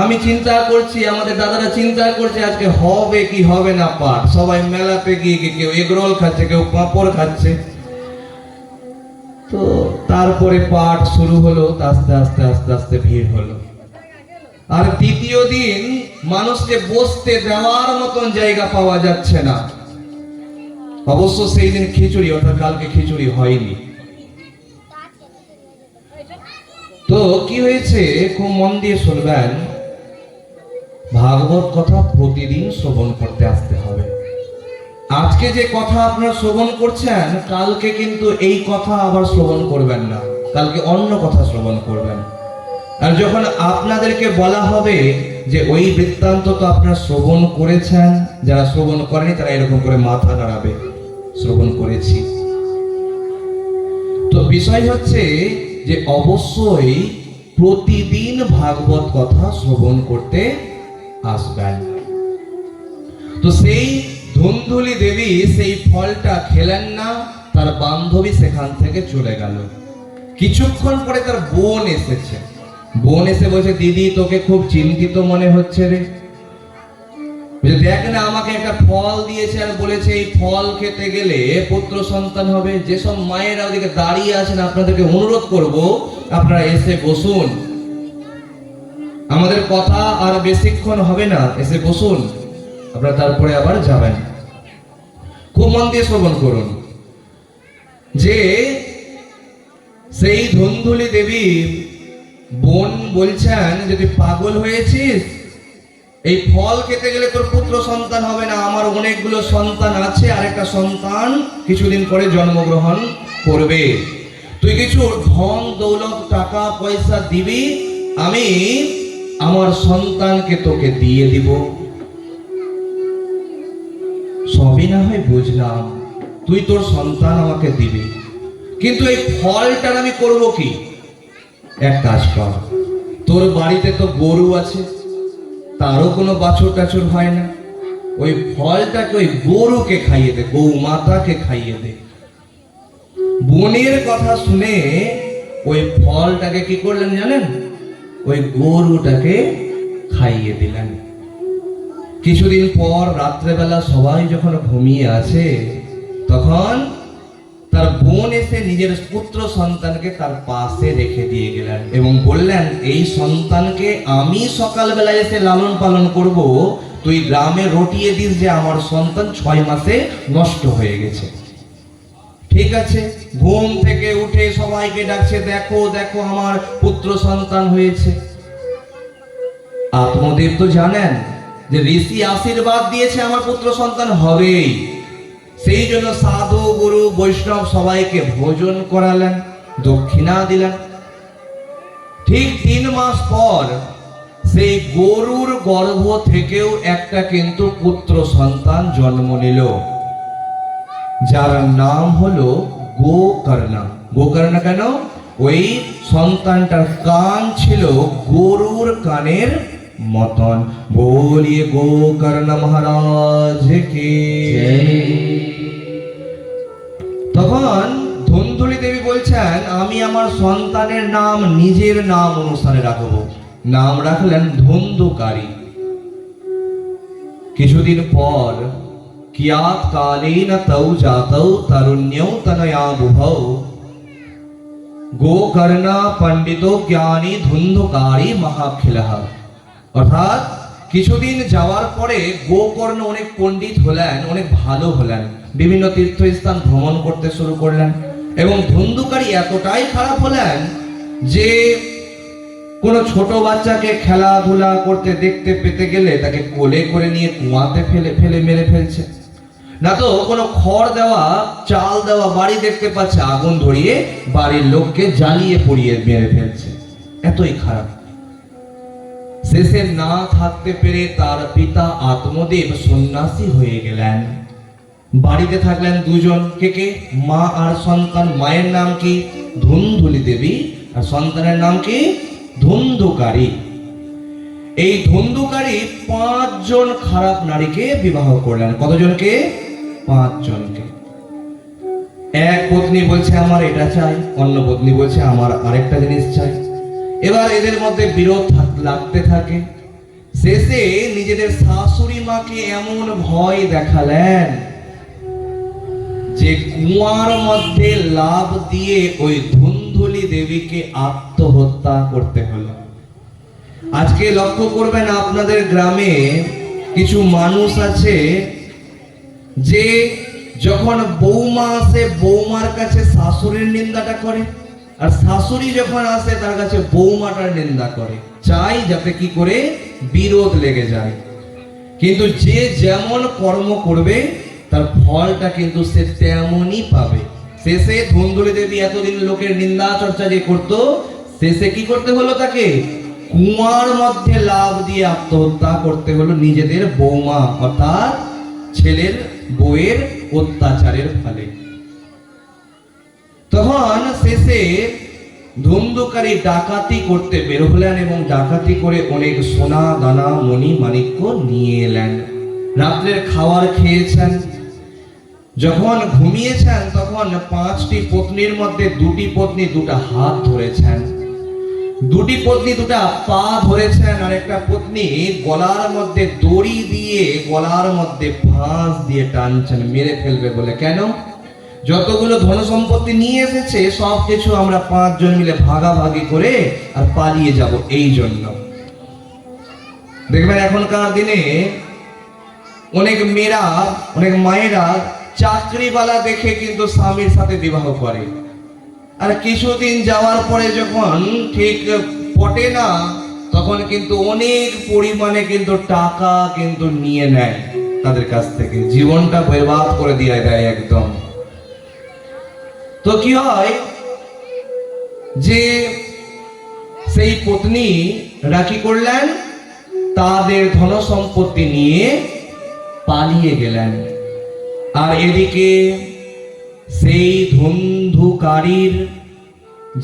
আমি চিন্তা করছি, আমাদের দাদারা চিন্তা করছে আজকে হবে কি হবে না পাঠ। সবাই মেলাতে গিয়ে কেউ এগরোল খাচ্ছে, কেউ পাঁপড় খাচ্ছে। তো তারপরে পাঠ শুরু হলো, আস্তে আস্তে আস্তে আস্তে ভিড় হলো। আর দ্বিতীয় দিন মানুষকে বসতে দেওয়ার মতন জায়গা পাওয়া যাচ্ছে না। অবশ্য সেই দিন খিচুড়ি, অর্থাৎ কালকে খিচুড়ি হয়নি। তো কি হয়েছে খুব মন দিয়ে শুনবেন, ভাগবত কথা প্রতিদিন শ্রবণ করতে আসতে হবে। আজকে যে কথা আপনারা শ্রবণ করছেন, কালকে কিন্তু এই কথা আবার শ্রবণ করবেন না, কালকে অন্য কথা শ্রবণ করবেন। আর যখন আপনাদেরকে বলা হবে যে ওই বৃত্তান্ত তো আপনারা শ্রবণ করেছেন, যারা শ্রবণ করেনি তারা এরকম করে মাথা নাড়াবে, শ্রবণ করেছি। তো বিষয় হচ্ছে যে অবশ্যই প্রতিদিন ভাগবত কথা শ্রবণ করতে আসবেন। তো সেই ধুনধুলি দেবী সেই ফলটা খেলেন না, তার বান্ধবী সেখান থেকে চলে গেল। কিছুক্ষণ পরে তার বোন এসেছে, বোন এসে বলছে, দিদি তোকে খুব চিন্তিত মনে হচ্ছে রে। বলছে, দেখ না, আমাকে একটা ফল দিয়েছে আর বলেছে এই ফল খেতে গেলে পুত্র সন্তান হবে। যেসব মায়েরা ওদিকে দাঁড়িয়ে আছেন, আপনাদেরকে অনুরোধ করব, আপনারা এসে বসুন। আমাদের কথা আর বেশিক্ষণ হবে না, এসে বসুন, আপনারা তারপরে আবার যাবেন। খুব মন দিয়ে শ্রবণ করুন যে সেই ধুন্ধুলি দেবী বোন বলছেন, যদি পাগল হয়েছিস, এই ফল খেতে গেলে তোর পুত্র সন্তান হবে না। আমার অনেকগুলো সন্তান আছে, আর একটা সন্তান কিছুদিন পরে জন্মগ্রহণ করবে। তুই কিছু ধন দৌলত টাকা পয়সা দিবি, আমি আমার সন্তানকে তোকে দিয়ে দিব। সবই না হয় বুঝলাম, তুই তোর সন্তান আমাকে দিবি, কিন্তু এই ফলটার আমি করব কি? এক কাজ কর, তোর বাড়িতে তো গরু আছে, তারও কোনো বাছুর টাছুর হয় না, ওই ফলটাকে ওই গরুকে খাইয়ে দে, গৌ মাতাকে খাইয়ে দে। বোনের কথা শুনে ওই ফলটাকে কি করলেন জানেন? ওই গরুটাকে খাইয়ে দিলেন। কিছুদিন পর রাত্রেবেলা সবাই যখন ঘুমিয়ে আছে, তখন তার বোন এসে নিজের পুত্র সন্তানকে তার পাশে রেখে দিয়ে গেলেন এবং বললেন, এই সন্তানকে আমি সকালবেলা এসে লালন পালন করব, তুই গ্রামে রটিয়ে দিস যে আমার সন্তান 6 মাসে নষ্ট হয়ে গেছে। ঠিক আছে। ঘুম থেকে উঠে সবাইকে ডাকছে, দেখো দেখো আমার পুত্র সন্তান হয়েছে। আত্মদেব তো জানেন যে ঋষি আশীর্বাদ দিয়েছে আমার পুত্র সন্তান হবেই, সেই জন্য সাধু গুরু বৈষ্ণব সবাইকে ভোজন করালেন, দক্ষিণা দিলেন। ঠিক 3 মাস পর সেই গরুর গর্ভ থেকেও একটা কিন্তু পুত্র সন্তান জন্ম নিল, যার নাম হলো গোকর্ণ। গোকর্ণ কেন? ওই সন্তানটার কান ছিল গরুর কানের মতন। বলিয়ে গোকর্ণ মহারাজ কি। তখন ধুন্ধুলি দেবী বলছেন, আমি আমার সন্তানের নাম নিজের নাম অনুসারে রাখবো। নাম রাখলেন ধুন্ধুকারী। কিছুদিন পর কিয়াত কালীন তৌ জাতৌ তরুণ্যৌ তনয়া বুভৌ গোকর্ণ পণ্ডিত জ্ঞানী ধুন্ধুকারী মহাখিলঃ। অর্থাৎ কিছুদিন যাওয়ার পরে গোকর্ণ অনেক পণ্ডিত হলেন, অনেক ভালো হলেন, বিভিন্ন তীর্থস্থান ভ্রমণ করতে শুরু করলেন এবং ধুন্ধুকারী এতটাই খারাপ হলেন যে কোনো ছোট বাচ্চাকে খেলাধুলা করতে দেখতে পেতে গেলে তাকে কোলে করে নিয়ে কুয়াতে ফেলে মেরে ফেলছে, না তো কোনো খড় দেওয়া চাল দেওয়া বাড়ি দেখতে পাচ্ছে, আগুন ধরিয়ে বাড়ির লোককে জ্বালিয়ে পুড়িয়ে মেরে ফেলছে। এতই খারাপ। শেষে না থাকতে পেরে তার পিতা আত্মদেব সন্ন্যাসী হয়ে গেলেন। বাড়িতে থাকলেন দুজন, কে? মা আর সন্তান। মায়ের নাম কি? ধুন্ধুলি দেবী, আর সন্তানের নাম কি? ধুন্ধুকারী। এই ধুন্ধুকারী 5 জন খারাপ নারীকে বিবাহ করলেন। কতজনকে? 5 জনকে। এক পত্নী বলছে আমার এটা চাই, অন্য পত্নী বলছে আমার আরেকটা জিনিস চাই। এবার এদের মধ্যে বিরোধ লাগতে থাকে। শেষে নিজেদের শাশুড়ি মাকে এমন ভয় দেখালেন যে কুয়ার মধ্যে লাফ দিয়ে ওই ধুন্ধুলি দেবীকে আত্মহত্যা করতে হলো। আজকে লক্ষ্য করবেন আপনাদের গ্রামে কিছু মানুষ আছে যে যখন বৌমা আসে বৌমার কাছে শাশুড়ির নিন্দাটা করে, আর শাশুড়ি যখন আসে তার কাছে বৌমাটার নিন্দা করে, চাই যাতে কি করে বিরোধ লেগে যায়। কিন্তু যে যেমন কর্ম করবে তার ফলটা কিন্তু সে তেমনই পাবে। শেষে ধুন্ধুলি দেবী এতদিন লোকের নিন্দা চর্চা যে করত, শেষে কি করতে হলো? তাকে কুয়ার মধ্যে লাফ দিয়ে আত্মহত্যা করতে হলো নিজেদের বৌমা অর্থাৎ ছেলের বউয়ের অত্যাচারের ফলে। তখন শেষে ধুন্ধুকারী ডাকাতি করতে বের হলেন এবং ডাকাতি করে অনেক সোনা দানা মণি মাণিক্য নিয়ে এলেন। রাত্রের খাবার খেয়েছেন, যখন ঘুমিয়েছেন তখন 5টি পত্নীর মধ্যে 2টি পত্নী 2টা হাত ধরেছেন। দুটি পত্নী দুটা পা ধরেছেন, আর একটা পত্নী গলার মধ্যে দড়ি দিয়ে গলার মধ্যে ফাঁস দিয়ে টানছেন মেরে ফেলবে বলে। কেন? যতগুলো ধন সম্পত্তি নিয়ে এসেছে সব কিছু আমরা 5 জন মিলে ভাগাভাগি করে আর পালিয়ে যাব, এই জন্য। দেখবেন এখনকার দিনে অনেক মেয়েরা, অনেক মায়েরা চাকরিওয়ালা দেখে কিন্তু স্বামীর সাথে বিবাহ করে, আর কিছুদিন যাওয়ার পরে যখন ঠিক পটে না, তখন কিন্তু অনেক পরিমাণে কিন্তু টাকা কিন্তু নিয়ে নেয় তাদের কাছ থেকে, জীবনটা বরবাদ করে দিয়ে দেয় একদম। তো কি হয় যে সেই পত্নী রাখি করলেন, তাদের ধন সম্পত্তি নিয়ে পালিয়ে গেলেন। আর এদিকে সেই ধুন্ধুকারীর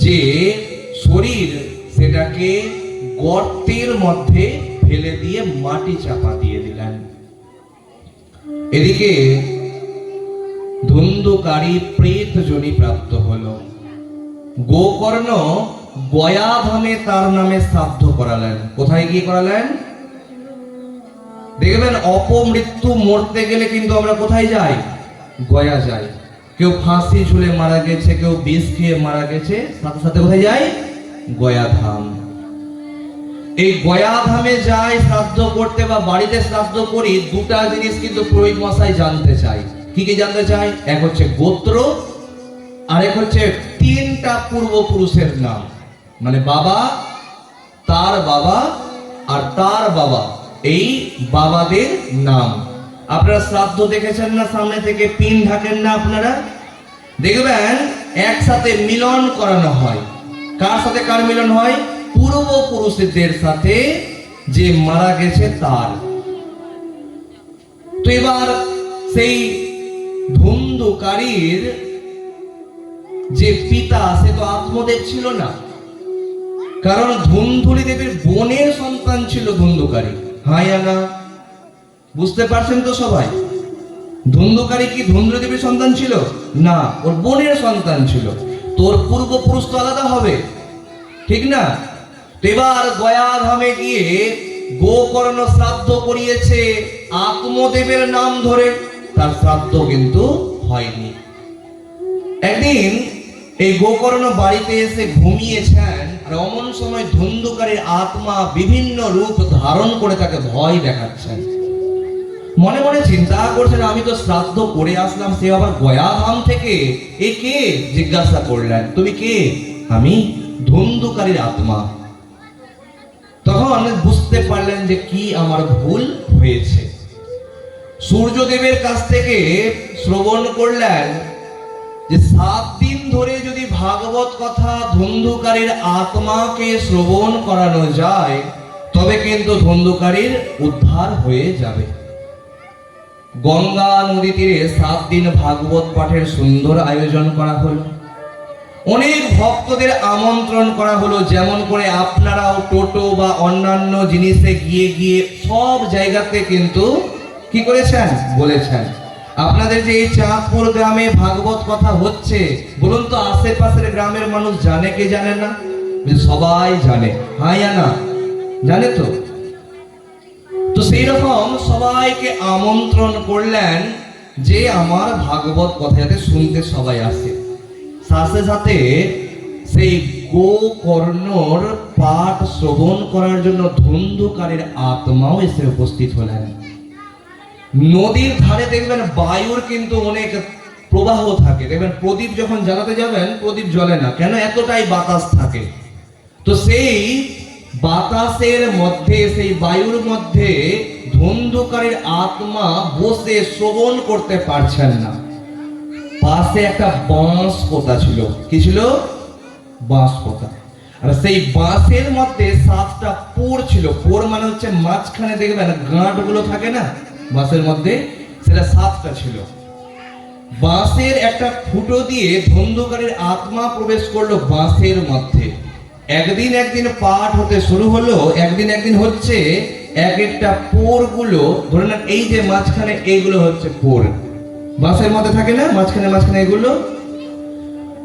যে শরীর, সেটাকে গর্তের মধ্যে ফেলে দিয়ে মাটি চাপা দিয়ে দিলেন। এদিকে ধুন্ধুকারী প্রেত জনি প্রাপ্ত হলো। গোকর্ণ গয়াধামে তার নামে শ্রাদ্ধ করালেন। কোথায় গিয়ে করালেন? দেখবেন অপমৃত্যু মরতে গেলে কিন্তু আমরা কোথায় যাই? গয়া যাই। কেউ ফাঁসি ঝুলে মারা গেছে, কেউ বিষ খেয়ে মারা গেছে, সাথে সাথে কোথায় যাই? গয়াধাম। এই গয়াধামে যাই শ্রাদ্ধ করতে বা বাড়িতে শ্রাদ্ধ করি, দুটা জিনিস কিন্তু পুরোহিত মশাই জানতে চাই। কি কি জানতে চাই? এক হচ্ছে গোত্র, আর এক হচ্ছে 3টা পূর্বপুরুষের নাম, মানে বাবা, তার বাবা আর তার বাবা, এই বাবাদের নাম। আপনারা শ্রাদ্ধ দেখেছেন না, সামনে থেকে পিন ঢাকেন না আপনারা? দেখবেন একসাথে মিলন করানো হয়। কার সাথে কার মিলন হয়? পূর্বপুরুষদের সাথে যে মারা গেছে তার। তো এবার সেই ধুন্ধুকারীর যে পিতা, সে তো আত্মদেব ছিল না, কারণ ধুন্ধুলি দেবীর বোনের সন্তান ছিল ধুন্ধুকারী। হাই আনা, বুঝতে পারছেন তো সবাই? ধুন্ধুকারী কি ধুন্ধুলি দেবীর সন্তান ছিল না, ওর বোনের সন্তান ছিল। তোর পূর্বপুরুষ তো আলাদা হবে, ঠিক না? তো এবার গয়াধামে গিয়ে গোকর্ণ শ্রাদ্ধ করিয়েছে আত্মদেবের নাম ধরে, তার শ্রাদ্ধ কিন্তু হয়নি। একদিন এই গোকর্ণ বাড়িতে এসে ঘুমিয়েছেন, আর অমন সময় ধুন্ধুকারীর আত্মা বিভিন্ন রূপ ধারণ করে তাকে ভয় দেখাচ্ছেন। মনে মনে চিন্তা করছেন, আমি তো শ্রাদ্ধ করে আসলাম, সে আবার গয়াধাম থেকে। এ কে? জিজ্ঞাসা করলেন, তুমি কে? আমি ধুন্ধুকারীর আত্মা। তখন বুঝতে পারলেন যে কি আমার ভুল হয়েছে। সূর্যদেবের কাছ থেকে শ্রবণ করলেন যে 7 দিন ধরে যদি ভাগবত কথা ধুন্ধুকারীর আত্মাকে শ্রবণ করানো যায়, তবে কিন্তু ধুন্ধুকারীর উদ্ধার হয়ে যাবে। গঙ্গা নদী তীরে 7 দিন ভাগবত পাঠের সুন্দর আয়োজন করা হলো। অনেক ভক্তদের আমন্ত্রণ করা হলো, যেমন করে আপনারাও টোটো বা অন্যান্য জিনিসে গিয়ে গিয়ে সব জায়গাতে কিন্তু কি করেছেন? বলেছেন। আপনাদের যে এই চাঁদপুর গ্রামে ভাগবত কথা হচ্ছে, বলুন তো আশেপাশের গ্রামের মানুষ জানে কি জানে না? সবাই জানে। হাই আনা, জানে তো? তো সেই রকম সবাইকে আমন্ত্রণ করলেন যে আমার ভাগবত কথা যাতে শুনতে সবাই আসে। সাথে সাথে সেই গোকর্ণর পাঠ শ্রবণ করার জন্য ধুন্ধুকারীর আত্মাও এসে উপস্থিত হলেন। নদীর ধারে দেখবেন বায়ুর কিন্তু অনেক প্রবাহ থাকে। দেখবেন প্রদীপ যখন জ্বালাতে যাবেন, প্রদীপ জ্বলে না, কেন? এতটাই বাতাস থাকে। তো সেই বাতাসের মধ্যে, সেই বায়ুর মধ্যে ধুন্ধুকারীর আত্মা বসে শ্রবণ করতে পারছেন না। পাশে একটা বাঁশ পোতা ছিল। কি ছিল? বাঁশ পোতা। আর সেই বাঁশের মধ্যে 7টা পোর ছিল। পোর মানে হচ্ছে মাঝখানে দেখবেন গাঁট গুলো থাকে না বাঁশের মধ্যে, সেটা 7টা ছিল। বাঁশের একটা ফুটো দিয়ে ধুন্ধুকারীর আত্মা প্রবেশ করলো বাঁশের মধ্যে। একদিন পাঠ হতে শুরু হলো, একদিন হচ্ছে। এক একটা পোর গুলো ধরে নেন, এই যে মাঝখানে এইগুলো হচ্ছে পোর, বাঁশের মধ্যে থাকে না, মাঝখানে এগুলো।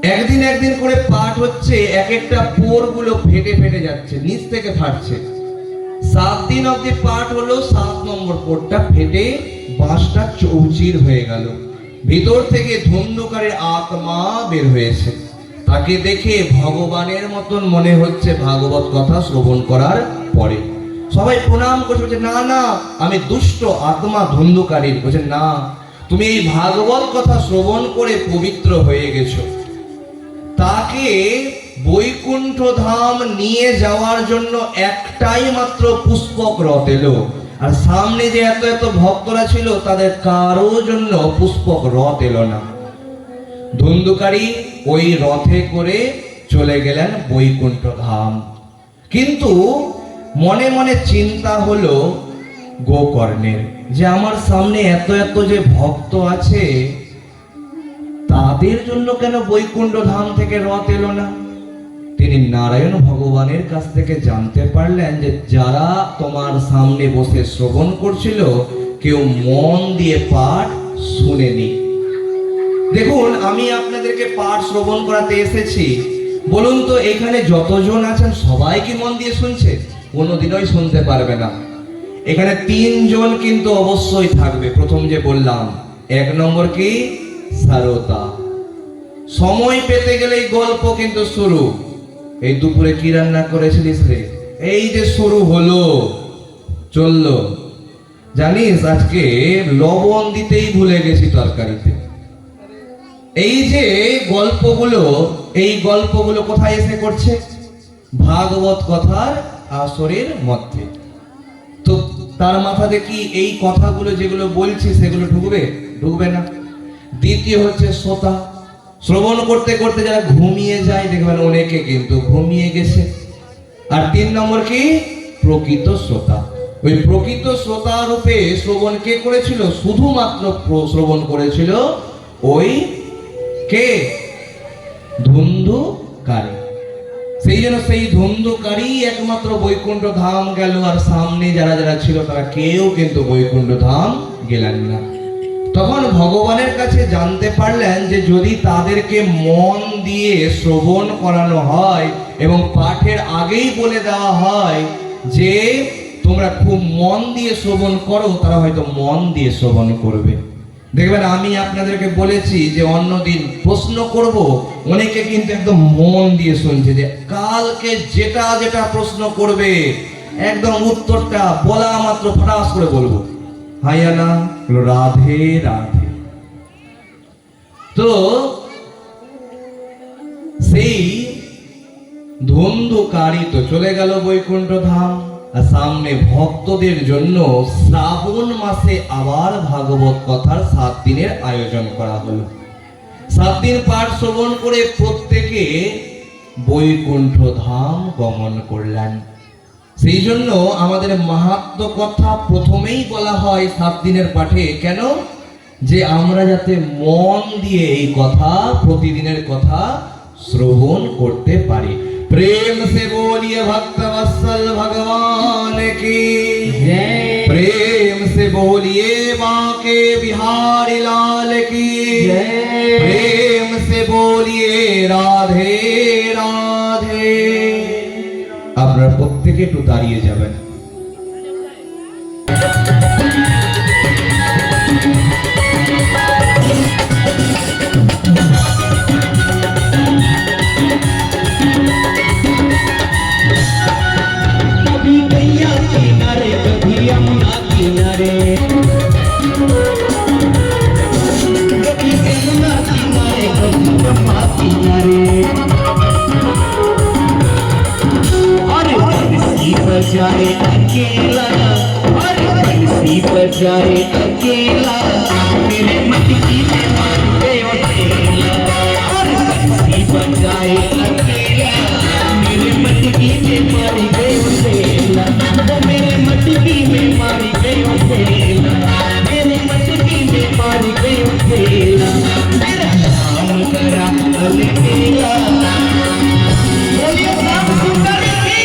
একদিন একদিন করে পাট হচ্ছে, এক একটা পোরগুলো ফেটে ফেটে যাচ্ছে, নিচ থেকে ফাটছে। 7 দিন অবধি পাট হলো, 7 নম্বর পোরটা ফেটে বাঁশটা চৌচির হয়ে গেল। ভিতর থেকে ধুন্ধুকারীর আত্মা বের হয়েছে। তাকে দেখে ভগবানের মতন মনে হচ্ছে ভাগবত কথা শ্রবণ করার পরে। সবাই প্রণাম করছে, বলছে না না আমি দুষ্ট আত্মা ধুন্ধুকারীর। বলছে না, তুমি এই ভাগবত কথা শ্রবণ করে পবিত্র হয়ে গেছো। তাকে বৈকুণ্ঠ ধাম নিয়ে যাওয়ার জন্য একটাই মাত্র পুষ্পক রথ এলো, আর সামনে যে এত এত ভক্তরা ছিল তাদের কারো জন্য পুষ্পক রথ এলো না। ধুন্ধুকারী ওই রথে করে চলে গেলেন বৈকুণ্ঠ ধাম। কিন্তু মনে মনে চিন্তা হলো গোকর্ণের, যে আমার সামনে এত এত যে ভক্ত আছে তাদের জন্য কেন বৈকুণ্ঠ ধাম থেকে রথ এলো না। তিনি নারায়ণ ভগবানের কাছ থেকে জানতে পারলেন যে যারা তোমার সামনে বসে শ্রবণ করছিল কেউ মন দিয়ে পাঠ শুনেনি। দেখুন, আমি আপনাদেরকে পাঠ শ্রবণ করাতে এসেছি, বলুন তো এখানে যতজন আছেন সবাই কি মন দিয়ে শুনছে? কোনোদিনই শুনতে পারবে না। এখানে 3 জন কিন্তু অবশ্যই থাকবে। প্রথম যে বললাম, 1 নম্বর কি সারদা। সময় পেতে গেলেই গল্প কিন্তু শুরু। এই দুপুরে কি রান্না করেছিলিস রে? এই যে শুরু হলো, চললো। জানিস আজকে লবণ দিতেই ভুলে গেছি তরকারিতে। এই যে গল্পগুলো, এই গল্পগুলো কোথায় এসে করছে? ভাগবত কথার আসরের মধ্যে। তো তার মাথাতে কি এই কথাগুলো যেগুলো বলছি সেগুলো ঢুকবে? ঢুকবে না। দ্বিতীয় হচ্ছে শ্রোতা। শ্রবণ করতে করতে যারা ঘুমিয়ে যায়, দেখবেন অনেকে কিন্তু ঘুমিয়ে গেছে। আর 3 নম্বর কি প্রকৃত শ্রোতা। ওই প্রকৃত শ্রোতা রূপে শ্রবণ কে করেছিল? শুধুমাত্র শ্রবণ করেছিল ওই কে? ধুন্ধুকারী। সেই জন্য সেই ধুন্ধুকারী একমাত্র বৈকুণ্ঠ ধাম গেল, আর সামনে যারা যারা ছিল তারা কেউ কিন্তু বৈকুণ্ঠ ধাম গেলেন না। তখন ভগবানের কাছে জানতে পারলেন যে যদি তাদেরকে মন দিয়ে শ্রবণ করানো হয় এবং পাঠের আগেই বলে দেওয়া হয় যে তোমরা খুব মন দিয়ে শ্রবণ করো, তারা হয়তো মন দিয়ে শ্রবণ করবে। দেখবেন আমি আপনাদেরকে বলেছি যে অন্যদিন প্রশ্ন করব, অনেকে কিন্তু একদম মন দিয়ে শুনছে, যে কালকে যেটা যেটা প্রশ্ন করবে একদম উত্তরটা বলা মাত্র ফটাস করে বলবো। হাইয়া না, রাধে রাধে। তো সেই ধুন্ধুকারী তো চলে গেল বৈকুণ্ঠ ধাম, আর সামনে ভক্তদের জন্য শ্রাবণ মাসে আবার ভাগবত কথার 7 দিনের আয়োজন করা হলো। 7 দিন পাঠ শ্রবণ করে প্রত্যেকে বৈকুণ্ঠ ধাম গমন করলেন। সেই জন্য আমাদের মাহাত্ম্য কথা প্রথমেই বলা হয় 7 দিনের পাঠে। কেন? যে আমরা যাতে মন দিয়ে এই কথা, প্রতিদিনের কথা শ্রবণ করতে পারি। प्रेम से बोलिए भक्त वत्सल भगवान की जय। प्रेम से बोलिए बांके बिहारी लाल की जय। प्रेम से बोलिए राधे राधे। আপনারা প্রত্যেকে একটু দাঁড়িয়ে যাবেন। बजाए अकेला, और बंसी बजाए अकेला, मेरे मटकी में मार गयो ढेला। और बंसी बजाए अकेला, मेरे मटकी में मार गयो ढेला। मेरे मटकी में मार गयो ढेला, मेरे मटकी में मार गयो ढेला। मेरा नाम करा अलबेला, बोलिए श्याम सुंदर की।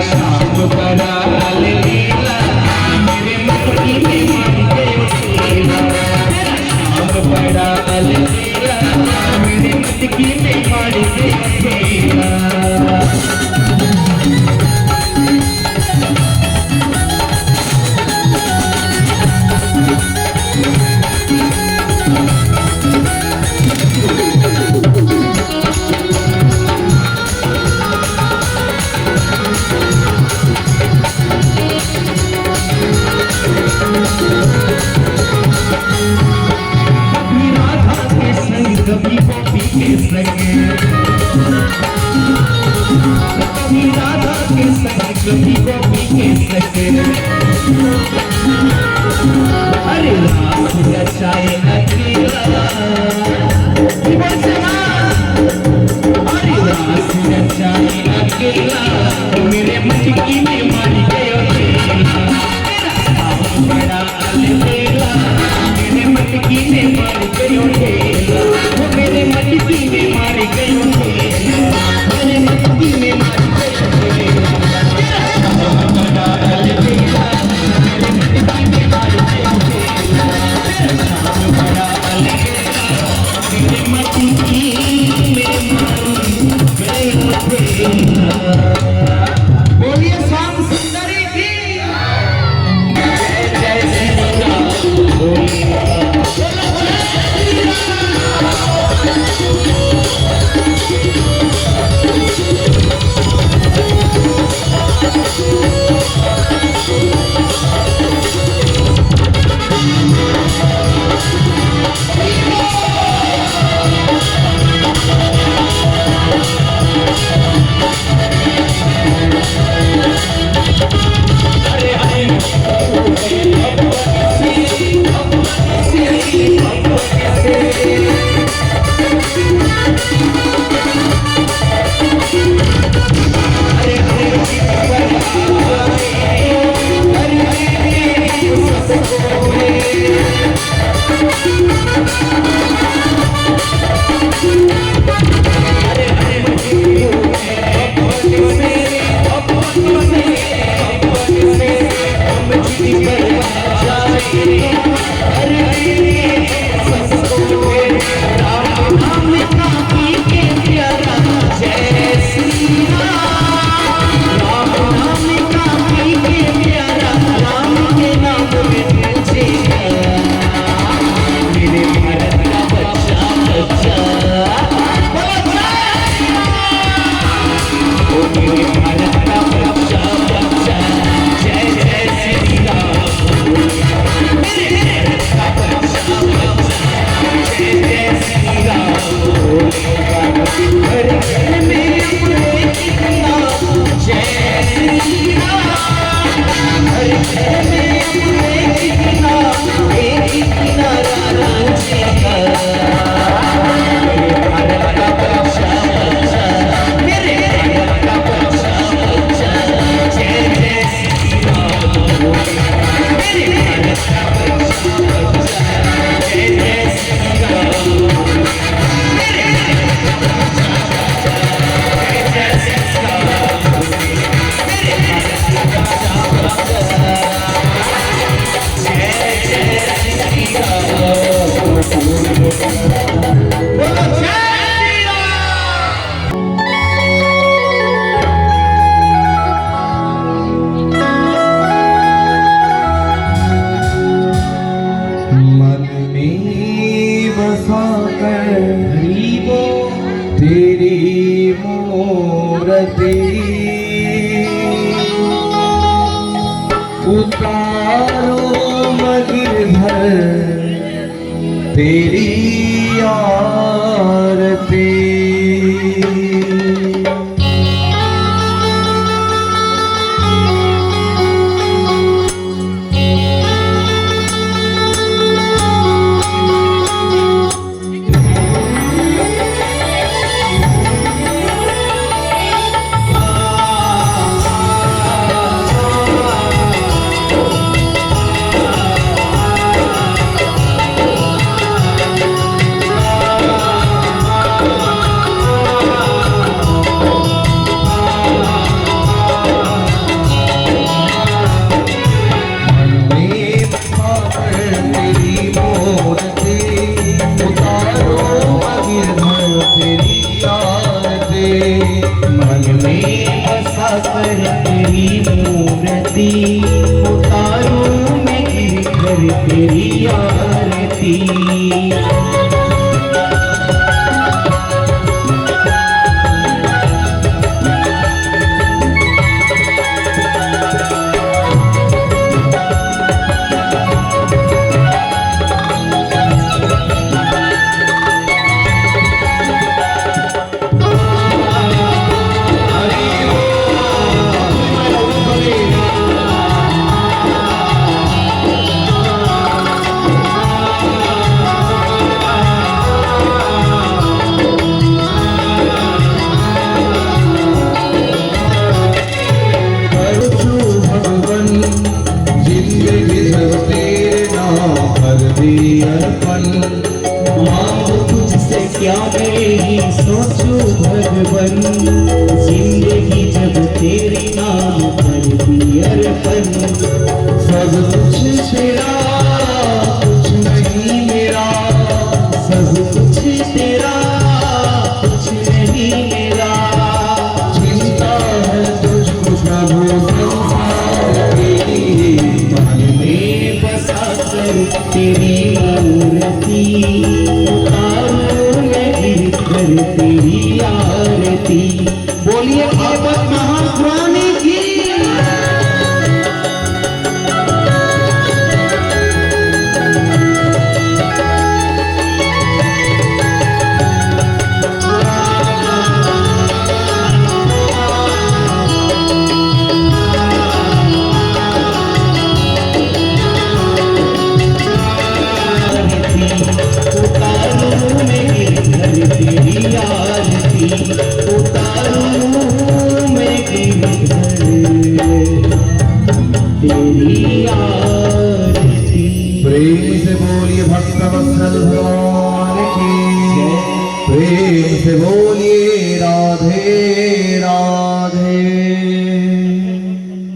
शाम करा लीला, मेरे सभी गोपी के सकर अरे रास रचाए अकेला अरे रास रचाए अकेला मेरे मटकी में मार गयो तेरा बड़ा अलबेला मेरे मटकी में मार गयो तेरा वो मेरे मटकी में मार गयो तेरा मेरे मटकी में मार गयो तेरा बड़ा अलबेला मेरे मटकी में मार गयो तेरा बड़ा अलबेला मेरे मटकी में मार गयो तेरा बोलिए श्याम सुंदरी की जय जय श्री राम बोलिए मन में बसा कर तेरी मूर्ति उतारो मगिर भर तेरी आरती उतारूं मैं गिर कर तेरी आरती अर्पण सब कुछ तेरा कुछ नहीं मेरा सब कुछ तेरा कुछ नहीं मेरा चिंता है तुझको प्रभु संसार की मन में बसा कर तेरी मूर्ति उतारूं मैं गिर कर तेरी आरती बोलिए भागवत महापुराण की उतारूं मैं गिर कर तेरी आरती उतारूं मैं गिर कर तेरी आरती प्रेम से बोलिए भक्तवत्सल भगवान की प्रेम से बोलिए राधे राधे।